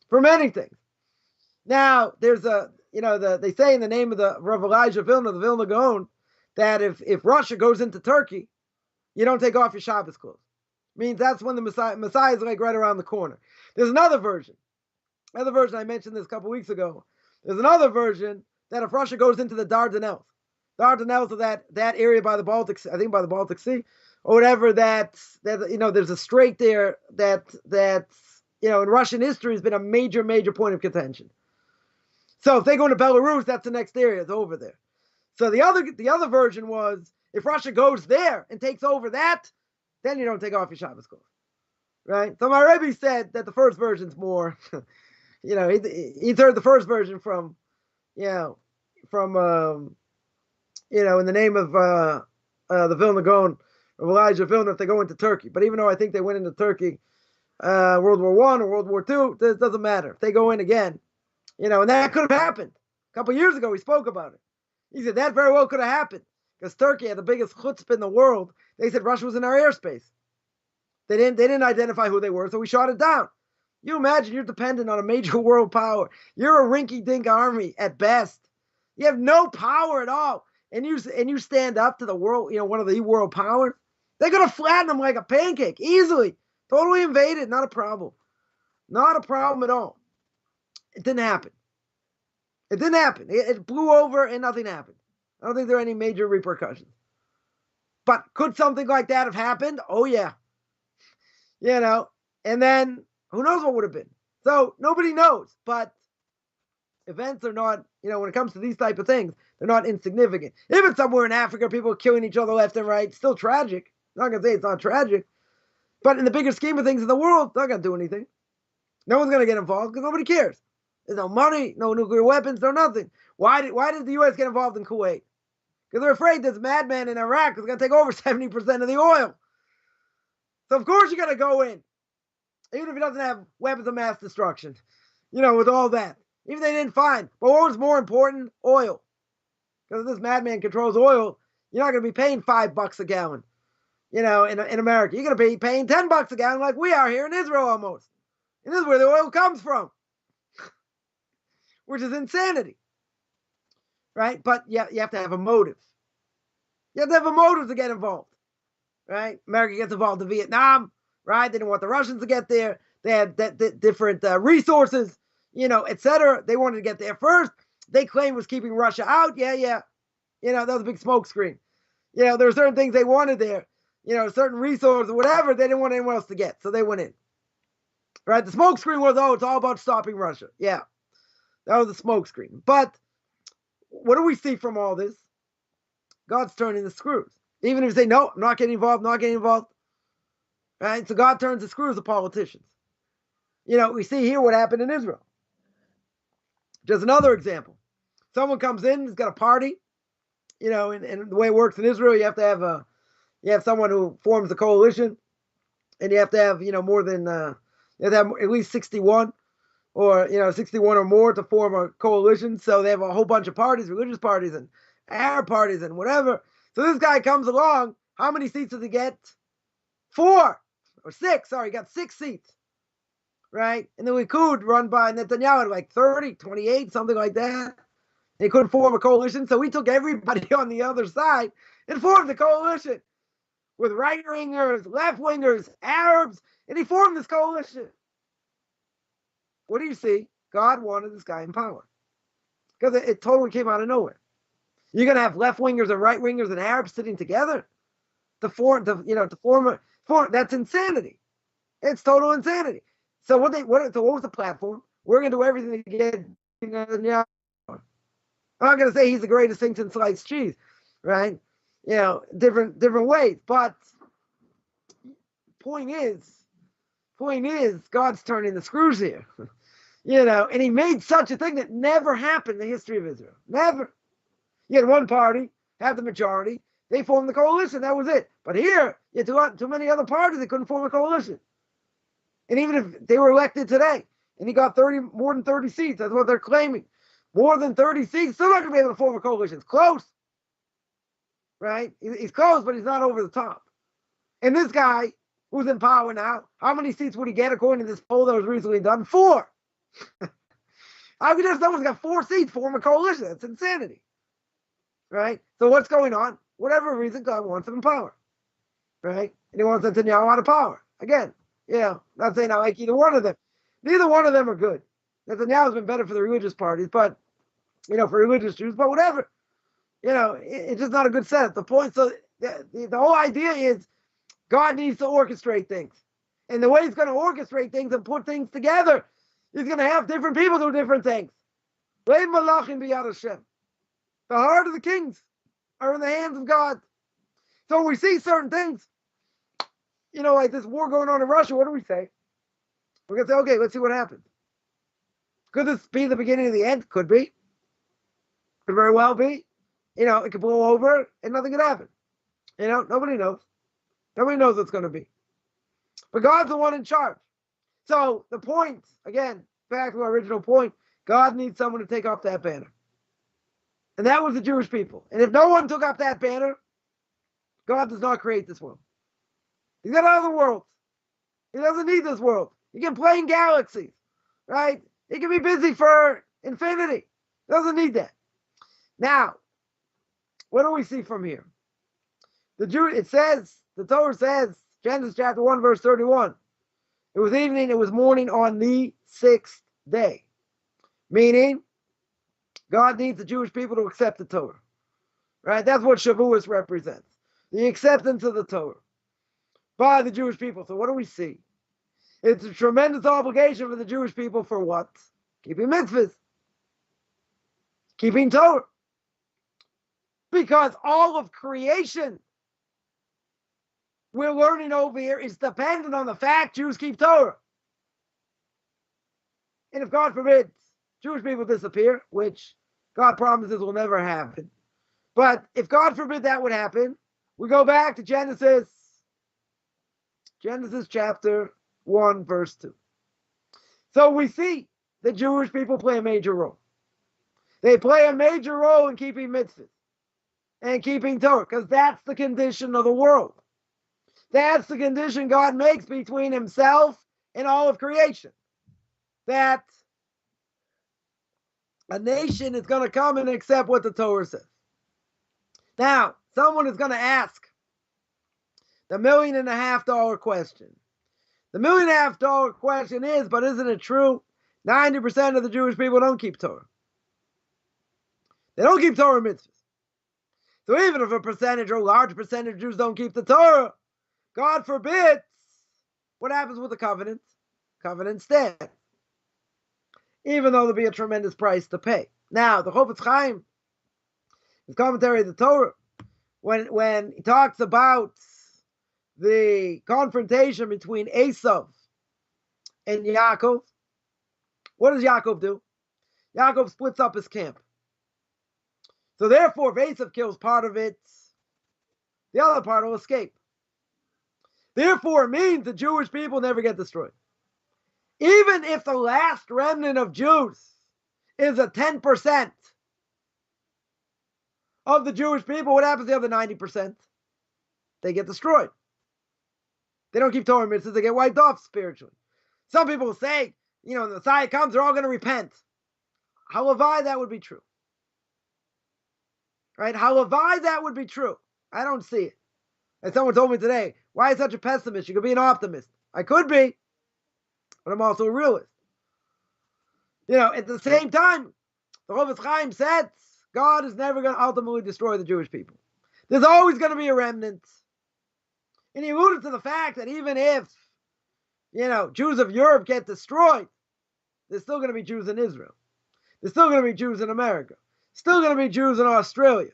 for many things. Now, there's they say in the name of the Rav Elijah Vilna, the Vilna Gaon, that if Russia goes into Turkey, you don't take off your Shabbos clothes. Means that's when the Messiah is like right around the corner. There's another version. I mentioned this a couple weeks ago. There's another version that if Russia goes into the Dardanelles are that area by the Baltic, I think by the Baltic Sea, or whatever, that there's a strait there that in Russian history has been a major, major point of contention. So if they go into Belarus, that's the next area. It's over there. So the other version was if Russia goes there and takes over that, then you don't take off your Shabbos clothes, right? So my Rebbe said that the first version's more, he's heard the first version from in the name of the Vilna Gaon of Elijah Vilna if they go into Turkey. But even though I think they went into Turkey World War I or World War II. It doesn't matter. If they go in again, and that could have happened. A couple of years ago, we spoke about it. He said that very well could have happened because Turkey had the biggest chutzpah in the world. They said Russia was in our airspace. They didn't identify who they were, so we shot it down. You imagine you're dependent on a major world power. You're a rinky-dink army at best. You have no power at all, and you stand up to the world, one of the world powers. They're gonna flatten them like a pancake easily. Totally invaded, not a problem. Not a problem at all. It didn't happen. It didn't happen. It blew over and nothing happened. I don't think there are any major repercussions. But could something like that have happened? Oh, yeah. And then who knows what would have been. So nobody knows. But events are not, when it comes to these type of things, they're not insignificant. If it's somewhere in Africa, people are killing each other left and right, still tragic. I'm not going to say it's not tragic. But in the bigger scheme of things in the world, it's not going to do anything. No one's going to get involved because nobody cares. There's no money, no nuclear weapons, no nothing. Why did the U.S. get involved in Kuwait? Because they're afraid this madman in Iraq is going to take over 70% of the oil. So of course you're going to go in, even if he doesn't have weapons of mass destruction, with all that. Even if they didn't find. But what was more important? Oil. Because if this madman controls oil, you're not going to be paying $5 a gallon, in America. You're going to be paying $10 a gallon like we are here in Israel almost. And this is where the oil comes from. Which is insanity, right? But you have to have a motive. You have to have a motive to get involved, right? America gets involved in Vietnam, right? They didn't want the Russians to get there. They had different resources, etc. They wanted to get there first. They claimed was keeping Russia out. Yeah. That was a big smoke screen. There were certain things they wanted there, certain resources, whatever. They didn't want anyone else to get, so they went in, right? The smoke screen was, it's all about stopping Russia. Yeah. That was a smokescreen. But what do we see from all this? God's turning the screws. Even if you say, no, I'm not getting involved, Right? So God turns the screws of politicians. We see here what happened in Israel. Just another example. Someone comes in, he's got a party. And the way it works in Israel, you have to have someone who forms a coalition. And you have to have, more than, you have to have at least 61. Or 61 or more to form a coalition. So they have a whole bunch of parties, religious parties and Arab parties and whatever. So this guy comes along. How many seats does he get? 4 or 6. Sorry, he got 6 seats. Right? And the Likud run by Netanyahu had like 30, 28, something like that. He couldn't form a coalition. So he took everybody on the other side and formed a coalition with right-wingers, left-wingers, Arabs. And he formed this coalition. What do you see? God wanted this guy in power because it totally came out of nowhere. You're going to have left wingers and right wingers and Arabs sitting together to form. That's insanity. It's total insanity. So what was the platform? We're going to do everything to get. I'm not going to say he's the greatest thing since sliced cheese, right? Different ways. But point is, God's turning the screws here. And he made such a thing that never happened in the history of Israel. Never. You had one party, have the majority, they formed the coalition, that was it. But here, you had too many other parties that couldn't form a coalition. And even if they were elected today, and he got more than 30 seats, that's what they're claiming. More than 30 seats, still not going to be able to form a coalition. It's close. Right? He's close, but he's not over the top. And this guy, who's in power now, how many seats would he get according to this poll that was recently done? 4. How could someone's got 4 seats form a coalition? That's insanity. Right? So what's going on? Whatever reason, God wants him in power. Right? And he wants Netanyahu out of power. Again, not saying I like either one of them. Neither one of them are good. Netanyahu's been better for the religious parties, but, for religious Jews, but whatever. It's just not a good setup. The point, so the whole idea is God needs to orchestrate things. And the way he's going to orchestrate things and put things together, he's going to have different people do different things. Lev malachim biyad Hashem. The heart of the kings are in the hands of God. So when we see certain things, like this war going on in Russia, what do we say? We're going to say, okay, let's see what happens. Could this be the beginning of the end? Could be. Could very well be. It could blow over and nothing could happen. Nobody knows. Nobody knows what's going to be. But God's the one in charge. So the point, again, back to our original point, God needs someone to take off that banner. And that was the Jewish people. And if no one took up that banner, God does not create this world. He's got other worlds. He doesn't need this world. He can play in galaxies, right? He can be busy for infinity. He doesn't need that. Now, what do we see from here? The Torah says, Genesis chapter 1, verse 31, it was evening, it was morning on the 6th day. Meaning, God needs the Jewish people to accept the Torah. Right? That's what Shavuos represents. The acceptance of the Torah by the Jewish people. So what do we see? It's a tremendous obligation for the Jewish people for what? Keeping mitzvahs. Keeping Torah. Because all of creation we're learning over here is dependent on the fact Jews keep Torah. And if God forbid Jewish people disappear, which God promises will never happen, but if God forbid that would happen, we go back to Genesis chapter 1, verse 2. So we see the Jewish people play a major role. They play a major role in keeping mitzvahs and keeping Torah, because that's the condition of the world. That's the condition God makes between himself and all of creation. That a nation is going to come and accept what the Torah says. Now, someone is going to ask the $1.5 million question. The $1.5 million question is, but isn't it true? 90% of the Jewish people don't keep Torah. They don't keep Torah mitzvahs. So even if a percentage or a large percentage of Jews don't keep the Torah, God forbids, what happens with the covenant? Covenant stands. Even though there'll be a tremendous price to pay. Now, the Rabbi Chaim, his commentary of the Torah, when he talks about the confrontation between Esav and Yaakov, what does Yaakov do? Yaakov splits up his camp. So therefore, if Esav kills part of it, the other part will escape. Therefore, it means the Jewish people never get destroyed. Even if the last remnant of Jews is a 10% of the Jewish people, what happens to the other 90%? They get destroyed. They don't keep Torah mitzvahs, they get wiped off spiritually. Some people will say, when the Messiah comes, they're all going to repent. Halavai, that would be true. Right? Halavai, that would be true. I don't see it. And someone told me today, why are you such a pessimist? You could be an optimist. I could be, but I'm also a realist. At the same time, the Rabbi Chaim said, God is never going to ultimately destroy the Jewish people. There's always going to be a remnant. And he alluded to the fact that even if, Jews of Europe get destroyed, there's still going to be Jews in Israel. There's still going to be Jews in America. Still going to be Jews in Australia.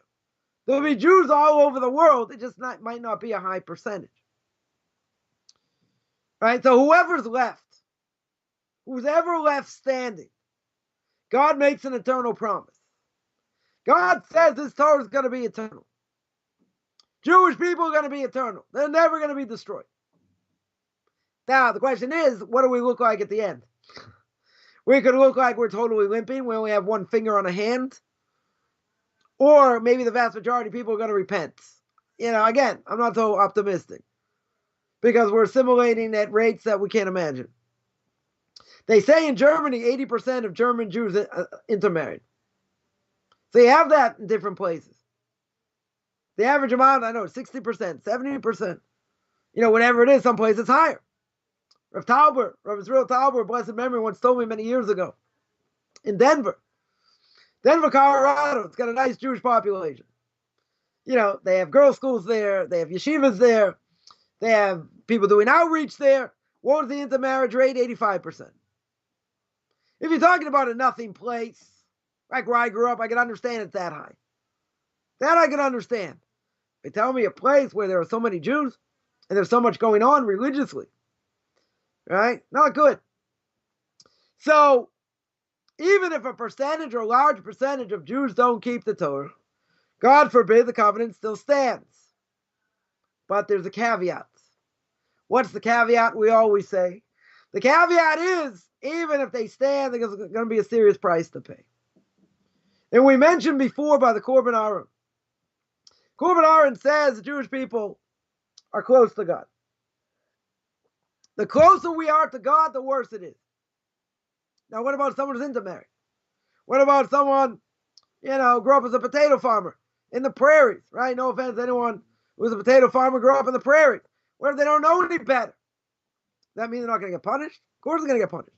There'll be Jews all over the world. It just might not be a high percentage. Right? So whoever's left, who's ever left standing, God makes an eternal promise. God says this Torah is going to be eternal. Jewish people are going to be eternal. They're never going to be destroyed. Now, the question is, what do we look like at the end? We could look like we're totally limping. We only have one finger on a hand. Or maybe the vast majority of people are going to repent. Again, I'm not so optimistic. Because we're assimilating at rates that we can't imagine. They say in Germany, 80% of German Jews intermarried. So you have that in different places. The average amount, I know, 60%, 70%. Whatever it is, some places it's higher. Rav Israel Tauber, blessed memory, once told me many years ago, in Denver, Colorado, it's got a nice Jewish population. They have girls' schools there, they have yeshivas there, they have people doing outreach there. What was the intermarriage rate? 85%. If you're talking about a nothing place, like where I grew up, I can understand it's that high. That I can understand. They tell me a place where there are so many Jews and there's so much going on religiously. Right? Not good. So, even if a percentage or a large percentage of Jews don't keep the Torah, God forbid, the covenant still stands. But there's a caveat. What's the caveat we always say? The caveat is, even if they stand, there's going to be a serious price to pay. And we mentioned before by the Korban Aron. Korban Aron says the Jewish people are close to God. The closer we are to God, the worse it is. Now, what about someone who's intermarried? What about someone, grew up as a potato farmer in the prairies, right? No offense to anyone who's a potato farmer, grew up in the prairies. What if they don't know any better? That means they're not going to get punished? Of course they're going to get punished.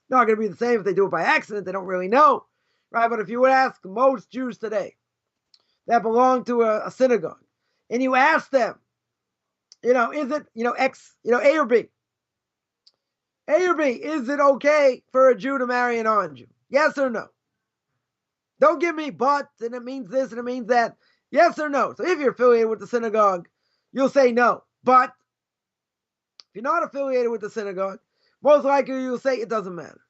Not going to be the same if they do it by accident. They don't really know, right? But if you would ask most Jews today that belong to a synagogue, and you ask them, is it, X, A or B? A or B, is it okay for a Jew to marry a non-Jew? Yes or no? Don't give me but, and it means this, and it means that. Yes or no? So if you're affiliated with the synagogue, you'll say no. But if you're not affiliated with the synagogue, most likely you'll say it doesn't matter.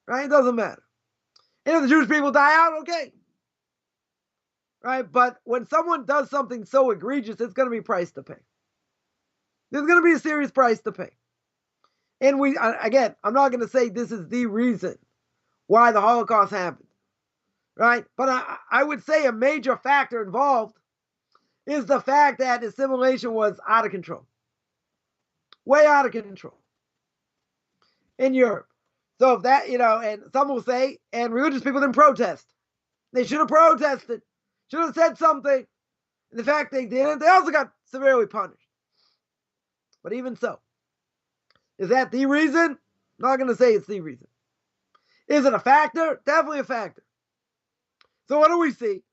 Right? It doesn't matter. And if the Jewish people die out, okay. Right? But when someone does something so egregious, it's going to be a price to pay. There's going to be a serious price to pay. And again, I'm not going to say this is the reason why the Holocaust happened. Right? But I would say a major factor involved is the fact that assimilation was out of control. Way out of control. In Europe. So if that, and some will say, and religious people didn't protest. They should have protested. Should have said something. And the fact they didn't, they also got severely punished. But even so, is that the reason? I'm not going to say it's the reason. Is it a factor? Definitely a factor. So what do we see?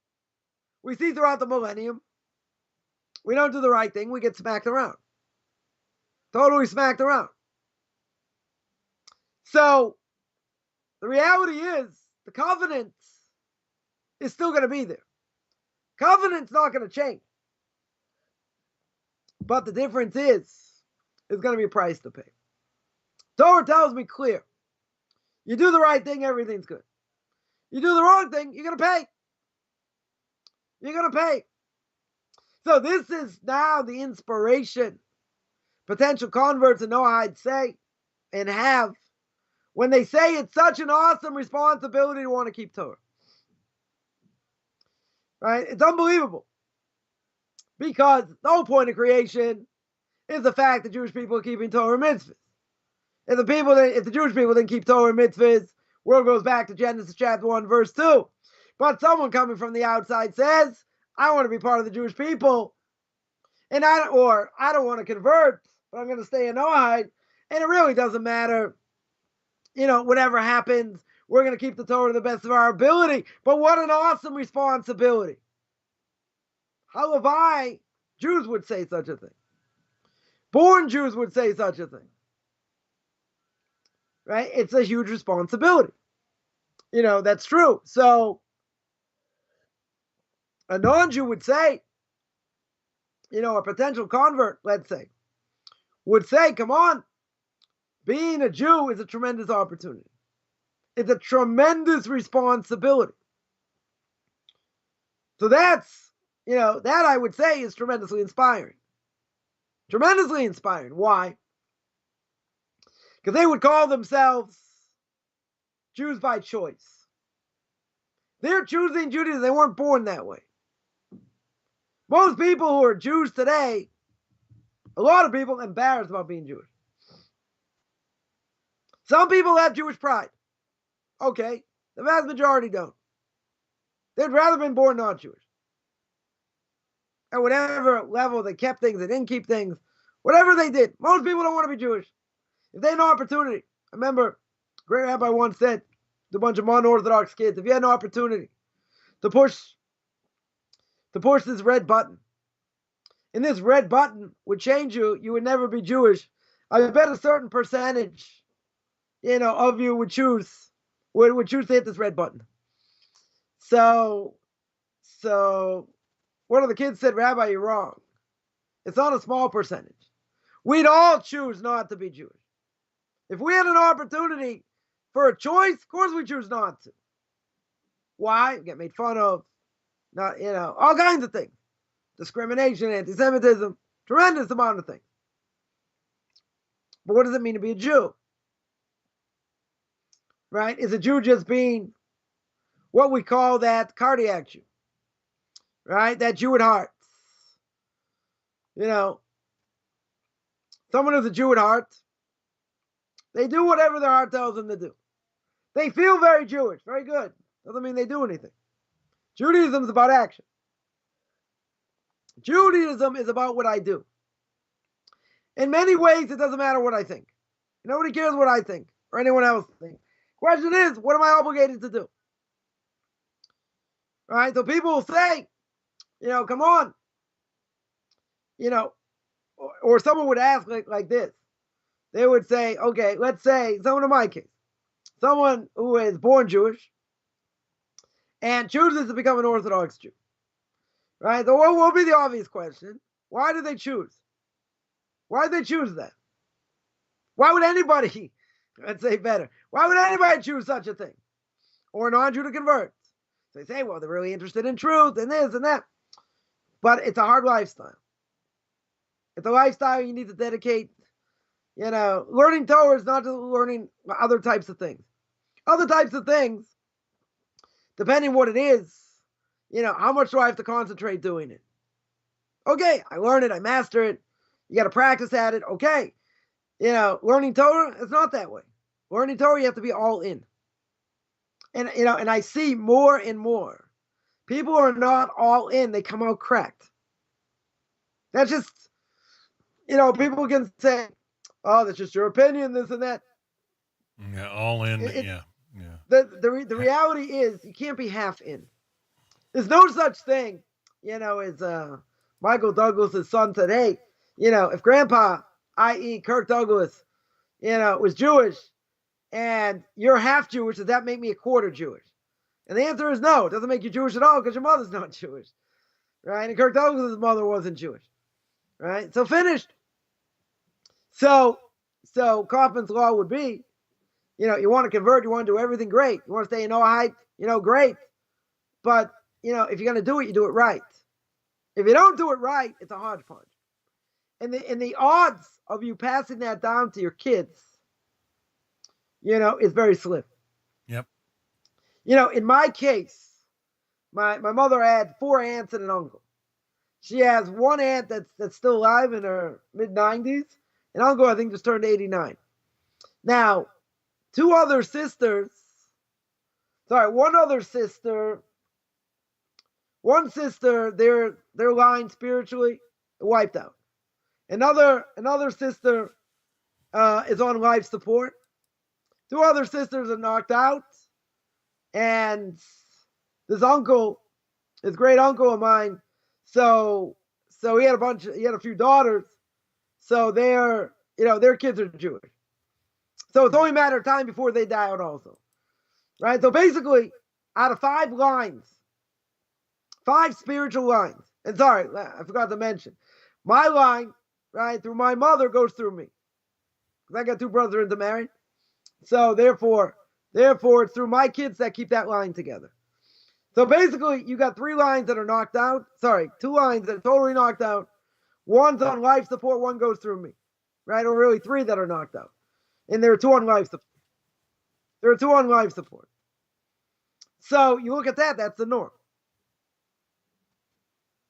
We see throughout the millennium, we don't do the right thing, we get smacked around. Totally smacked around. So the reality is the covenant is still going to be there. Covenant's not going to change. But the difference is going to be a price to pay. Torah tells me clear. You do the right thing, everything's good. You do the wrong thing, you're going to pay. You're going to pay. So this is now the inspiration potential converts in Noahide say and have when they say it's such an awesome responsibility to want to keep Torah. Right? It's unbelievable. Because the whole point of creation is the fact that Jewish people are keeping Torah mitzvahs. If the Jewish people didn't keep Torah mitzvahs, world goes back to Genesis chapter 1, verse 2. But someone coming from the outside says, I want to be part of the Jewish people, and I don't want to convert, but I'm going to stay in Noahide, and it really doesn't matter, whatever happens, we're going to keep the Torah to the best of our ability. But what an awesome responsibility. Halavai, Jews would say such a thing. Born Jews would say such a thing. Right? It's a huge responsibility. That's true. So, a non-Jew would say, a potential convert, let's say, would say, come on, being a Jew is a tremendous opportunity. It's a tremendous responsibility. So that's, that I would say is tremendously inspiring. Tremendously inspiring. Why? Because they would call themselves Jews by choice. They're choosing Judaism. They weren't born that way. Most people who are Jews today, a lot of people are embarrassed about being Jewish. Some people have Jewish pride. Okay, the vast majority don't. They'd rather been born not Jewish. At whatever level they kept things, they didn't keep things, whatever they did. Most people don't want to be Jewish. If they had no opportunity, I remember a great rabbi once said to a bunch of unorthodox kids, if you had no opportunity to push this red button, and this red button would change you, you would never be Jewish. I bet a certain percentage, of you would choose to hit this red button. So one of the kids said, Rabbi, you're wrong. It's not a small percentage. We'd all choose not to be Jewish. If we had an opportunity for a choice, of course we choose not to. Why? We get made fun of, not, all kinds of things. Discrimination, anti-Semitism, tremendous amount of things. But what does it mean to be a Jew? Right? Is a Jew just being what we call that cardiac Jew? Right? That Jew at heart. Someone who's a Jew at heart, they do whatever their heart tells them to do. They feel very Jewish, very good. Doesn't mean they do anything. Judaism is about action. Judaism is about what I do. In many ways, it doesn't matter what I think. Nobody cares what I think or anyone else thinks. Question is, what am I obligated to do? Right? So people will say, come on. Or someone would ask like this. They would say, okay, let's say, someone in my case, someone who is born Jewish and chooses to become an Orthodox Jew. Right? So what will be the obvious question? Why do they choose? Why do they choose that? Why would anybody, let's say better, why would anybody choose such a thing? Or a non-Jew to convert? So they say, well, they're really interested in truth and this and that. But it's a hard lifestyle. It's a lifestyle you need to dedicate. Learning Torah is not just learning other types of things. Other types of things, depending what it is, how much do I have to concentrate doing it? Okay, I learn it, I master it. You got to practice at it. Okay. Learning Torah, it's not that way. Learning Torah, you have to be all in. And, and I see more and more. People are not all in. They come out cracked. That's just, people can say, oh, that's just your opinion, this and that. Yeah, all in. Yeah. The reality is you can't be half in. There's no such thing, as Michael Douglas's son said, hey, if Grandpa, i.e. Kirk Douglas, was Jewish and you're half Jewish, does that make me a quarter Jewish? And the answer is no. It doesn't make you Jewish at all because your mother's not Jewish. Right? And Kirk Douglas's mother wasn't Jewish. Right? So finished. So Coffman's law would be, you want to convert, you want to do everything great. You want to stay in Noahide, great. But, if you're going to do it, you do it right. If you don't do it right, it's a hodgepodge. And the odds of you passing that down to your kids, is very slim. Yep. In my case, my mother had 4 aunts and an uncle. She has one aunt that's still alive in her mid-90s. An uncle, I think, just turned 89. Now, one other sister, one sister, their line spiritually wiped out. Another sister is on life support. 2 other sisters are knocked out. And this uncle, his great uncle of mine, so he had a few daughters. So their kids are Jewish. So it's only a matter of time before they die out also. Right? So basically, out of 5 lines, 5 spiritual lines. And sorry, I forgot to mention. My line, right, through my mother goes through me. Because I got 2 brothers intermarried. So therefore, it's through my kids that keep that line together. So basically, you got 3 lines that are knocked out. 2 lines that are totally knocked out. One's on life support, one goes through me. Right? Or really 3 that are knocked out. And there are 2 on life support. So you look at that, that's the norm.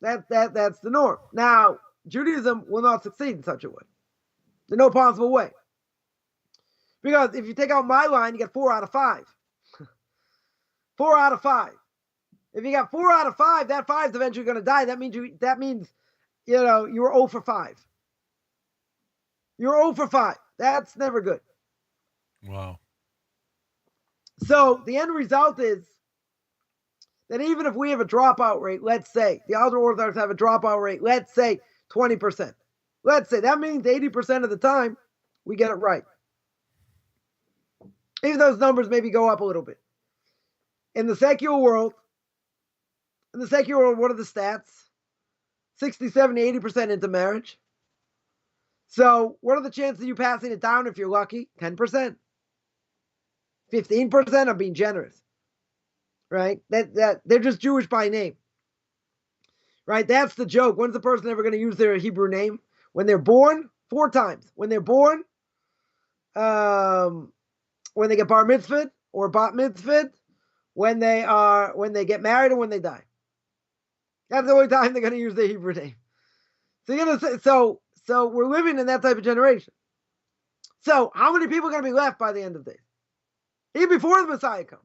That's the norm. Now, Judaism will not succeed in such a way. There's no possible way. Because if you take out my line, you get 4 out of 5. 4 out of 5. If you got 4 out of 5, that 5 is eventually going to die. That means you were 0 for 5. You're 0 for 5. That's never good. Wow. So the end result is that even if we have a dropout rate, let's say, the ultra Orthodox have a dropout rate, let's say 20%. Let's say that means 80% of the time we get it right. Even those numbers maybe go up a little bit. In the secular world, what are the stats? 60, 70, 80% into marriage. So what are the chances of you passing it down if you're lucky? 10%. 15%, I'm being generous. Right? That they're just Jewish by name. Right? That's the joke. When's the person ever going to use their Hebrew name? When they're born, 4 times. When they're born, when they get bar mitzvah or bat mitzvah, when they get married, and when they die. That's the only time they're going to use the Hebrew name. So you're going to say, so we're living in that type of generation. So how many people are going to be left by the end of days? Even before the Messiah comes.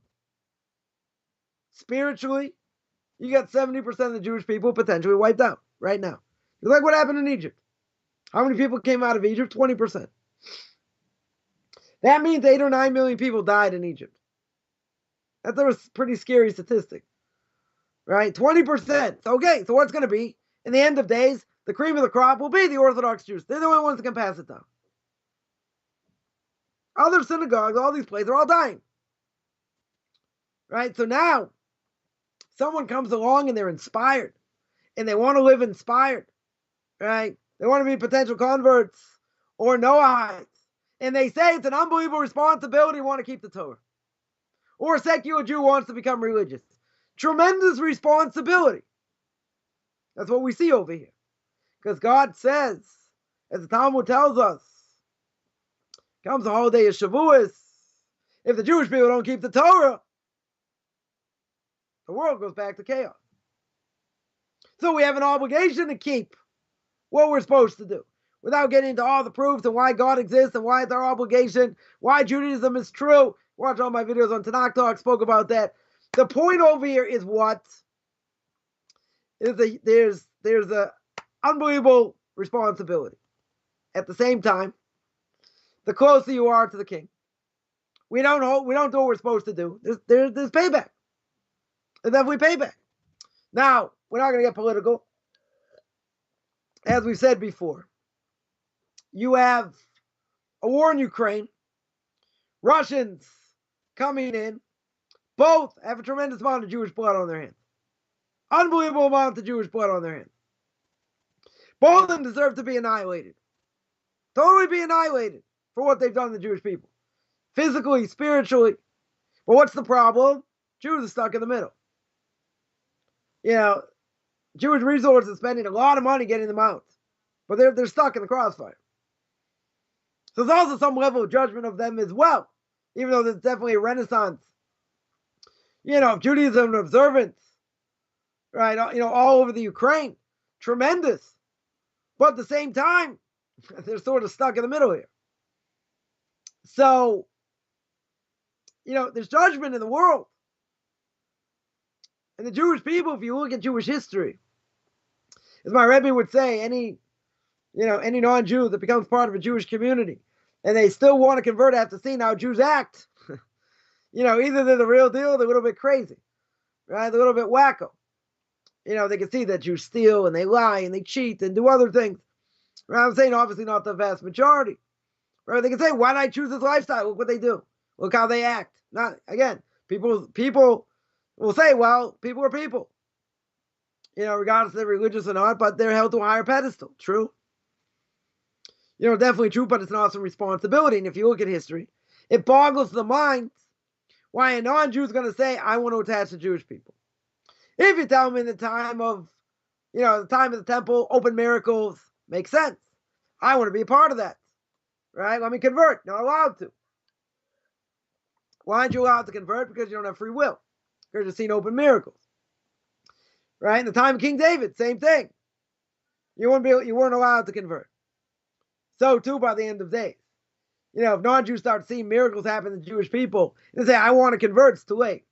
Spiritually, you got 70% of the Jewish people potentially wiped out right now. It's like what happened in Egypt. How many people came out of Egypt? 20%. That means 8 or 9 million people died in Egypt. That's a pretty scary statistic. Right? 20%. Okay, so what's going to be? In the end of days, the cream of the crop will be the Orthodox Jews. They're the only ones that can pass it down. Other synagogues, all these places, are all dying. Right? So now, someone comes along and they're inspired. And they want to live inspired. Right? They want to be potential converts or Noahites. And they say it's an unbelievable responsibility to want to keep the Torah. Or a secular Jew wants to become religious. Tremendous responsibility. That's what we see over here. Because God says, as the Talmud tells us, comes the holiday of Shavuos, if the Jewish people don't keep the Torah, the world goes back to chaos. So we have an obligation to keep what we're supposed to do. Without getting into all the proofs and why God exists and why it's our obligation, why Judaism is true. Watch all my videos on Tanakh Talk, spoke about that. The point over here is what? There's a unbelievable responsibility. At the same time, the closer you are to the king, we don't do what we're supposed to do. There's payback. There's definitely payback. Now, we're not going to get political. As we've said before, you have a war in Ukraine, Russians coming in, both have a tremendous amount of Jewish blood on their hands. Unbelievable amount of Jewish blood on their hands. Both of them deserve to be annihilated. Totally be annihilated for what they've done to the Jewish people. Physically, spiritually. But what's the problem? Jews are stuck in the middle. You know, Jewish resources are spending a lot of money getting them out. But they're stuck in the crossfire. So there's also some level of judgment of them as well. Even though there's definitely a renaissance, of Judaism and observance, right? All over the Ukraine. Tremendous. But at the same time, they're sort of stuck in the middle here. So, there's judgment in the world. And the Jewish people, if you look at Jewish history, as my Rebbe would say, any non-Jew that becomes part of a Jewish community, and they still want to convert after seeing how Jews act, either they're the real deal or they're a little bit crazy, right? They're a little bit wacko. They can see that Jews steal and they lie and they cheat and do other things. Right? I'm saying obviously not the vast majority. Right? They can say, why did I choose this lifestyle? Look what they do. Look how they act. Not again, people will say, well, people are people. Regardless if they're religious or not, but they're held to a higher pedestal. True. Definitely true, but it's an awesome responsibility. And if you look at history, it boggles the mind why a non-Jew is going to say, I want to attach to Jewish people. If you tell me in the time of the temple, open miracles, makes sense. I want to be a part of that. Right? Let me convert. Not allowed to. Why aren't you allowed to convert? Because you don't have free will. Because you've seen open miracles. Right? In the time of King David, same thing. You weren't allowed to convert. So too by the end of days. If non-Jews start seeing miracles happen to Jewish people, and say, I want to convert, it's too late.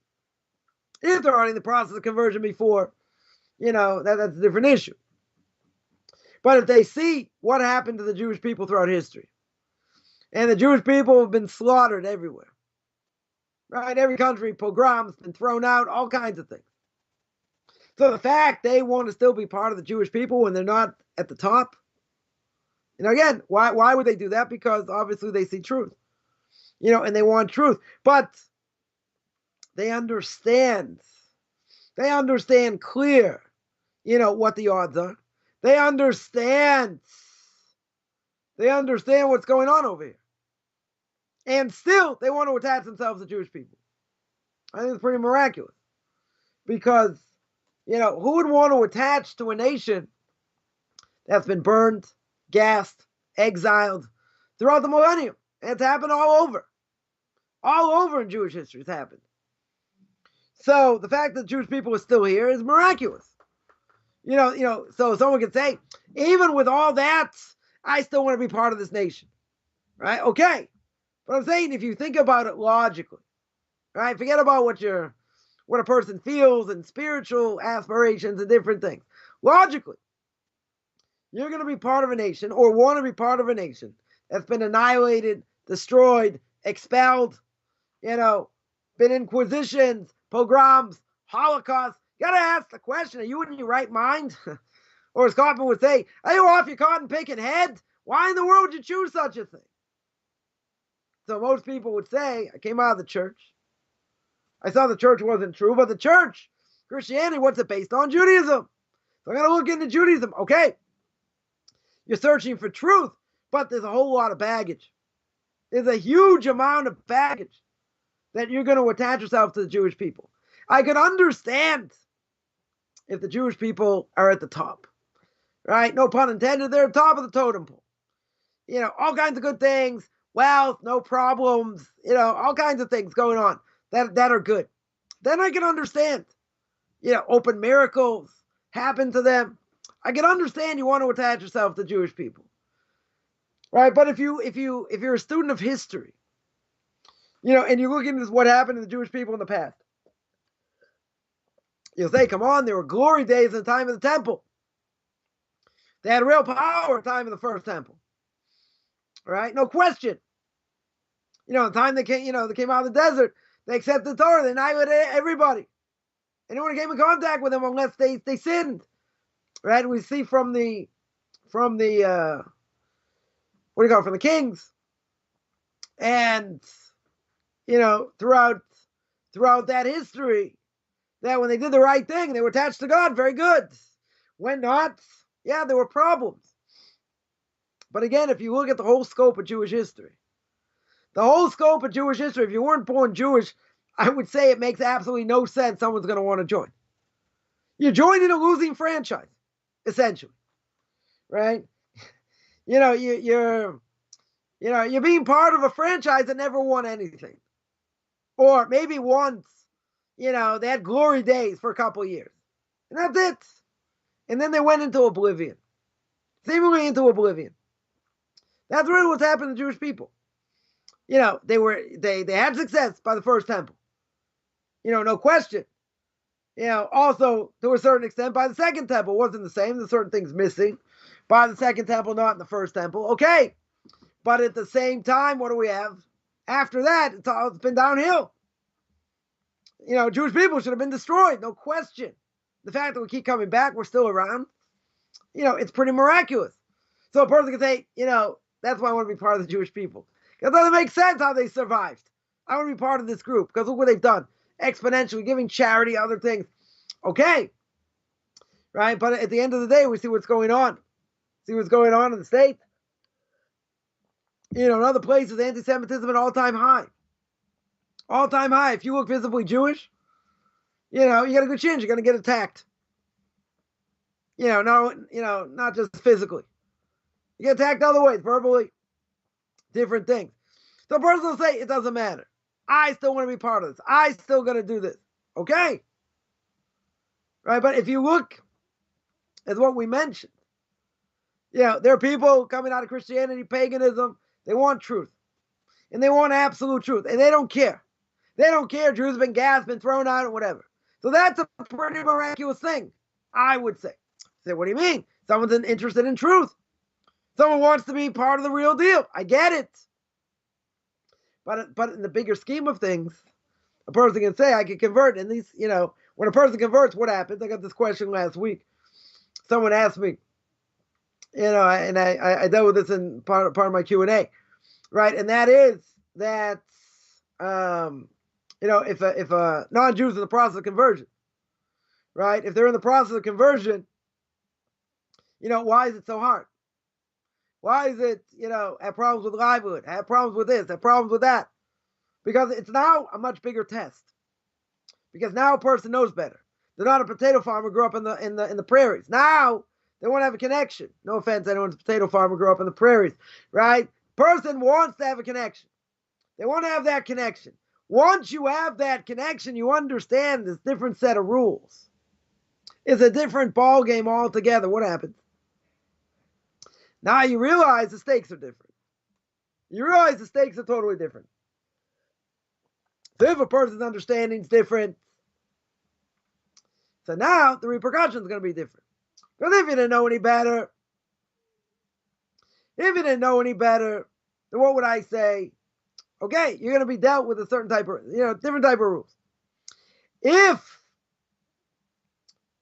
If they're already in the process of conversion before, that's a different issue. But if they see what happened to the Jewish people throughout history, and the Jewish people have been slaughtered everywhere, right? Every country, pogroms, been thrown out, all kinds of things. So the fact they want to still be part of the Jewish people when they're not at the top, again, why would they do that? Because obviously they see truth, and they want truth. But they understand clear, what the odds are. They understand what's going on over here. And still, they want to attach themselves to Jewish people. I think it's pretty miraculous. Because, who would want to attach to a nation that's been burned, gassed, exiled throughout the millennium? And it's happened all over. All over in Jewish history it's happened. So the fact that Jewish people are still here is miraculous. So someone could say, even with all that, I still want to be part of this nation. Right? Okay. But I'm saying if you think about it logically, right? Forget about what a person feels and spiritual aspirations and different things. Logically, you're going to be part of a nation or want to be part of a nation that's been annihilated, destroyed, expelled, been inquisitions, pogroms, Holocaust. You got to ask the question, are you in your right mind? Or as Coffman would say, are you off your cotton picking head? Why in the world would you choose such a thing? So most people would say, I came out of the church. I saw the church wasn't true, but the church, Christianity, what's it based on? Judaism. So I'm going to look into Judaism. Okay. You're searching for truth, but there's a whole lot of baggage. There's a huge amount of baggage that you're going to attach yourself to the Jewish people. I can understand if the Jewish people are at the top, right? No pun intended. They're at the top of the totem pole. All kinds of good things, wealth, no problems, all kinds of things going on that are good. Then I can understand, open miracles happen to them. I can understand you want to attach yourself to Jewish people, right? But if you're a student of history, and you look into what happened to the Jewish people in the past, you'll say, come on, there were glory days in the time of the temple. They had real power at the time of the first temple, right? No question. The time they came out of the desert, they accepted the Torah, they annihilated everybody. Anyone who came in contact with them, unless they sinned, right? We see from the from the kings, and throughout that history, that when they did the right thing, they were attached to God, very good. When not, yeah, there were problems. But again, if you look at the whole scope of Jewish history, if you weren't born Jewish, I would say it makes absolutely no sense someone's going to want to join. You're joining a losing franchise, essentially, right? You're being part of a franchise that never won anything, or maybe once, they had glory days for a couple of years, and that's it. And then they went into oblivion, seemingly into oblivion. That's really what's happened to Jewish people. They had success by the first temple. No question. Also to a certain extent by the second temple wasn't the same. There's certain things missing by the second temple, not in the first temple. Okay. But at the same time, what do we have? After that, it's been downhill. Jewish people should have been destroyed. No question. The fact that we keep coming back, we're still around, it's pretty miraculous. So a person can say, that's why I want to be part of the Jewish people. Because it doesn't make sense how they survived. I want to be part of this group because look what they've done. Exponentially, giving charity, other things. Okay. Right? But at the end of the day, we see what's going on. See what's going on in the States. In other places, anti-Semitism at all-time high. All-time high. If you look visibly Jewish, you got a good chance you're going to get attacked. Not just physically. You get attacked other ways, verbally, different things. So a person will say, it doesn't matter. I still want to be part of this. I still going to do this. Okay. Right? But if you look at what we mentioned, there are people coming out of Christianity, paganism. They want truth. And they want absolute truth. And they don't care. They don't care. Jews have been gassed, been thrown out, or whatever. So that's a pretty miraculous thing, I would say. Say, what do you mean? Someone's interested in truth. Someone wants to be part of the real deal. I get it. But in the bigger scheme of things, a person can say, I can convert. And these, when a person converts, what happens? I got this question last week. Someone asked me, and I dealt with this in part of my Q&A, right? And that is that, if a non-Jew is in the process of conversion, right? If they're in the process of conversion, why is it so hard? Why is it, have problems with livelihood, have problems with this, have problems with that? Because it's now a much bigger test. Because now a person knows better. They're not a potato farmer, grew up in the prairies. Now they want to have a connection. No offense, anyone's a potato farmer, grew up in the prairies, right? Person wants to have a connection. They want to have that connection. Once you have that connection, you understand this different set of rules. It's a different ball game altogether. What happens? Now you realize the stakes are different. You realize the stakes are totally different. So if a person's understanding is different, so now the repercussions are going to be different. Because if you didn't know any better, then what would I say? Okay, you're going to be dealt with a certain type of, different type of rules. If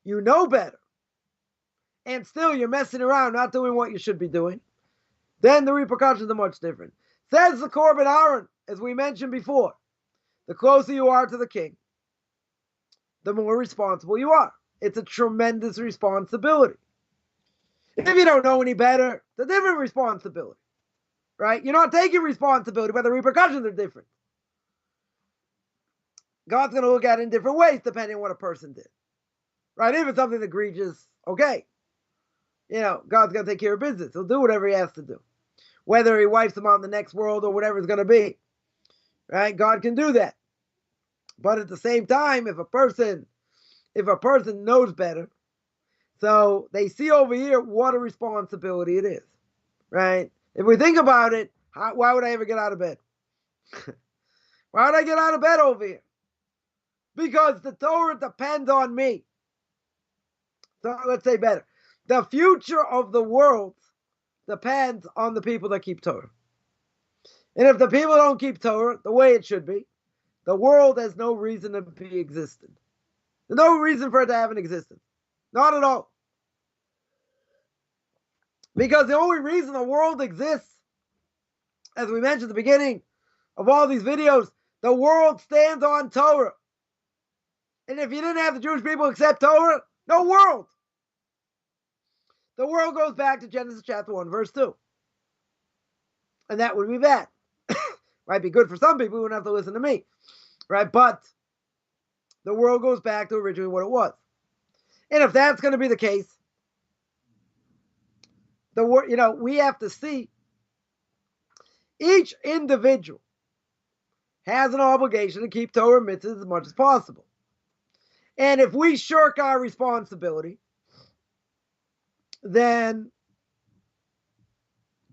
you know better, and still you're messing around, not doing what you should be doing, then the repercussions are much different. Says the Korban Aaron, as we mentioned before, the closer you are to the king, the more responsible you are. It's a tremendous responsibility. If you don't know any better, it's a different responsibility, right? You're not taking responsibility, but the repercussions are different. God's going to look at it in different ways depending on what a person did, right? If it's something egregious, okay. God's going to take care of business. He'll do whatever he has to do. Whether he wipes them out in the next world or whatever it's going to be, right? God can do that. But at the same time, if a person knows better, so they see over here what a responsibility it is, right? If we think about it, why would I ever get out of bed? Why would I get out of bed over here? Because the Torah depends on me. So let's say better. The future of the world depends on the people that keep Torah. And if the people don't keep Torah the way it should be, the world has no reason to be existent. There's no reason for it to have an existence. Not at all. Because the only reason the world exists, as we mentioned at the beginning of all these videos, the world stands on Torah. And if you didn't have the Jewish people accept Torah, no world. The world goes back to Genesis chapter 1, verse 2. And that would be bad. Might be good for some people who wouldn't have to listen to me. Right? But the world goes back to originally what it was. And if that's going to be the case, we have to see each individual has an obligation to keep Torah mitzvahs as much as possible. And if we shirk our responsibility, then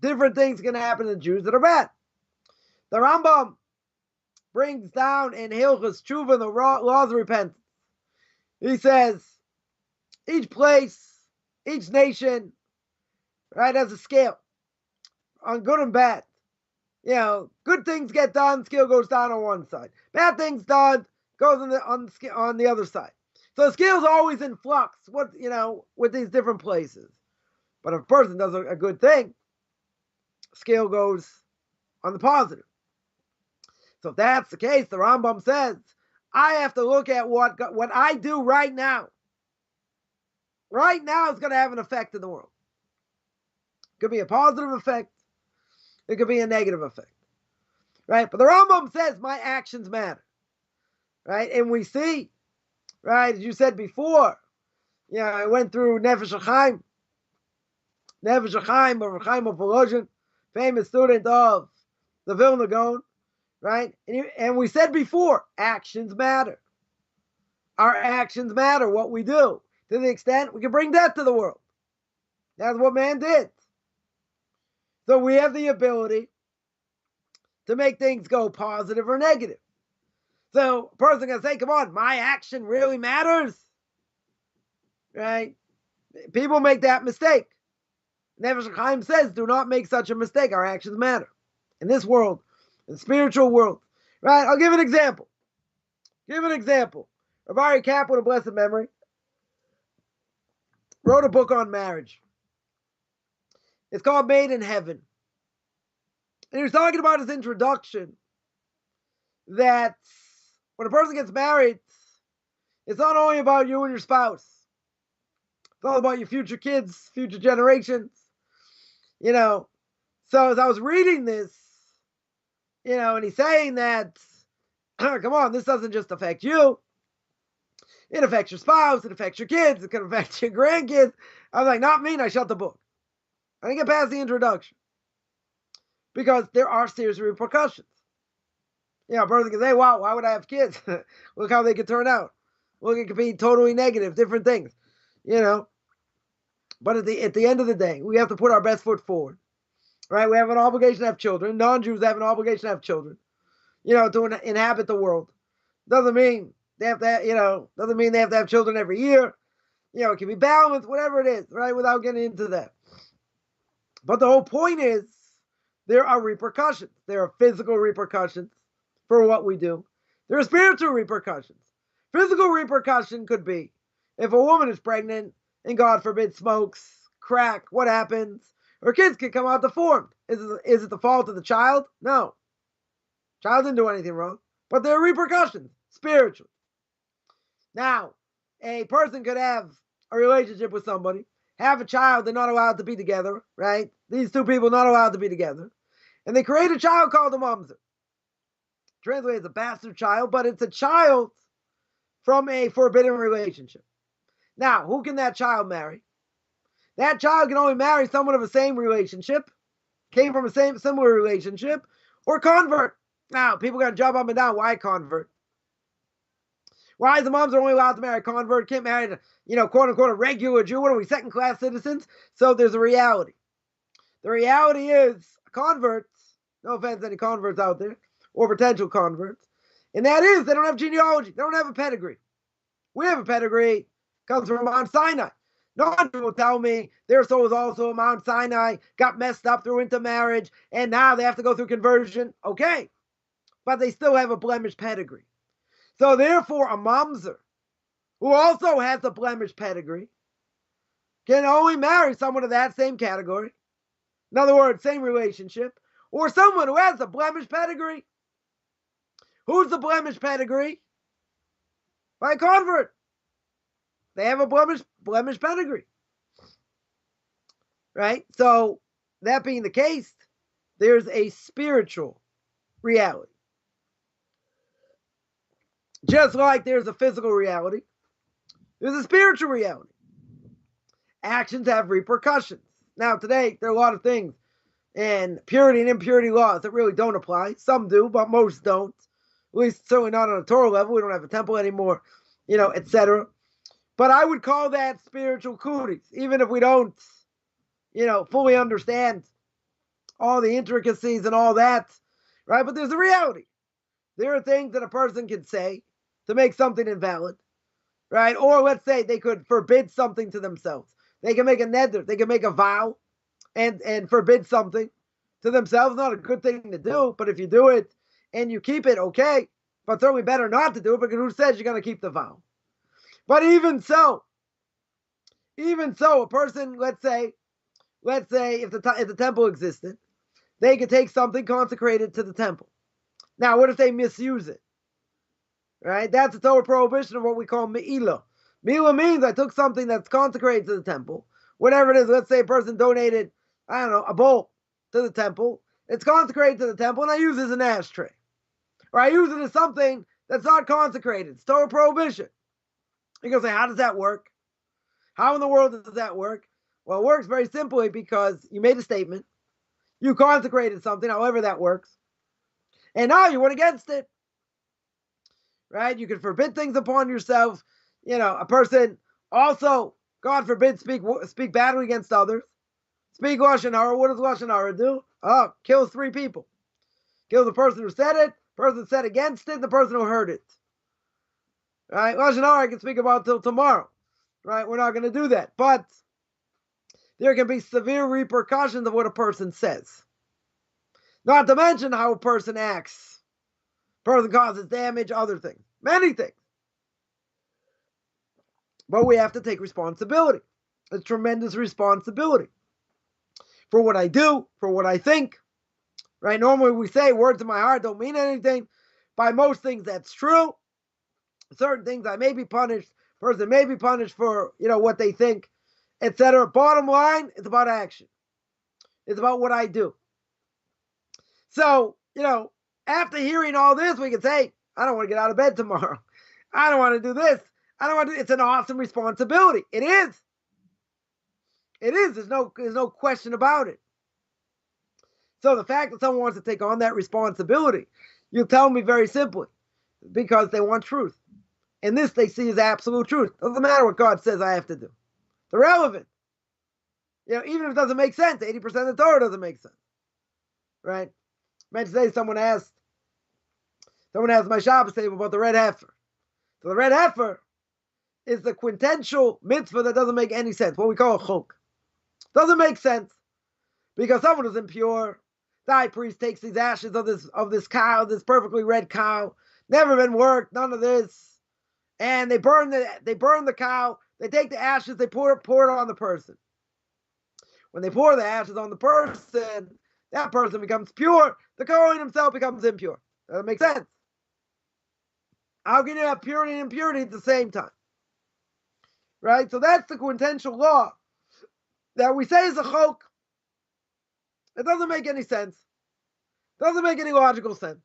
different things are going to happen to Jews that are bad. The Rambam brings down in Hilchos Tshuva the laws of repentance. He says each place, each nation, right, has a scale on good and bad. Good things get done, scale goes down on one side. Bad things done goes on the other side. So the scale's always in flux. With these different places. But if a person does a good thing, scale goes on the positive. So if that's the case, the Rambam says, I have to look at what I do right now. Right now is going to have an effect in the world. It could be a positive effect. It could be a negative effect. Right? But the Rambam says my actions matter. Right? And we see, right, as you said before, I went through Nefesh Chaim. Nefesh Chaim of Chaim of Volozhin, famous student of the Vilna Gaon. Right? And we said before, actions matter. Our actions matter, what we do. To the extent we can bring death to the world. That's what man did. So we have the ability to make things go positive or negative. So a person can say, come on, my action really matters. Right? People make that mistake. Nefesh Chaim says, do not make such a mistake. Our actions matter. In this world, in the spiritual world. Right? I'll give an example. Rabbi Chaim with a blessed memory wrote a book on marriage. It's called Made in Heaven. And he was talking about his introduction that when a person gets married, it's not only about you and your spouse. It's all about your future kids, future generations. So as I was reading this, and he's saying that, come on, this doesn't just affect you. It affects your spouse. It affects your kids. It can affect your grandkids. I was like, not me. And I shut the book. I didn't get past the introduction. because there are serious repercussions. A person can say, wow, why would I have kids? Look how they could turn out. Look, it could be totally negative, different things, But at the end of the day, we have to put our best foot forward, right? We have an obligation to have children. Non-Jews have an obligation to have children, to inhabit the world. Doesn't mean they have to, doesn't mean they have to have children every year. It can be balanced, whatever it is, right? Without getting into that. But the whole point is there are repercussions. There are physical repercussions for what we do. There are spiritual repercussions. Physical repercussion could be if a woman is pregnant and God forbid smokes, crack, what happens? Her kids can come out deformed. Is it the fault of the child? No. Child didn't do anything wrong. But there are repercussions, spiritual. Now, a person could have a relationship with somebody, have a child, they're not allowed to be together, right? These two people not allowed to be together. And they create a child called a mamzer. Translated as a bastard child, but it's a child from a forbidden relationship. Now, who can that child marry? That child can only marry someone of the same relationship, came from a similar relationship, or convert. Now, people got to jump up and down. Why convert? Why is the moms only allowed to marry a convert? Can't marry, quote unquote, a regular Jew. What are we, second-class citizens? So there's a reality. The reality is converts, no offense to any converts out there, or potential converts, and that is they don't have genealogy. They don't have a pedigree. We have a pedigree. Comes from Mount Sinai. No one will tell me their soul was also at Mount Sinai, got messed up through intermarriage, and now they have to go through conversion. Okay. But they still have a blemished pedigree. So therefore, a mamzer, who also has a blemished pedigree, can only marry someone of that same category. In other words, same relationship, or someone who has a blemished pedigree. Who's the blemished pedigree? By a convert. They have a blemished pedigree. Right? So, that being the case, there's a spiritual reality. Just like there's a physical reality, there's a spiritual reality. Actions have repercussions. Now, today, there are a lot of things in purity and impurity laws that really don't apply. Some do, but most don't. At least certainly not on a Torah level. We don't have a temple anymore, etc. But I would call that spiritual cooties, even if we don't, fully understand all the intricacies and all that, right? But there's a reality. There are things that a person can say to make something invalid, right? Or let's say they could forbid something to themselves. They can make a neder, they can make a vow and forbid something to themselves. Not a good thing to do, but if you do it and you keep it, okay. But certainly better not to do it, because who says you're going to keep the vow? But even so, a person, let's say if the temple existed, they could take something consecrated to the temple. Now, what if they misuse it? Right? That's a Torah prohibition of what we call me'ilah. Me'ilah means I took something that's consecrated to the temple, whatever it is. Let's say a person donated, a bowl to the temple. It's consecrated to the temple, and I use it as an ashtray. Or I use it as something that's not consecrated. It's Torah prohibition. You can say, how does that work? How in the world does that work? Well, it works very simply because you made a statement. You consecrated something, however that works. And now you went against it. Right? You can forbid things upon yourself. A person also, God forbid, speak badly against others. Speak Lashon Hara. What does Lashon Hara do? Oh, kills 3 people. Kills the person who said it, the person said against it, and the person who heard it. Right? Lashon Hara I can speak about till tomorrow. Right? We're not going to do that. But there can be severe repercussions of what a person says. Not to mention how a person acts. Person causes damage, other things. Many things. But we have to take responsibility. A tremendous responsibility. For what I do, for what I think. Right? Normally we say words in my heart don't mean anything. By most things that's true. Certain things I may be punished. Person may be punished for, what they think, etc. Bottom line, it's about action. It's about what I do. So, after hearing all this, we can say, I don't want to get out of bed tomorrow. I don't want to do this. I don't want to. It's an awesome responsibility. It is. It is. There's no question about it. So the fact that someone wants to take on that responsibility, you tell me very simply, because they want truth. And this they see as absolute truth. Doesn't matter what God says I have to do. It's irrelevant. Even if it doesn't make sense, 80% of the Torah doesn't make sense. Right? Imagine today someone asked my Shabbos table about the red heifer. So the red heifer is the quintessential mitzvah that doesn't make any sense, what we call a chok. Doesn't make sense because someone is impure. The high priest takes these ashes of this cow, this perfectly red cow, never been worked, none of this, and they burn the cow. They take the ashes, they pour it on the person. When they pour the ashes on the person, that person becomes pure. The Kohen himself becomes impure. Doesn't make sense. How can you have purity and impurity at the same time? Right? So that's the quintessential law that we say is a chok. It doesn't make any sense. Doesn't make any logical sense.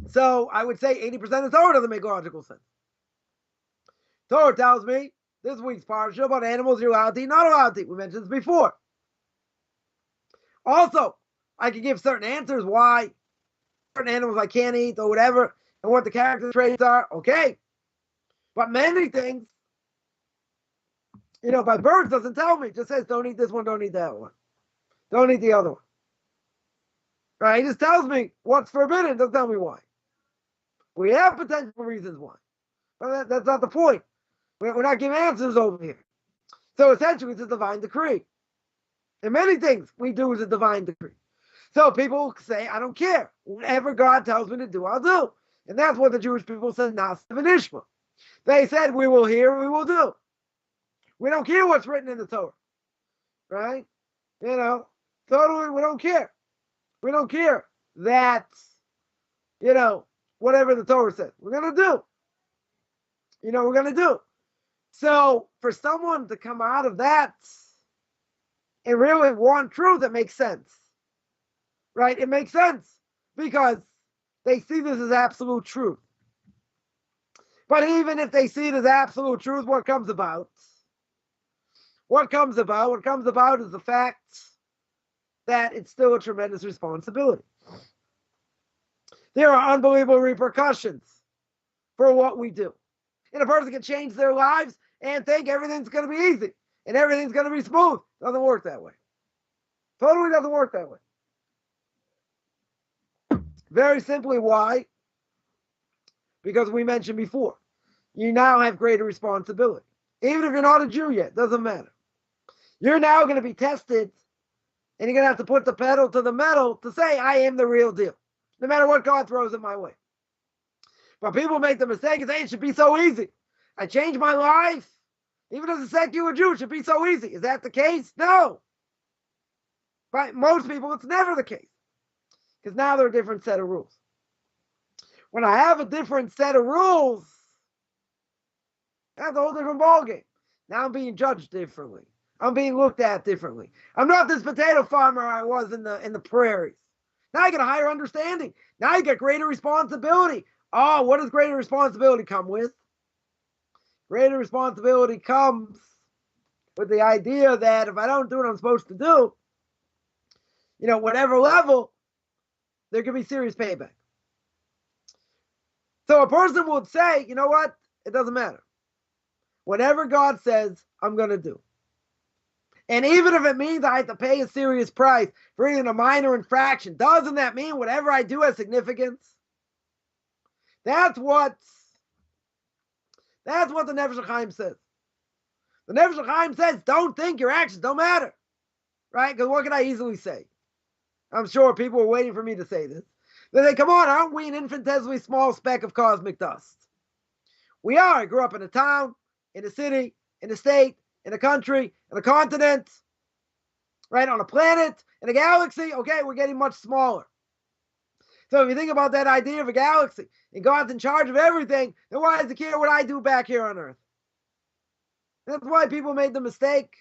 So I would say 80% of the Torah doesn't make logical sense. Torah tells me this week's parsha about animals you're allowed to eat, not allowed to eat. We mentioned this before. Also, I can give certain answers why certain animals I can't eat or whatever, and what the character traits are. Okay. But many things, by birds doesn't tell me. It just says don't eat this one, don't eat that one. Don't eat the other one. Right? He just tells me what's forbidden, doesn't tell me why. We have potential reasons why. But that's not the point. We're not giving answers over here. So essentially it's a divine decree. And many things we do is a divine decree. So people say, I don't care. Whatever God tells me to do, I'll do. And that's what the Jewish people said, Na'aseh v'nishma. They said, we will hear, we will do. We don't care what's written in the Torah. Right? Totally, we don't care. We don't care that, whatever the Torah says. We're going to do. We're going to do. So for someone to come out of that and really want truth, it makes sense. Right? It makes sense because they see this as absolute truth. But even if they see it as absolute truth, what comes about? What comes about is the fact that it's still a tremendous responsibility. There are unbelievable repercussions for what we do. And a person can change their lives and think everything's going to be easy and everything's going to be smooth. Doesn't work that way. Totally doesn't work that way. Very simply, why? Because we mentioned before, you now have greater responsibility. Even if you're not a Jew yet, doesn't matter. You're now going to be tested, and you're going to have to put the pedal to the metal to say, I am the real deal, no matter what God throws in my way. But people make the mistake and say, it should be so easy. I changed my life. Even as a secular Jew, it should be so easy. Is that the case? No. By most people, it's never the case. Because now there are a different set of rules. When I have a different set of rules, that's a whole different ballgame. Now I'm being judged differently. I'm being looked at differently. I'm not this potato farmer I was in the prairies. Now I get a higher understanding. Now I get greater responsibility. Oh, what does greater responsibility come with? Greater responsibility comes with the idea that if I don't do what I'm supposed to do, whatever level, there could be serious payback. So a person would say, you know what? It doesn't matter. Whatever God says, I'm going to do. And even if it means I have to pay a serious price for even a minor infraction, doesn't that mean whatever I do has significance? That's what the Rabbi Chaim says. The Rabbi Chaim says, don't think your actions don't matter. Right? Because what can I easily say? I'm sure people are waiting for me to say this. They say, come on, aren't we an infinitesimally small speck of cosmic dust? We are. I grew up in a town, in a city, in a state, in a country, in a continent, right? On a planet, in a galaxy. Okay, we're getting much smaller. So if you think about that idea of a galaxy, and God's in charge of everything, then why does he care what I do back here on Earth? That's why people made the mistake.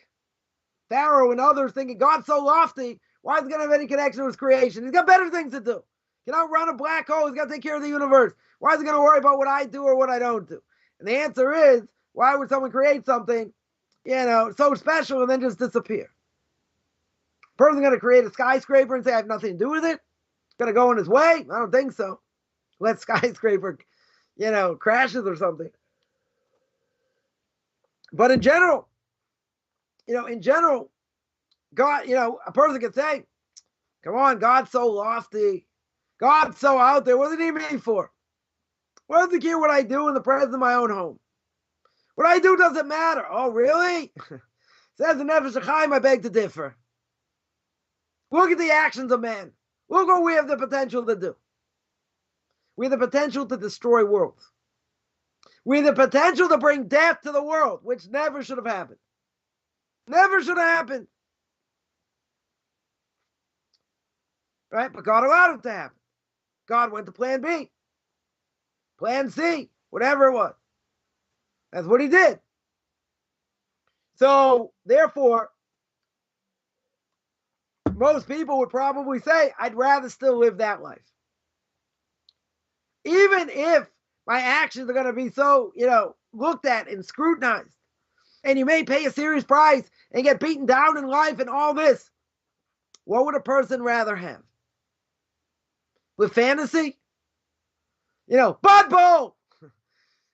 Pharaoh and others thinking God's so lofty, why is he going to have any connection with creation? He's got better things to do. He can outrun a black hole. He's got to take care of the universe. Why is he going to worry about what I do or what I don't do? And the answer is, why would someone create something, so special and then just disappear? Person's going to create a skyscraper and say, I have nothing to do with it? Going to go in his way? I don't think so. Let skyscraper, crashes or something. But in general, God, a person could say, come on, God's so lofty. God's so out there. What does he need me for? What does he care what I do in the presence of my own home? What I do doesn't matter. Oh, really? Says the Rabbi Chaim, I beg to differ. Look at the actions of man. Look what we have the potential to do. We have the potential to destroy worlds. We have the potential to bring death to the world, which never should have happened. Never should have happened. Right? But God allowed it to happen. God went to plan B, plan C, whatever it was. That's what he did. So, therefore, most people would probably say, I'd rather still live that life. Even if my actions are going to be so, looked at and scrutinized, and you may pay a serious price and get beaten down in life and all this, what would a person rather have? With fantasy? Bud Bowl!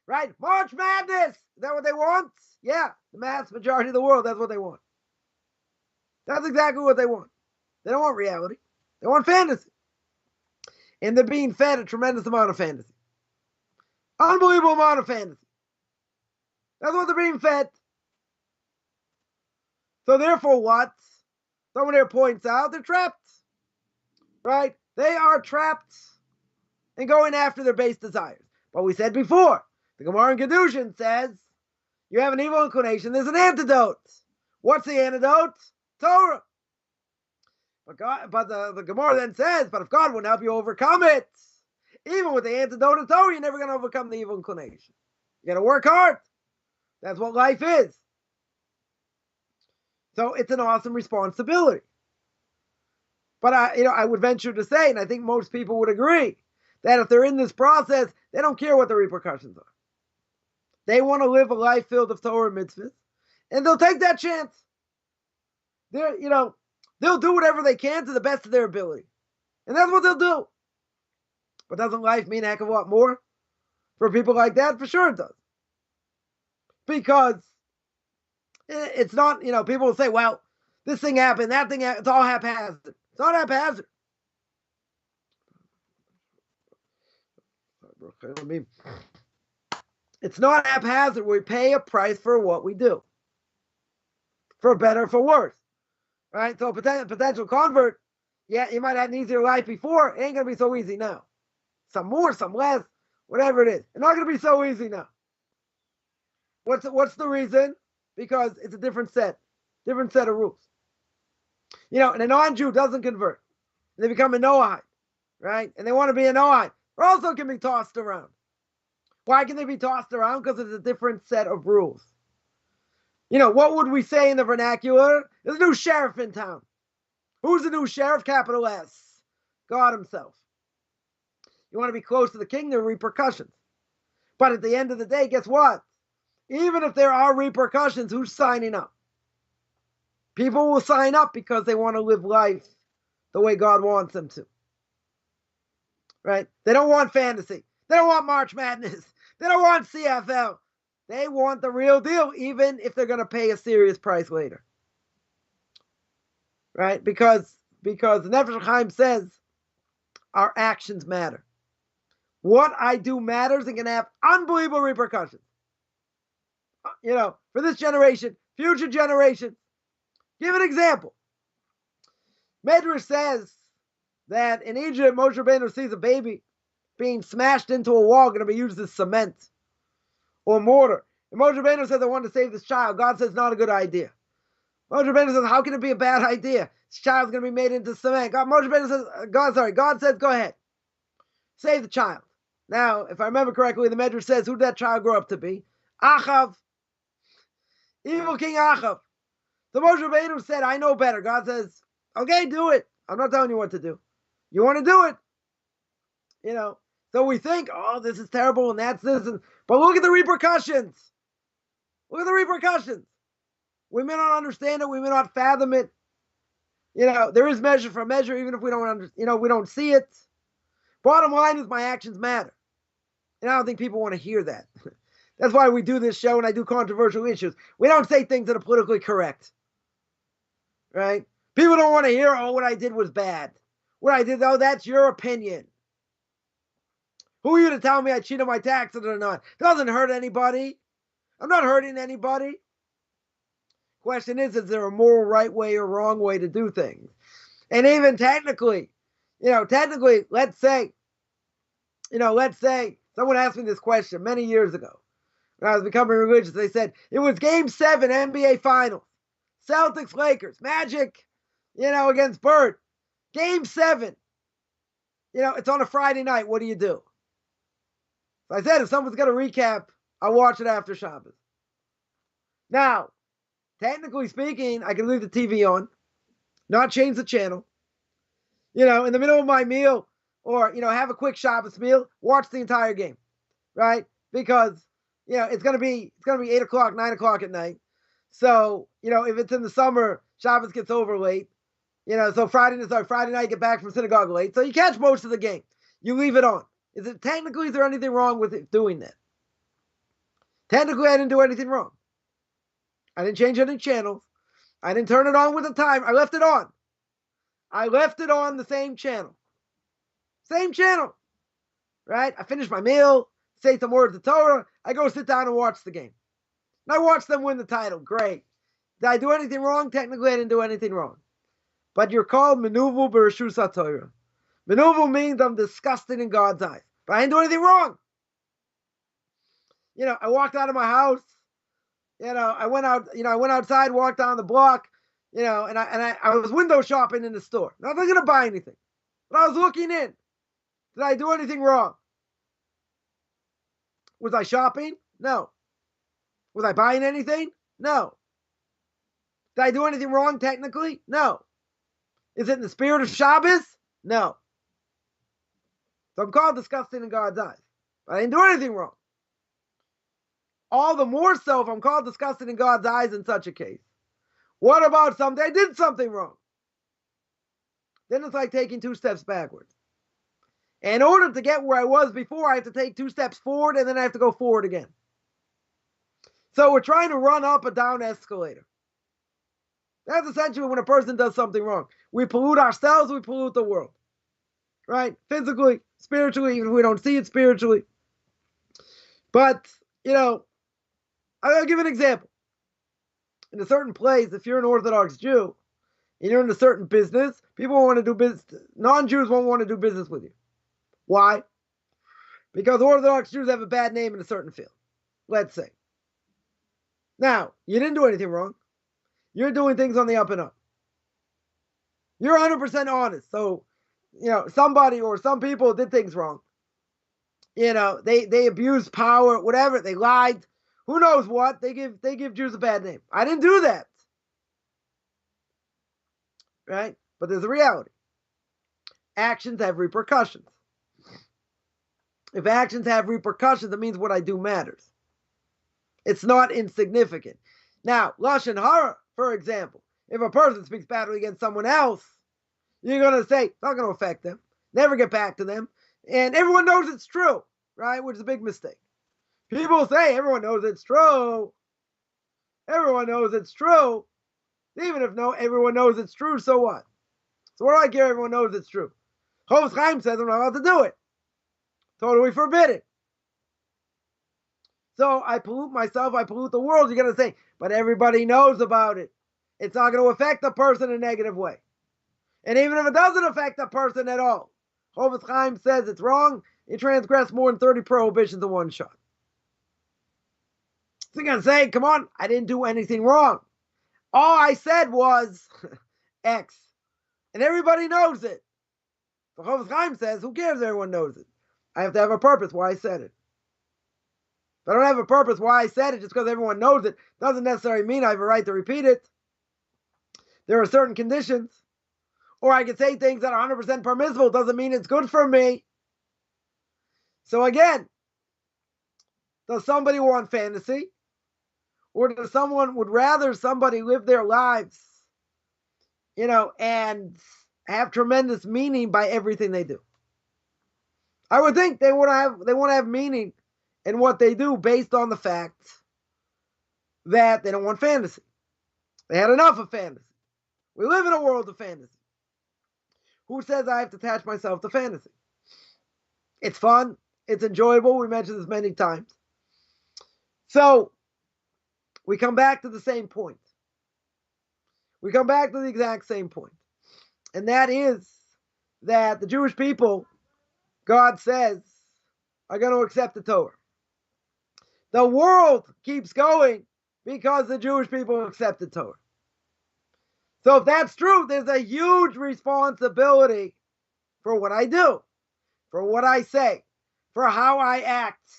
Right? March Madness! Is that what they want? Yeah, the mass majority of the world, that's what they want. That's exactly what they want. They don't want reality. They want fantasy. And they're being fed a tremendous amount of fantasy. Unbelievable amount of fantasy. That's what they're being fed. So therefore what? Someone here points out they're trapped. Right? They are trapped in going after their base desires. But we said before, the Gemara in Kedushin says, you have an evil inclination, there's an antidote. What's the antidote? Torah. But the Gemara then says, but if God wouldn't help you overcome it, even with the antidote of Torah, you're never going to overcome the evil inclination. You got to work hard. That's what life is. So it's an awesome responsibility. But I would venture to say, and I think most people would agree, that if they're in this process, they don't care what the repercussions are. They want to live a life filled with Torah and mitzvahs, and they'll take that chance. They'll do whatever they can to the best of their ability. And that's what they'll do. But doesn't life mean a heck of a lot more for people like that? For sure it does. Because it's not, people will say, well, this thing happened, that thing happened, it's all haphazard. It's not haphazard. It's not haphazard. We pay a price for what we do. For better, for worse. Right? So potential convert, yeah, you might have an easier life before. It ain't going to be so easy now. Some more, some less, whatever it is. It's not going to be so easy now. What's the reason? Because it's a different set of rules. And a non-Jew doesn't convert. They become a Noahide, right? And they want to be a Noahide. Or also can be tossed around. Why can they be tossed around? Because it's a different set of rules. What would we say in the vernacular? There's a new sheriff in town. Who's the new sheriff? Capital S. God himself. You want to be close to the king, there are repercussions. But at the end of the day, guess what? Even if there are repercussions, who's signing up? People will sign up because they want to live life the way God wants them to. Right? They don't want fantasy. They don't want March Madness. They don't want CFL. They want the real deal, even if they're going to pay a serious price later. Right? Because the Rabbi Chaim says our actions matter. What I do matters and can have unbelievable repercussions. For this generation, future generations. Give an example. Medrash says that in Egypt, Moshe Rabbeinu sees a baby being smashed into a wall, going to be used as cement or mortar. And Moshe Rabbeinu says, I want to save this child. God says, not a good idea. Moshe Rabbeinu says, how can it be a bad idea? This child's going to be made into cement. God says, go ahead. Save the child. Now, if I remember correctly, the Medrash says, who did that child grow up to be? Achav. Evil King Achav. So Moshe Rabbeinu said, I know better. God says, okay, do it. I'm not telling you what to do. You want to do it. So we think, oh, this is terrible and that's this. But look at the repercussions. Look at the repercussions. We may not understand it. We may not fathom it. there is measure for measure, even if we don't we don't see it. Bottom line is my actions matter. And I don't think people want to hear that. That's why we do this show and I do controversial issues. We don't say things that are politically correct. Right? People don't want to hear, what I did was bad. What I did, that's your opinion. Who are you to tell me I cheated my taxes or not? It doesn't hurt anybody. I'm not hurting anybody. Question is there a moral right way or wrong way to do things? And even technically, let's say someone asked me this question many years ago when I was becoming religious. They said, it was game 7 NBA Finals. Celtics, Lakers, Magic, against Bird. Game 7. It's on a Friday night. What do you do? So I said, if someone's going to recap, I'll watch it after Shabbos. Now, technically speaking, I can leave the TV on, not change the channel, in the middle of my meal, or, have a quick Shabbos meal, watch the entire game, right? Because, it's going to be 8 o'clock, 9 o'clock at night. So, if it's in the summer, Shabbos gets over late, so Friday night, get back from synagogue late. So you catch most of the game. You leave it on. Is there anything wrong with it doing that? Technically, I didn't do anything wrong. I didn't change any channels. I didn't turn it on with the time. I left it on. I left it on the same channel. Same channel. Right? I finished my meal, say some words of Torah. I go sit down and watch the game. And I watch them win the title. Great. Did I do anything wrong? Technically, I didn't do anything wrong. But you're called menuvel b'reshus haTorah. Menuvel means I'm disgusted in God's eyes. But I didn't do anything wrong. I walked out of my house. I went outside, walked down the block, and I was window shopping in the store. Not going to buy anything. But I was looking in. Did I do anything wrong? Was I shopping? No. Was I buying anything? No. Did I do anything wrong technically? No. Is it in the spirit of Shabbos? No. So I'm called disgusting in God's eyes. But I didn't do anything wrong. All the more so if I'm called disgusting in God's eyes in such a case. What about something I did something wrong? Then it's like taking 2 steps backwards. In order to get where I was before, I have to take 2 steps forward and then I have to go forward again. So we're trying to run up a down escalator. That's essentially when a person does something wrong. We pollute ourselves, we pollute the world. Right? Physically, spiritually, even if we don't see it spiritually. But, I'll give an example. In a certain place, if you're an Orthodox Jew, and you're in a certain business, people won't want to do business. Non-Jews won't want to do business with you. Why? Because Orthodox Jews have a bad name in a certain field. Let's say. Now, you didn't do anything wrong. You're doing things on the up and up. You're 100% honest. So, somebody or some people did things wrong. They abused power, whatever. They lied. Who knows what? They give Jews a bad name. I didn't do that. Right? But there's a reality. Actions have repercussions. If actions have repercussions, it means what I do matters. It's not insignificant. Now, Lashon Hara, for example, if a person speaks badly against someone else, you're going to say, it's not going to affect them. Never get back to them. And everyone knows it's true, right? Which is a big mistake. People say everyone knows it's true. Everyone knows it's true. Even if everyone knows it's true, so what? So what do I care? Everyone knows it's true. Rabbi Chaim says I'm not allowed to do it. Totally forbidden. So I pollute myself, I pollute the world. You're going to say, but everybody knows about it. It's not going to affect the person in a negative way. And even if it doesn't affect the person at all, Rabbi Chaim says it's wrong. You transgress more than 30 prohibitions in one shot. So you're going to say, come on, I didn't do anything wrong. All I said was X. And everybody knows it. So Rabbi Chaim says, who cares if everyone knows it? I have to have a purpose why I said it. If I don't have a purpose why I said it just because everyone knows it, doesn't necessarily mean I have a right to repeat it. There are certain conditions. Or I can say things that are 100% permissible. Doesn't mean it's good for me. So again, does somebody want fantasy? Or does someone would rather somebody live their lives and have tremendous meaning by everything they do. I would think they want to have meaning in what they do based on the fact that they don't want fantasy. They had enough of fantasy. We live in a world of fantasy. Who says I have to attach myself to fantasy? It's fun. It's enjoyable. We mentioned this many times. So we come back to the same point. We come back to the exact same point. And that is that the Jewish people, God says, are going to accept the Torah. The world keeps going because the Jewish people accept the Torah. So if that's true, there's a huge responsibility for what I do, for what I say, for how I act.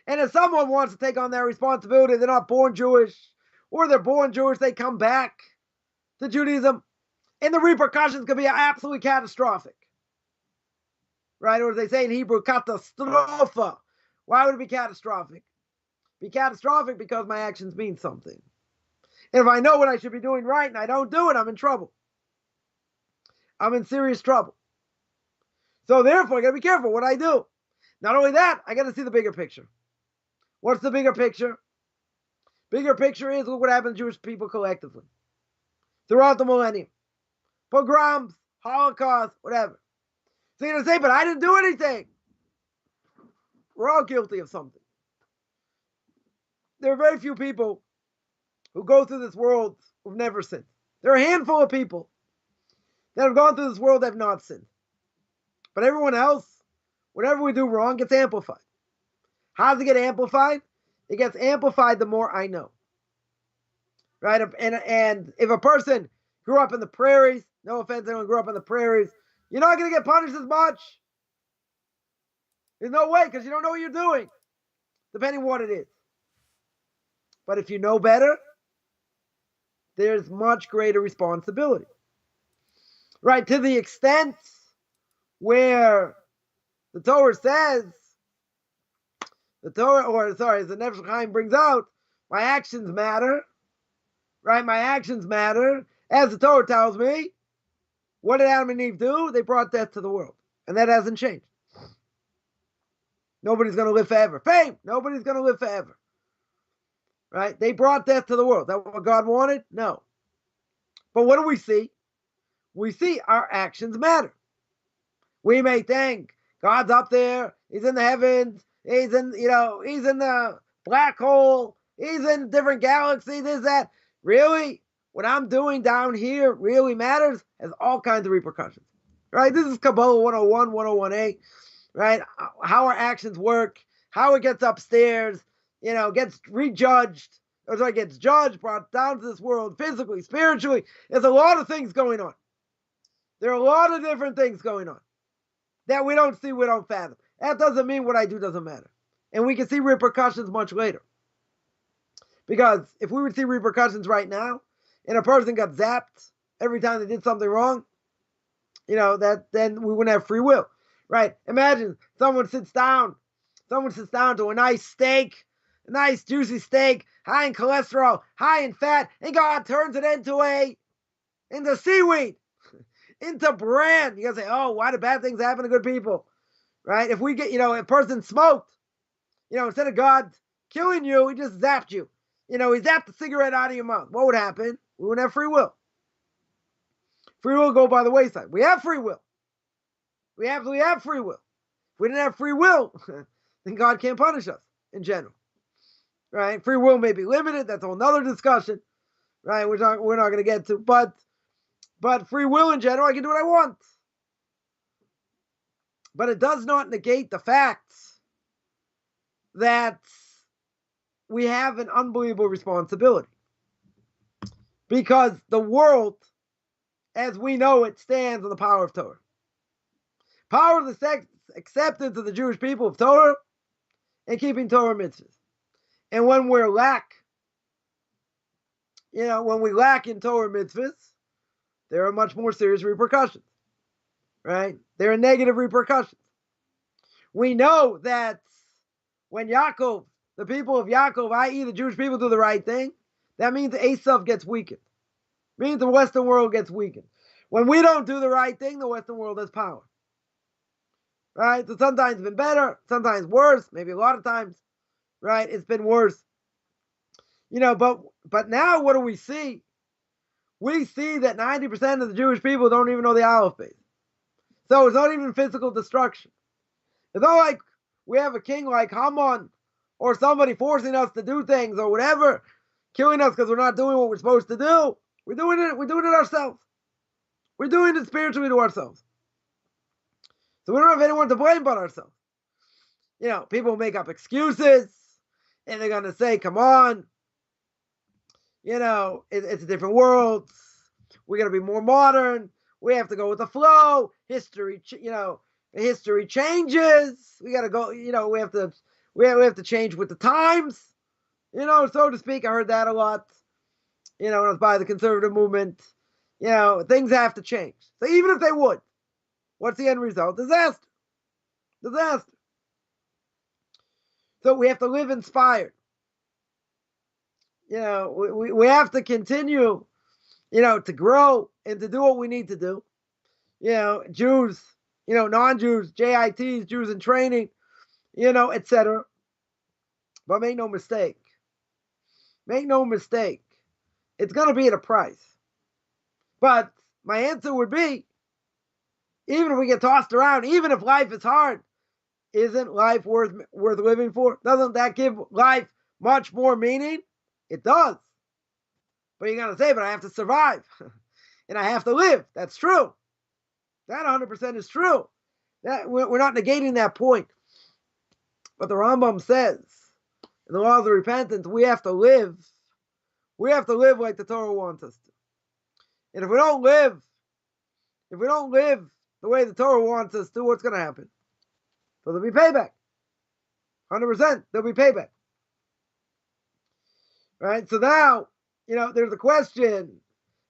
And if someone wants to take on that responsibility, they're not born Jewish, or they're born Jewish, they come back to Judaism, and the repercussions could be absolutely catastrophic. Right? Or as they say in Hebrew, catastrophe. Why would it be catastrophic? Be catastrophic because my actions mean something. And if I know what I should be doing right and I don't do it, I'm in trouble. I'm in serious trouble. So therefore, I got to be careful what I do. Not only that, I got to see the bigger picture. What's the bigger picture? Bigger picture is look what happened to Jewish people collectively throughout the millennium. Pogroms, Holocaust, whatever. So you're going to say, but I didn't do anything. We're all guilty of something. There are very few people who go through this world who've never sinned. There are a handful of people that have gone through this world that have not sinned. But everyone else, whatever we do wrong, gets amplified. How does it get amplified? It gets amplified the more I know. Right? And if a person grew up in the prairies, no offense, anyone grew up in the prairies, you're not going to get punished as much. There's no way, because you don't know what you're doing, depending on what it is. But if you know better, there's much greater responsibility. Right? To the extent where the Torah says, as the Nefesh Chaim brings out, my actions matter. Right? My actions matter. As the Torah tells me, what did Adam and Eve do? They brought death to the world. And that hasn't changed. Nobody's going to live forever. Fame! Nobody's going to live forever. Right? They brought death to the world. Is that what God wanted? No. But what do we see? We see our actions matter. We may think God's up there. He's in the heavens. He's in the black hole. He's in different galaxies. This, that. Really? What I'm doing down here really matters? Has all kinds of repercussions. Right? This is Kabbalah 101, 101A. Right? How our actions work. How it gets upstairs. Gets rejudged. Or sorry, gets judged, brought down to this world physically, spiritually. There's a lot of things going on. There are a lot of different things going on that we don't see, we don't fathom. That doesn't mean what I do doesn't matter. And we can see repercussions much later. Because if we would see repercussions right now, and a person got zapped every time they did something wrong, then we wouldn't have free will. Right? Imagine someone sits down to a nice steak, a nice juicy steak, high in cholesterol, high in fat, and God turns it into seaweed, into bran. You gotta say, oh, why do bad things happen to good people? Right? If we get, a person smoked, instead of God killing you, he just zapped you. He zapped the cigarette out of your mouth. What would happen? We wouldn't have free will. Free will go by the wayside. We have free will. We absolutely have free will. If we didn't have free will, then God can't punish us in general. Right? Free will may be limited. That's another discussion. Right? We're not going to get to. But free will in general, I can do what I want. But it does not negate the fact that we have an unbelievable responsibility. Because the world, as we know it, stands on the power of Torah. Power of the acceptance of the Jewish people of Torah and keeping Torah mitzvahs. And when we lack in Torah mitzvahs, there are much more serious repercussions. Right? There are negative repercussions. We know that when Yaakov, the people of Yaakov, i.e. the Jewish people, do the right thing, that means Esav gets weakened. means the Western world gets weakened. When we don't do the right thing, the Western world has power. Right? So sometimes it's been better, sometimes worse, maybe a lot of times, right? It's been worse. But now what do we see? We see that 90% of the Jewish people don't even know the Aleph base. So it's not even physical destruction. It's not like we have a king like Haman or somebody forcing us to do things or whatever, killing us because we're not doing what we're supposed to do. We're doing it ourselves. We're doing it spiritually to ourselves. So we don't have anyone to blame but ourselves. People make up excuses and they're going to say, come on, it's a different world. We're going to be more modern. We have to go with the flow. History changes. We got to go, we have to change with the times, so to speak. I heard that a lot, when I was by the conservative movement. Things have to change. So even if they would, what's the end result? Disaster. So we have to live inspired. We have to continue, to grow and to do what we need to do. Jews, non-Jews, JITs, Jews in training, etc. But make no mistake. It's going to be at a price. But my answer would be, even if we get tossed around, even if life is hard, isn't life worth living for? Doesn't that give life much more meaning? It does. But you're going to say, but I have to survive and I have to live. That's true. That 100% is true. That we're not negating that point. But the Rambam says, in the laws of repentance, we have to live. We have to live like the Torah wants us to. And if we don't live the way the Torah wants us to, what's going to happen? So there'll be payback. 100%, there'll be payback. Right? So now, there's a question.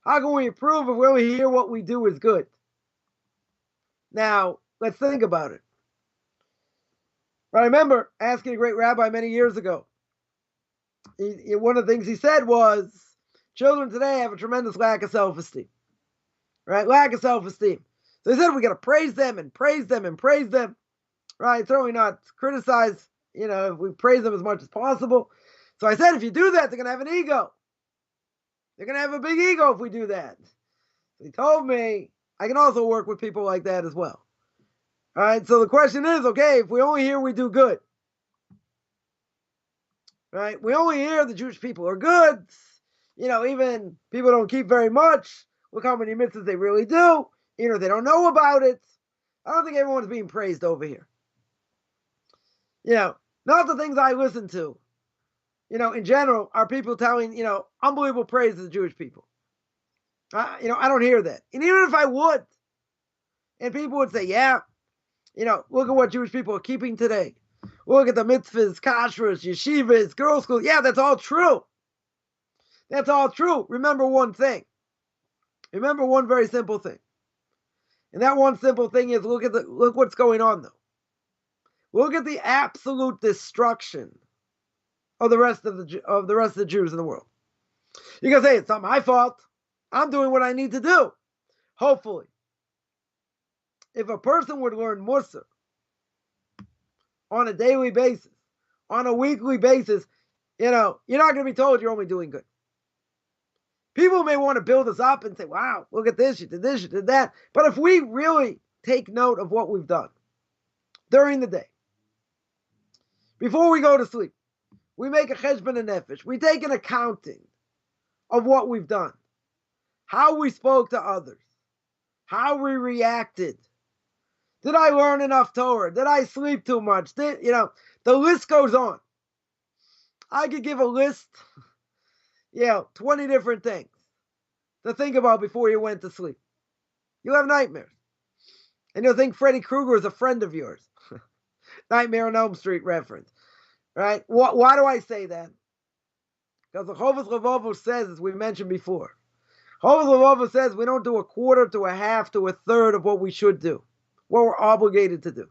How can we improve if we only hear what we do is good? Now, let's think about it. I remember asking a great rabbi many years ago. One of the things he said was, children today have a tremendous lack of self-esteem. Right? Lack of self-esteem. So he said we got to praise them and praise them and praise them. Right? Certainly not criticize, if we praise them as much as possible. So I said, if you do that, they're going to have an ego. They're going to have a big ego if we do that. So he told me, I can also work with people like that as well. All right, so the question is, okay, if we only hear we do good, right? We only hear the Jewish people are good. Even people don't keep very much. Look how many mitzvahs they really do. They don't know about it. I don't think everyone's being praised over here. Not the things I listen to, in general, are people telling, unbelievable praise to the Jewish people. I don't hear that. And even if I would, and people would say, yeah, look at what Jewish people are keeping today. Look at the mitzvahs, kashrus, yeshivas, girls' schools. Yeah, that's all true. That's all true. Remember one thing. Remember one very simple thing. And that one simple thing is look what's going on though. Look at the absolute destruction of the rest of the Jews in the world. You can say it's not my fault. I'm doing what I need to do. Hopefully. If a person would learn Mussar on a daily basis, on a weekly basis, you're not going to be told you're only doing good. People may want to build us up and say, wow, look at this, you did that. But if we really take note of what we've done during the day, before we go to sleep, we make a cheshbon nefesh. We take an accounting of what we've done, how we spoke to others, how we reacted. Did I learn enough Torah? Did I sleep too much? The list goes on. I could give a list, 20 different things to think about before you went to sleep. You'll have nightmares. And you'll think Freddy Krueger is a friend of yours. Nightmare on Elm Street reference. Right? Why do I say that? Because the Chovos Levavos says, as we mentioned before, Chovos Levavos says we don't do a quarter to a half to a third of what we should do, what we're obligated to do.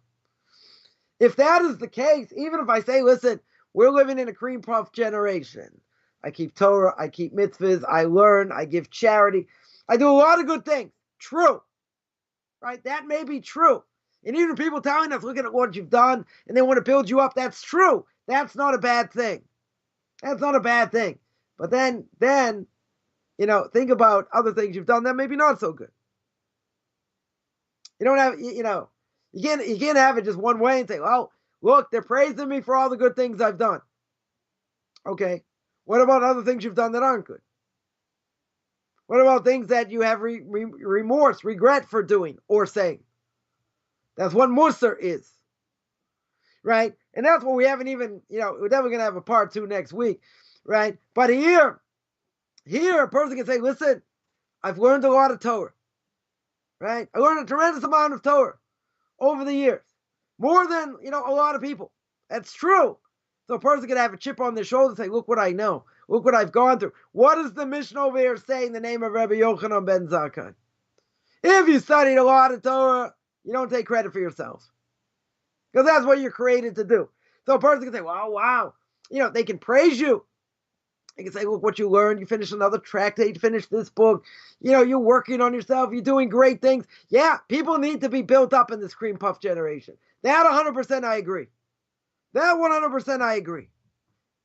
If that is the case, even if I say, listen, we're living in a cream puff generation, I keep Torah, I keep mitzvahs, I learn, I give charity. I do a lot of good things. True. Right? That may be true. And even people telling us, look at what you've done, and they want to build you up, that's true. That's not a bad thing. That's not a bad thing. But then, think about other things you've done that maybe not so good. You don't have, you can't have it just one way and say, oh, look, they're praising me for all the good things I've done. Okay. What about other things you've done that aren't good? What about things that you have remorse, regret for doing or saying? That's what Musar is. Right? And that's what we haven't even, we're definitely going to have a part 2 next week. Right? But here, a person can say, listen, I've learned a lot of Torah. Right? I learned a tremendous amount of Torah over the years. More than, a lot of people. That's true. So a person can have a chip on their shoulder and say, look what I know. Look what I've gone through. What does the Mishna over here say in the name of Rabbi Yochanan ben Zakkai? If you studied a lot of Torah, you don't take credit for yourself. Because that's what you're created to do. So a person can say, wow. They can praise you. They can say, look what you learned. You finished another tractate. You finished this book. You're working on yourself. You're doing great things. Yeah, people need to be built up in this cream puff generation. That 100% I agree. That 100% I agree.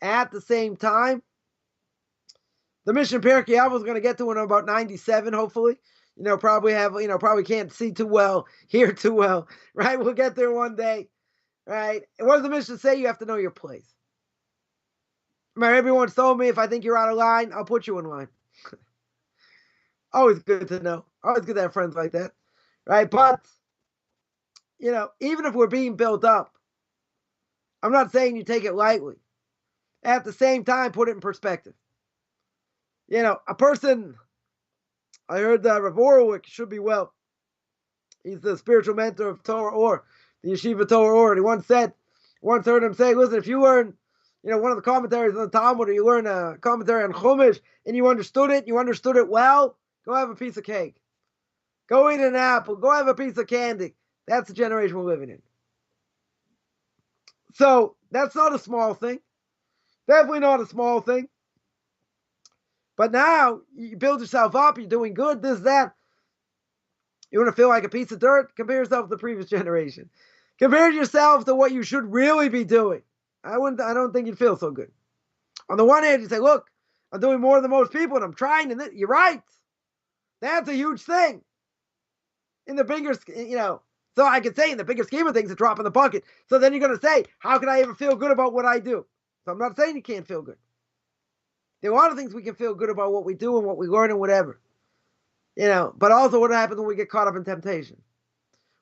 At the same time, the Mishna Pirkei Avot is going to get to in about 97, hopefully. Probably can't see too well, hear too well, right? We'll get there one day, right? And what does the Mishna say? You have to know your place. My Rebbe once told me, if I think you're out of line, I'll put you in line. Always good to know. Always good to have friends like that, right? But, even if we're being built up, I'm not saying you take it lightly. At the same time, put it in perspective. A person, I heard that Rav Orwick should be well. He's the spiritual mentor of Torah Or, the Yeshiva Torah Or. And he once heard him say, listen, if you learn, one of the commentaries on the Talmud, or you learn a commentary on Chumash, and you understood it well, go have a piece of cake. Go eat an apple. Go have a piece of candy. That's the generation we're living in. So, that's not a small thing. Definitely not a small thing. But now, you build yourself up, you're doing good, this, that. You want to feel like a piece of dirt? Compare yourself to the previous generation. Compare yourself to what you should really be doing. I don't think you'd feel so good. On the one hand, you say, look, I'm doing more than most people, and I'm trying, and you're right. That's a huge thing. In the bigger, so I could say in the bigger scheme of things, a drop in the bucket. So then you're going to say, how can I ever feel good about what I do? So I'm not saying you can't feel good. There are a lot of things we can feel good about what we do and what we learn and whatever. But also what happens when we get caught up in temptation?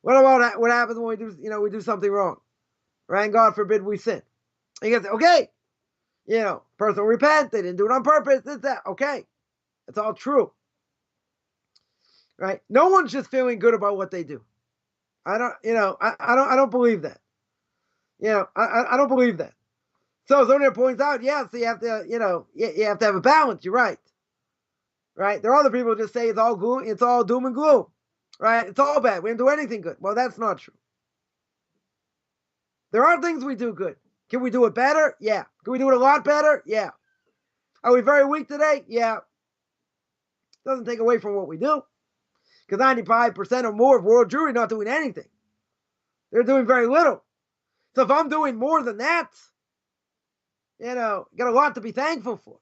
What about what happens when we do something wrong? Right? And God forbid we sin. And you can say, okay, person will repent, they didn't do it on purpose, this, that. Okay. It's all true. Right? No one's just feeling good about what they do. I don't believe that. I don't believe that. So Zonia points out, yes, you have to, you have to have a balance. You're right. Right? There are other people who just say it's all gloom, it's all doom and gloom. Right? It's all bad. We didn't do anything good. Well, that's not true. There are things we do good. Can we do it better? Yeah. Can we do it a lot better? Yeah. Are we very weak today? Yeah. Doesn't take away from what we do. Because 95% or more of world Jewry not doing anything. They're doing very little. So if I'm doing more than that, got a lot to be thankful for.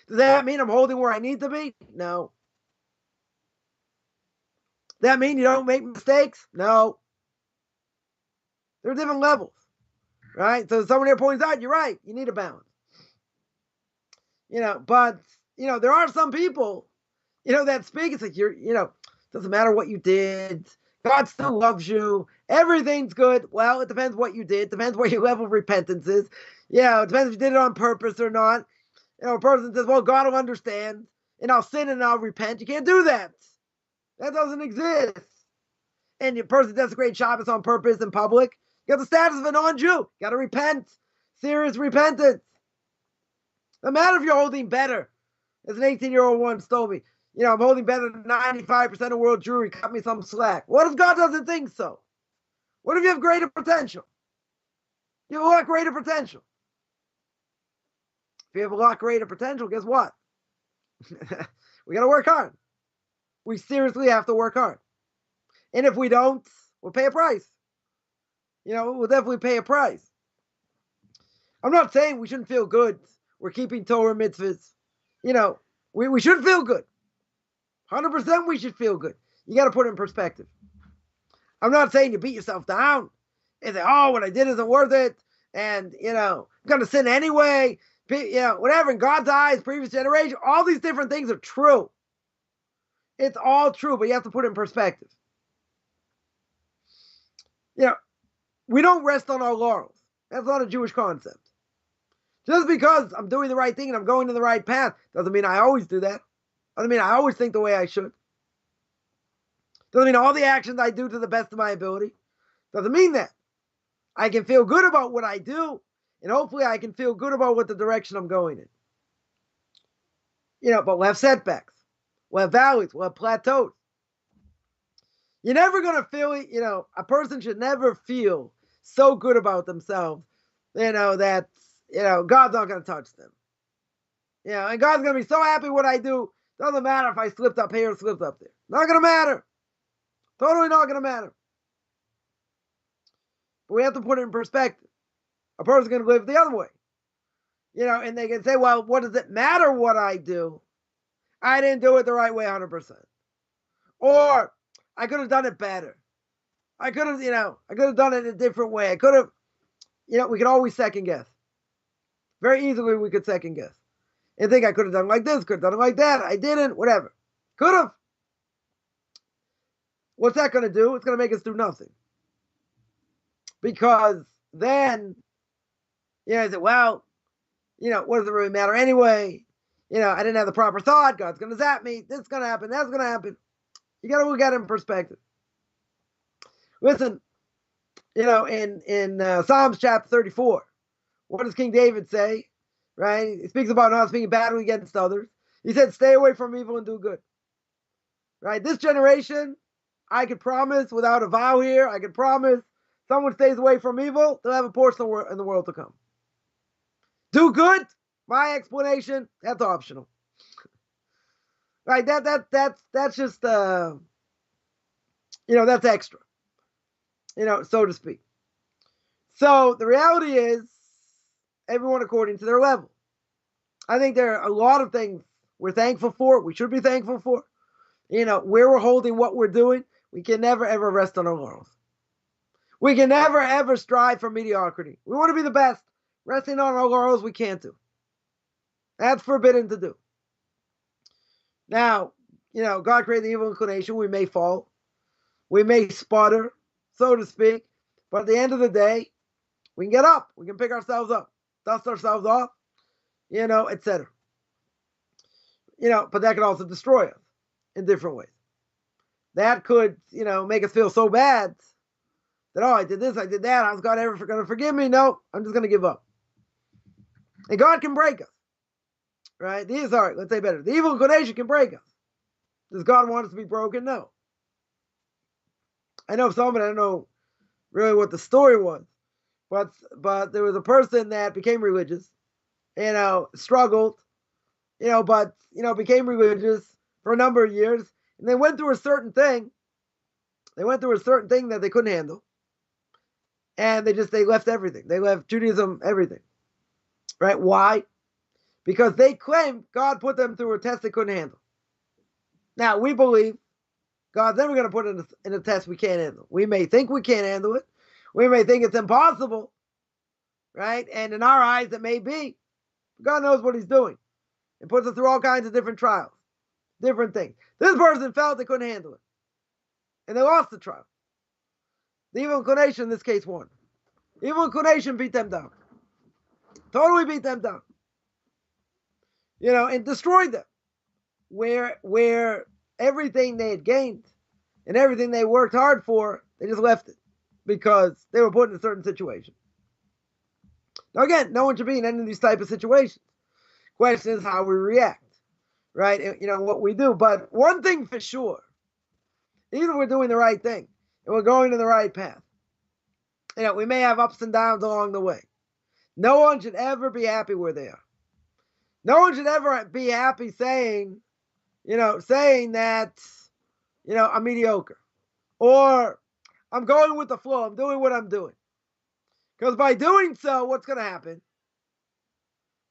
Does that mean I'm holding where I need to be? No. Does that mean you don't make mistakes? No. There are different levels. Right? So someone here points out, you're right. You need a balance. But, there are some people, that speak. It's like, doesn't matter what you did. God still loves you. Everything's good. Well, it depends what you did. It depends what your level of repentance is. It depends if you did it on purpose or not. A person says, well, God will understand, and I'll sin and I'll repent. You can't do that. That doesn't exist. And your person desecrates Shabbos on purpose in public. You got the status of a non-Jew. You got to repent. Serious repentance. No matter if you're holding better. As an 18-year-old once told me, I'm holding better than 95% of world Jewry. Cut me some slack. What if God doesn't think so? What if you have greater potential? You have a lot greater potential. If you have a lot greater potential, guess what? We got to work hard. We seriously have to work hard. And if we don't, we'll pay a price. We'll definitely pay a price. I'm not saying we shouldn't feel good. We're keeping Torah mitzvahs. We should feel good. 100% we should feel good. You got to put it in perspective. I'm not saying you beat yourself down and say, oh, what I did isn't worth it. And, I'm going to sin anyway. Whatever. In God's eyes, previous generation, all these different things are true. It's all true, but you have to put it in perspective. We don't rest on our laurels. That's not a Jewish concept. Just because I'm doing the right thing and I'm going to the right path doesn't mean I always do that. Doesn't mean I always think the way I should. Doesn't mean all the actions I do to the best of my ability. Doesn't mean that. I can feel good about what I do, and hopefully I can feel good about what the direction I'm going in. But we'll have setbacks. We'll have valleys. We'll have plateaus. You're never going to feel, a person should never feel so good about themselves, that, God's not going to touch them. And God's going to be so happy what I do. Doesn't matter if I slipped up here or slipped up there. Not going to matter. Totally not going to matter. But we have to put it in perspective. A person's going to live the other way. And they can say, well, what does it matter what I do? I didn't do it the right way 100%. Or I could have done it better. I could have done it a different way. I could have, we could always second guess. Very easily we could second guess. And think I could have done it like this, could have done it like that. I didn't, whatever. Could have. What's that going to do? It's going to make us do nothing. Because then, I said, well, what does it really matter anyway? I didn't have the proper thought. God's going to zap me. This is going to happen. That's going to happen. You got to look at it in perspective. Listen, in Psalms chapter 34, what does King David say? Right? He speaks about not speaking badly against others. He said, stay away from evil and do good. Right? This generation, I could promise without a vow here, I could promise someone stays away from evil, they'll have a portion in the world to come. Do good, my explanation, that's optional. Right? That's just that's extra. So to speak. So the reality is everyone according to their level. I think there are a lot of things we're thankful for, we should be thankful for. Where we're holding what we're doing, we can never ever rest on our laurels. We can never ever strive for mediocrity. We want to be the best. Resting on our laurels, we can't do. That's forbidden to do. Now, God created the evil inclination. We may fall. We may sputter, so to speak. But at the end of the day, we can get up. We can pick ourselves up, dust ourselves off, etc. But that could also destroy us in different ways. That could, make us feel so bad that, I did this, I did that. How's God ever going to forgive me? No, I'm just going to give up. And God can break us. Right? Let's say better. The evil inclination can break us. Does God want us to be broken? No. I know somebody, I don't know really what the story was, but there was a person that became religious, struggled, but, became religious for a number of years, and they went through a certain thing. They went through a certain thing that they couldn't handle, and they left everything. They left Judaism, everything. Right? Why? Because they claimed God put them through a test they couldn't handle. Now, we believe God's never going to put us in a test we can't handle. We may think we can't handle it. We may think it's impossible. Right? And in our eyes, it may be. God knows what he's doing. It puts us through all kinds of different trials. Different things. This person felt they couldn't handle it. And they lost the trial. The evil inclination in this case won. The evil inclination beat them down. Totally beat them down. And destroyed them. Where everything they had gained and everything they worked hard for, they just left it because they were put in a certain situation. Now again, no one should be in any of these type of situations. Question is how we react, right? What we do. But one thing for sure, even if we're doing the right thing and we're going in the right path, we may have ups and downs along the way. No one should ever be happy where they are. No one should ever be happy saying that, I'm mediocre. Or I'm going with the flow. I'm doing what I'm doing. Because by doing so, what's going to happen?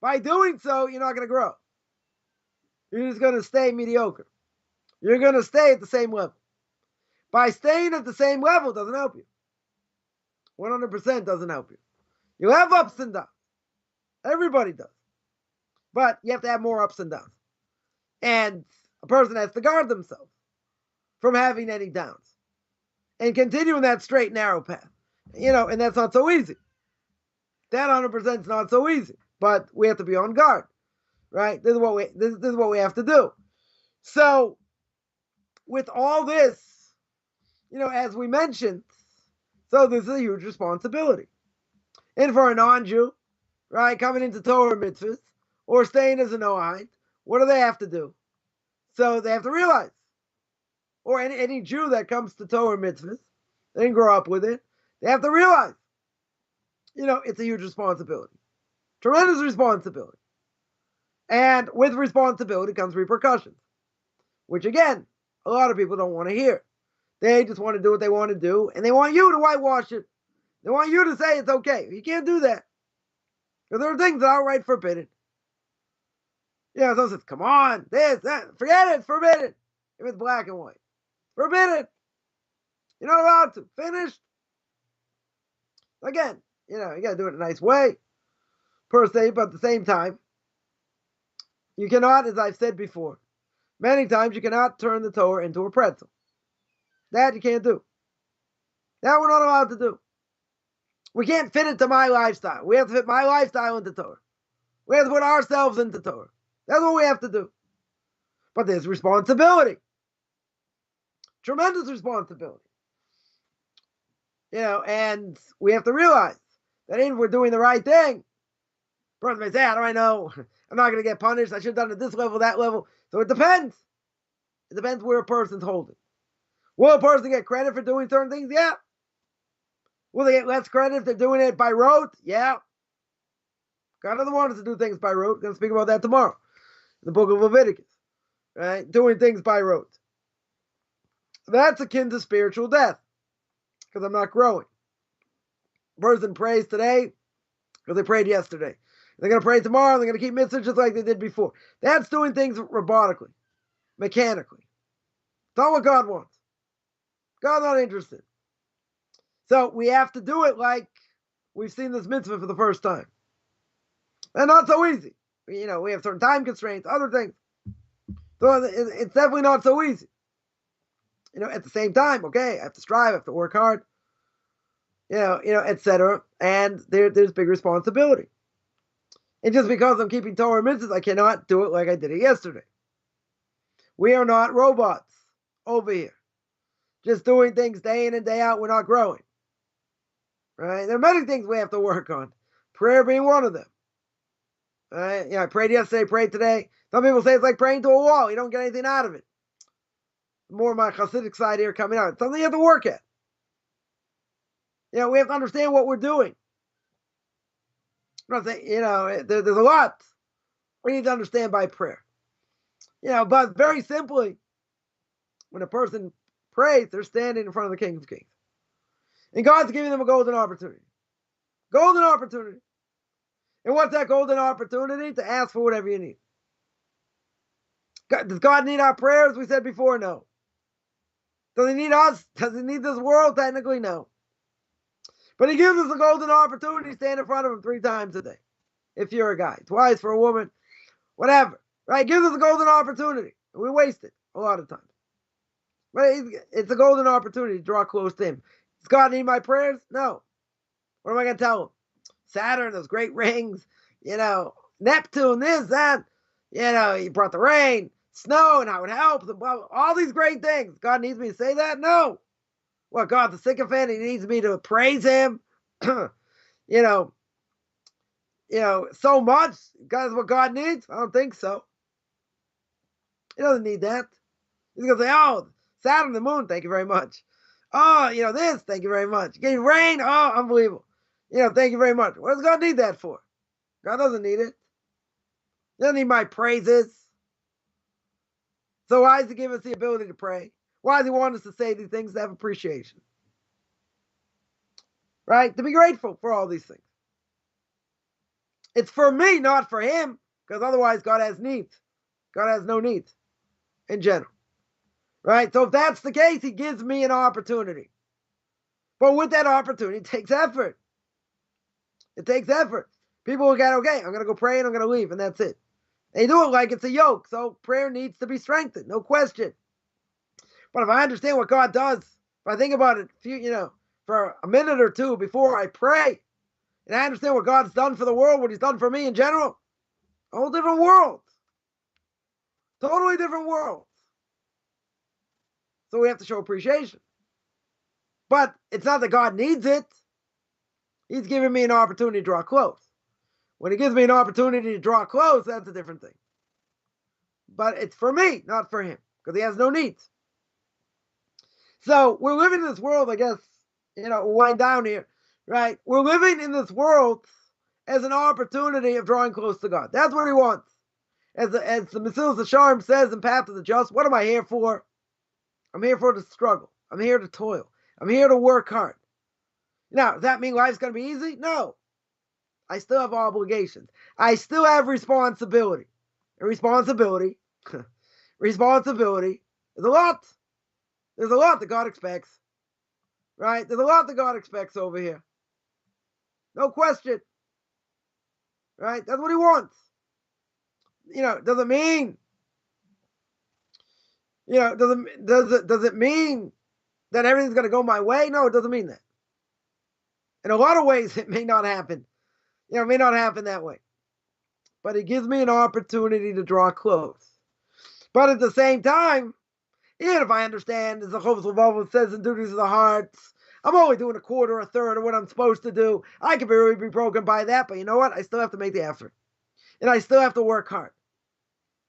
By doing so, you're not going to grow. You're just going to stay mediocre. You're going to stay at the same level. By staying at the same level doesn't help you. 100% doesn't help you. You have ups and downs. Everybody does. But you have to have more ups and downs. And a person has to guard themselves from having any downs and continuing that straight, narrow path. And that's not so easy. That 100% is not so easy. But we have to be on guard, right? This is what we have to do. So, with all this, as we mentioned, so this is a huge responsibility. And for a non-Jew, right, coming into Torah mitzvahs or staying as a Noahide, what do they have to do? So they have to realize, or any Jew that comes to Torah mitzvahs, they didn't grow up with it, they have to realize, it's a huge responsibility. Tremendous responsibility. And with responsibility comes repercussions, which again, a lot of people don't want to hear. They just want to do what they want to do, and they want you to whitewash it. They want you to say it's okay. You can't do that. Because there are things that are outright forbidden. Someone says, come on, this, that, forget it, it's forbidden. If it's black and white. Forbidden. You're not allowed to. Finished. Again, you got to do it in a nice way, per se, but at the same time, you cannot, as I've said before, many times you cannot turn the Torah into a pretzel. That you can't do. That we're not allowed to do. We can't fit it to my lifestyle. We have to fit my lifestyle into Torah. We have to put ourselves into Torah. That's what we have to do. But there's responsibility. Tremendous responsibility. And we have to realize that even if we're doing the right thing, a person may say, how do I know? I'm not going to get punished. I should have done it at this level, that level. So it depends. It depends where a person's holding. Will a person get credit for doing certain things? Yeah. Will they get less credit if they're doing it by rote? Yeah. God doesn't want us to do things by rote. We're going to speak about that tomorrow in the book of Leviticus. Right? Doing things by rote. That's akin to spiritual death because I'm not growing. A person prays today because they prayed yesterday. They're going to pray tomorrow. They're going to keep mitzvahs just like they did before. That's doing things robotically, mechanically. It's not what God wants. God's not interested. So we have to do it like we've seen this mitzvah for the first time. And not so easy. We have certain time constraints, other things. So it's definitely not so easy. At the same time, okay, I have to strive, I have to work hard, etc. And there's big responsibility. And just because I'm keeping Torah mitzvahs, I cannot do it like I did it yesterday. We are not robots over here. Just doing things day in and day out, we're not growing. Right? There are many things we have to work on. Prayer being one of them. Right? I prayed yesterday, prayed today. Some people say it's like praying to a wall. You don't get anything out of it. More of my Hasidic side here coming out. It's something you have to work at. We have to understand what we're doing. I'm not saying, there's a lot we need to understand by prayer. But very simply, when a person prays, they're standing in front of the King of Kings. And God's giving them a golden opportunity. Golden opportunity. And what's that golden opportunity? To ask for whatever you need. Does God need our prayers? We said before, no. Does he need us? Does he need this world? Technically, no. But he gives us a golden opportunity to stand in front of him 3 times a day. If you're a guy. Twice for a woman. Whatever. Right? Gives us a golden opportunity. And we waste it a lot of times. But it's a golden opportunity to draw close to him. Does God need my prayers? No. What am I going to tell him? Saturn, those great rings, Neptune, this, that, he brought the rain, snow, and how it helps, and blah, blah, all these great things. God needs me to say that? No. What, God's a sycophant? He needs me to praise him? So much? That's what God needs? I don't think so. He doesn't need that. He's going to say, oh, Saturn, the moon, thank you very much. Oh, this, thank you very much. Gave rain, oh, unbelievable. Thank you very much. What does God need that for? God doesn't need it. He doesn't need my praises. So why does he give us the ability to pray? Why does he want us to say these things to have appreciation? Right? To be grateful for all these things. It's for me, not for him, because otherwise God has needs. God has no needs in general. Right? So if that's the case, he gives me an opportunity. But with that opportunity, it takes effort. It takes effort. People will get, okay, I'm going to go pray and I'm going to leave, and that's it. They do it like it's a yoke, so prayer needs to be strengthened, no question. But if I understand what God does, if I think about it, for a minute or two before I pray, and I understand what God's done for the world, what he's done for me in general, a whole different world. Totally different world. So we have to show appreciation. But it's not that God needs it. He's giving me an opportunity to draw close. When he gives me an opportunity to draw close, that's a different thing. But it's for me, not for him, because he has no needs. So we're living in this world, I guess, wind down here, right? We're living in this world as an opportunity of drawing close to God. That's what he wants. As the Mesilas Yesharim says in Path of the Just, what am I here for? I'm here for the struggle. I'm here to toil. I'm here to work hard. Now, does that mean life's going to be easy? No. I still have obligations. I still have responsibility. And responsibility is a lot. There's a lot that God expects. Right? There's a lot that God expects over here. No question. Right? That's what he wants. Does it mean, does it mean that everything's going to go my way? No, it doesn't mean that. In a lot of ways, it may not happen. It may not happen that way. But it gives me an opportunity to draw close. But at the same time, even if I understand, as the Chovos HaLevavos says in Duties of the Hearts, I'm only doing a quarter or a third of what I'm supposed to do. I could really be broken by that, but you know what? I still have to make the effort. And I still have to work hard.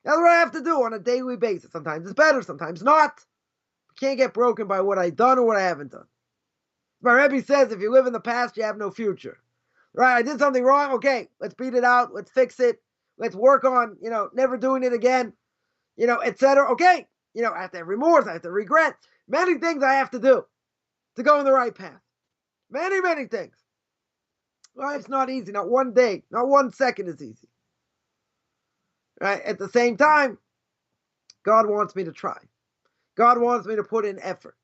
That's what I have to do on a daily basis. Sometimes it's better, sometimes not. I can't get broken by what I've done or what I haven't done. My Rebbe says, if you live in the past, you have no future. Right? I did something wrong. Okay, let's beat it out. Let's fix it. Let's work on, never doing it again, etc. Okay. I have to have remorse. I have to regret. Many things I have to do to go in the right path. Many, many things. Life's not easy. Not one day, not 1 second is easy. Right? At the same time, God wants me to try. God wants me to put in effort.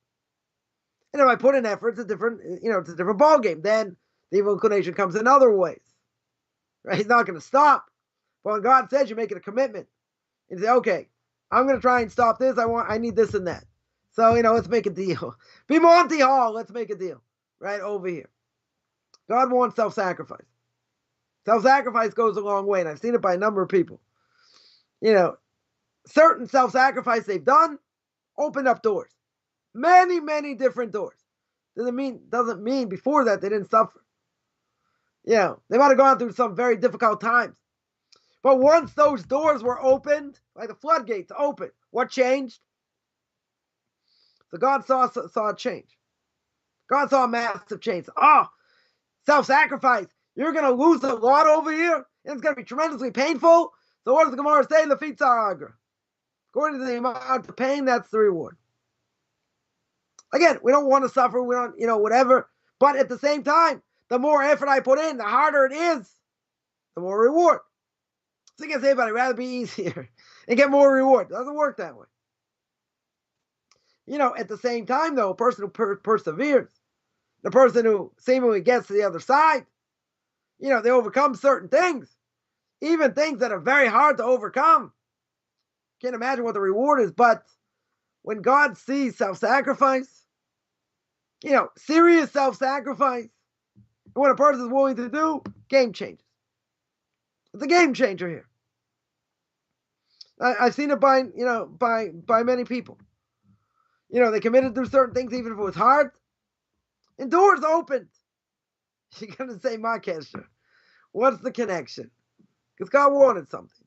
And if I put in effort, it's a different ball game. Then the evil inclination comes in other ways. Right? He's not going to stop. But when God says you make it a commitment, and say, okay, I'm going to try and stop this. I need this and that. So, let's make a deal. Be Monty Hall. Let's make a deal. Right over here. God wants self-sacrifice. Self-sacrifice goes a long way. And I've seen it by a number of people. Certain self-sacrifice they've done opened up doors. Many, many different doors. Doesn't mean before that they didn't suffer. They might have gone through some very difficult times. But once those doors were opened, like the floodgates opened, what changed? So God saw a change. God saw a massive change. Self-sacrifice. You're going to lose a lot over here, and it's going to be tremendously painful. So what does the Gemara say? Lefitza agra. According to the amount of pain, that's the reward. Again, we don't want to suffer. We don't, whatever. But at the same time, the more effort I put in, the harder it is, the more reward. So you can say, but I'd rather be easier and get more reward. It doesn't work that way. At the same time, though, a person who perseveres, the person who seemingly gets to the other side, they overcome certain things, even things that are very hard to overcome. Can't imagine what the reward is, but when God sees self-sacrifice, serious self-sacrifice, and what a person is willing to do, game changes. It's a game changer here. I've seen it by many people. They committed to certain things even if it was hard. And doors opened. You're going to say, my Kesher, what's the connection? Because God wanted something.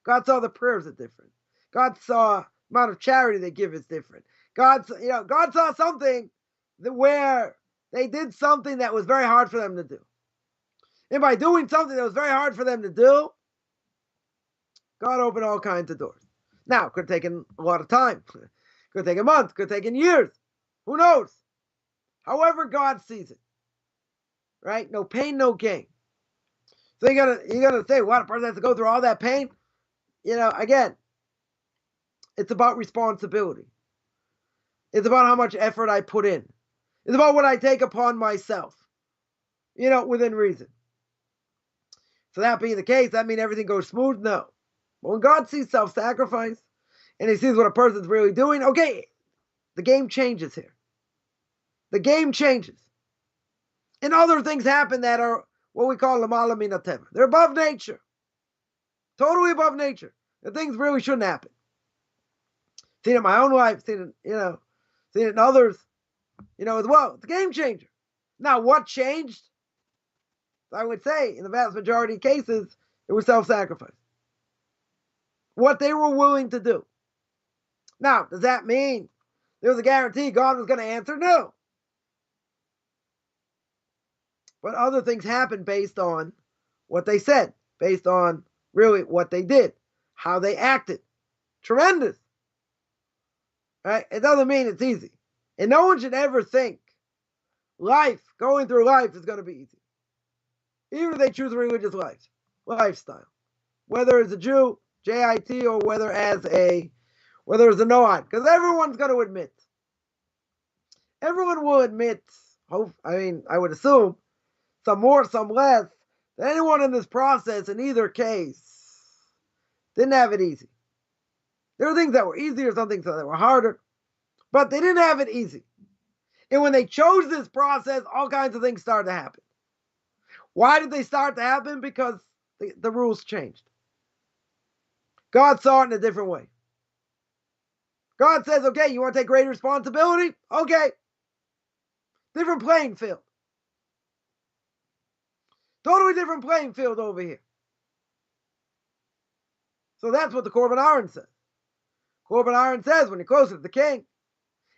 God saw the prayers are different. God saw the amount of charity they give is different. God saw something where they did something that was very hard for them to do. And by doing something that was very hard for them to do, God opened all kinds of doors. Now, it could have taken a lot of time. Could have taken months. Could have taken years. Who knows? However God sees it. Right? No pain, no gain. So you're gonna say, what, a person has to go through all that pain? Again, it's about responsibility. It's about how much effort I put in. It's about what I take upon myself. Within reason. So that being the case, that means everything goes smooth? No. But when God sees self-sacrifice and he sees what a person's really doing, okay, the game changes here. The game changes. And other things happen that are what we call lamala min hateva. They're above nature. Totally above nature. The things really shouldn't happen. Seen it in my own life, seen it in others, as well. It's a game changer. Now, what changed? I would say, in the vast majority of cases, it was self-sacrifice. What they were willing to do. Now, does that mean there was a guarantee God was going to answer? No. But other things happened based on what they said, based on really what they did, how they acted. Tremendous. Right? It doesn't mean it's easy. And no one should ever think going through life is going to be easy. Even if they choose a religious lifestyle. Whether as a Jew, J-I-T, or whether as a Noahide. Because everyone's going to admit. Everyone will admit, I would assume, some more, some less, that anyone in this process, in either case, didn't have it easy. There were things that were easier, some things that were harder, but they didn't have it easy. And when they chose this process, all kinds of things started to happen. Why did they start to happen? Because the rules changed. God saw it in a different way. God says, okay, you want to take greater responsibility? Okay. Different playing field. Totally different playing field over here. So that's what the Korban Aaron says. Korban Aaron says, when you're closer to the king,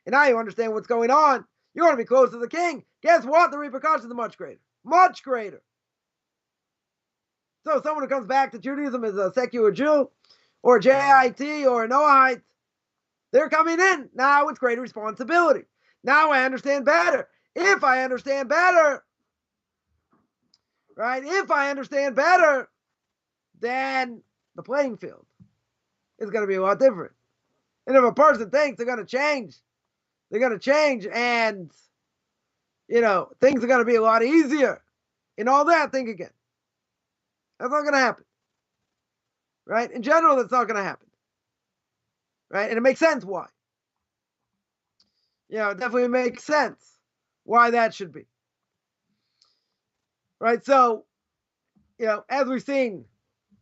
and now you understand what's going on, you want to be close to the king. Guess what? The repercussions are much greater. Much greater. So someone who comes back to Judaism as a secular Jew, or a J-I-T, or a Noahide, they're coming in. Now it's greater responsibility. Now I understand better. If I understand better, right? If I understand better, then the playing field is going to be a lot different. And if a person thinks they're going to change, and, things are going to be a lot easier and all that, think again. That's not going to happen. Right? In general, that's not going to happen. Right? And it makes sense why. It definitely makes sense why that should be. Right? So, as we've seen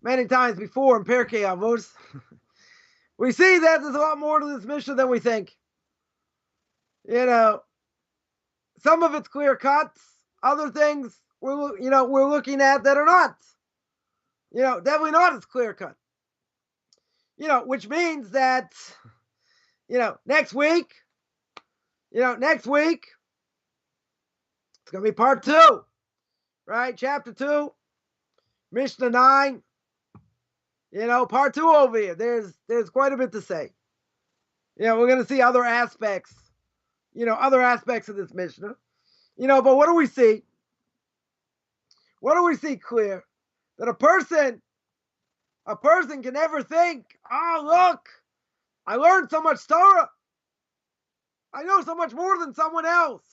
many times before in Pirkei Avot, we see that there's a lot more to this Mishna than we think. Some of it's clear cuts. Other things we're looking at that are not. Definitely not as clear cut. Which means that, next week, it's going to be part 2, right? Chapter 2, Mishna 9, part 2 over here. There's quite a bit to say. We're going to see other aspects of this Mishna. But what do we see? What do we see clear? That a person can never think, look, I learned so much Torah. I know so much more than someone else.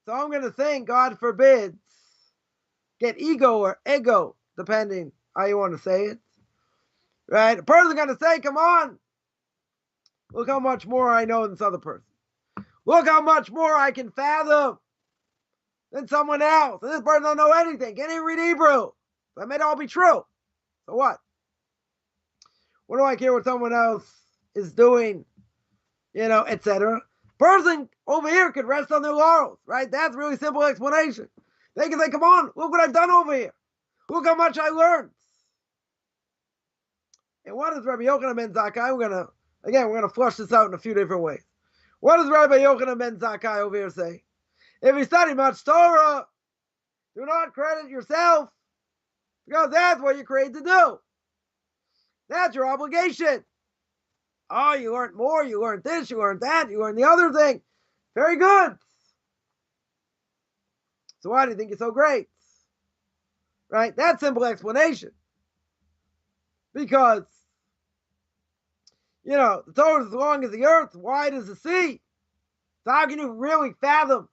So I'm going to think, God forbids, get ego or ego, depending how you want to say it. Right? A person's going to say, come on, look how much more I know than this other person. Look how much more I can fathom than someone else. And this person don't know anything. Can't even read Hebrew. That may all be true. So what? What do I care what someone else is doing, etc. Person over here could rest on their laurels, right? That's a really simple explanation. They can say, come on, look what I've done over here. Look how much I learned. And what does Rabbi Yochanan ben Zakkai? We're going to flush this out in a few different ways. What does Rabbi Yochanan ben Zakkai over here say? If you study much Torah, do not credit yourself, because that's what you're created to do. That's your obligation. Oh, you learned more, you learned this, you learned that, you learned the other thing. Very good. So why do you think you're so great? Right? That's simple explanation. Because, the Torah is as long as the earth, wide as the sea. So how can you really fathom,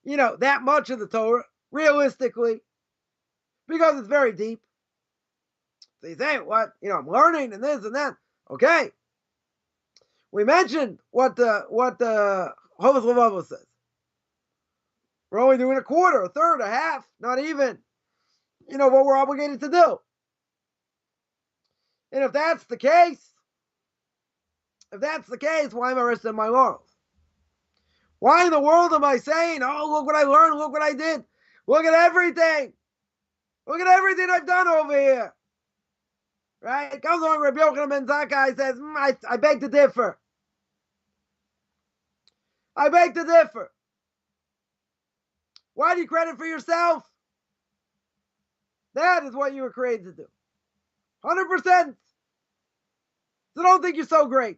that much of the Torah, realistically? Because it's very deep. So you say, what? I'm learning and this and that. Okay. We mentioned what the Hovas Levavo says. We're only doing a quarter, a third, a half, not even, what we're obligated to do. And if that's the case, why am I resting on my laurels? Why in the world am I saying, oh, look what I learned, look what I did, look at everything. Look at everything I've done over here. Right? It comes along, Rabbi Yochanan ben Zakkai says, I beg to differ. I beg to differ. Why do you credit for yourself? That is what you were created to do. 100%. So don't think you're so great.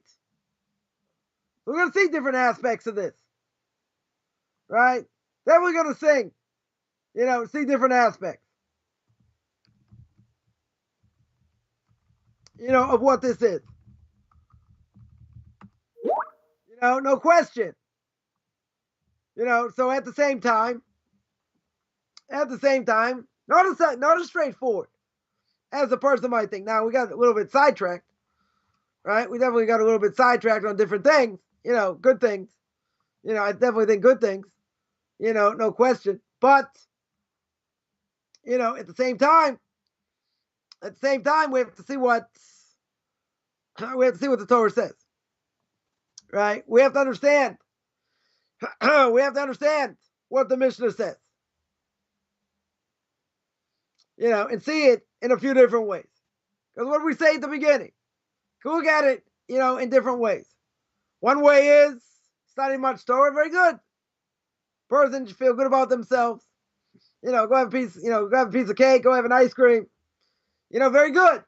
We're going to see different aspects of this. Right? Then we're going to sing. See different aspects. Of what this is. No question. So at the same time, not as straightforward as a person might think. Now, we got a little bit sidetracked, right? We definitely got a little bit sidetracked on different things, good things. I definitely think good things, no question. But, at the same time, we have to see what the Torah says, right? We have to understand. What the Mishna says, and see it in a few different ways. Because what we say at the beginning, can look at it, in different ways. One way is studying much Torah, very good. Person should feel good about themselves. Go have a piece, go have a piece of cake, go have an ice cream. Very good.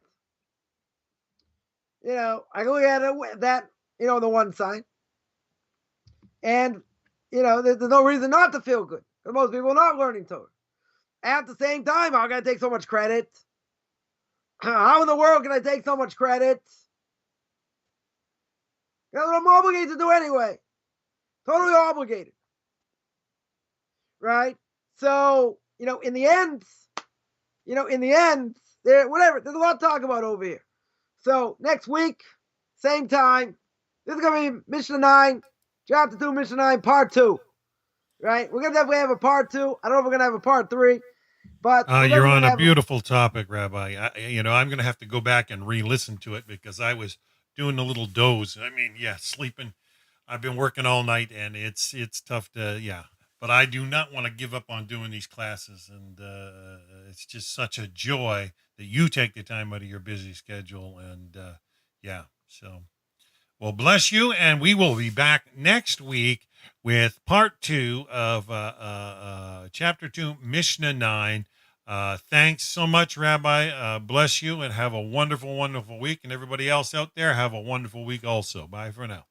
I can look at it that, on the one side. And, there's no reason not to feel good. Because most people are not learning Torah. At the same time, how can I take so much credit? How in the world can I take so much credit? That's what I'm obligated to do anyway. Totally obligated. Right? So, in the end, there's a lot to talk about over here. So, next week, same time, this is going to be Mishna 9, Chapter 2, Mishna 9, Part 2. Right? We're going to definitely have a Part 2. I don't know if we're going to have a Part 3. But you're on a beautiful topic, Rabbi. I'm going to have to go back and re-listen to it because I was doing a little doze. Sleeping. I've been working all night, and it's tough to, But I do not want to give up on doing these classes, and it's just such a joy that you take the time out of your busy schedule, and So, well, bless you, and we will be back next week with Part 2 of Chapter 2, Mishna 9. Thanks so much, Rabbi. Bless you, and have a wonderful, wonderful week. And everybody else out there, have a wonderful week also. Bye for now.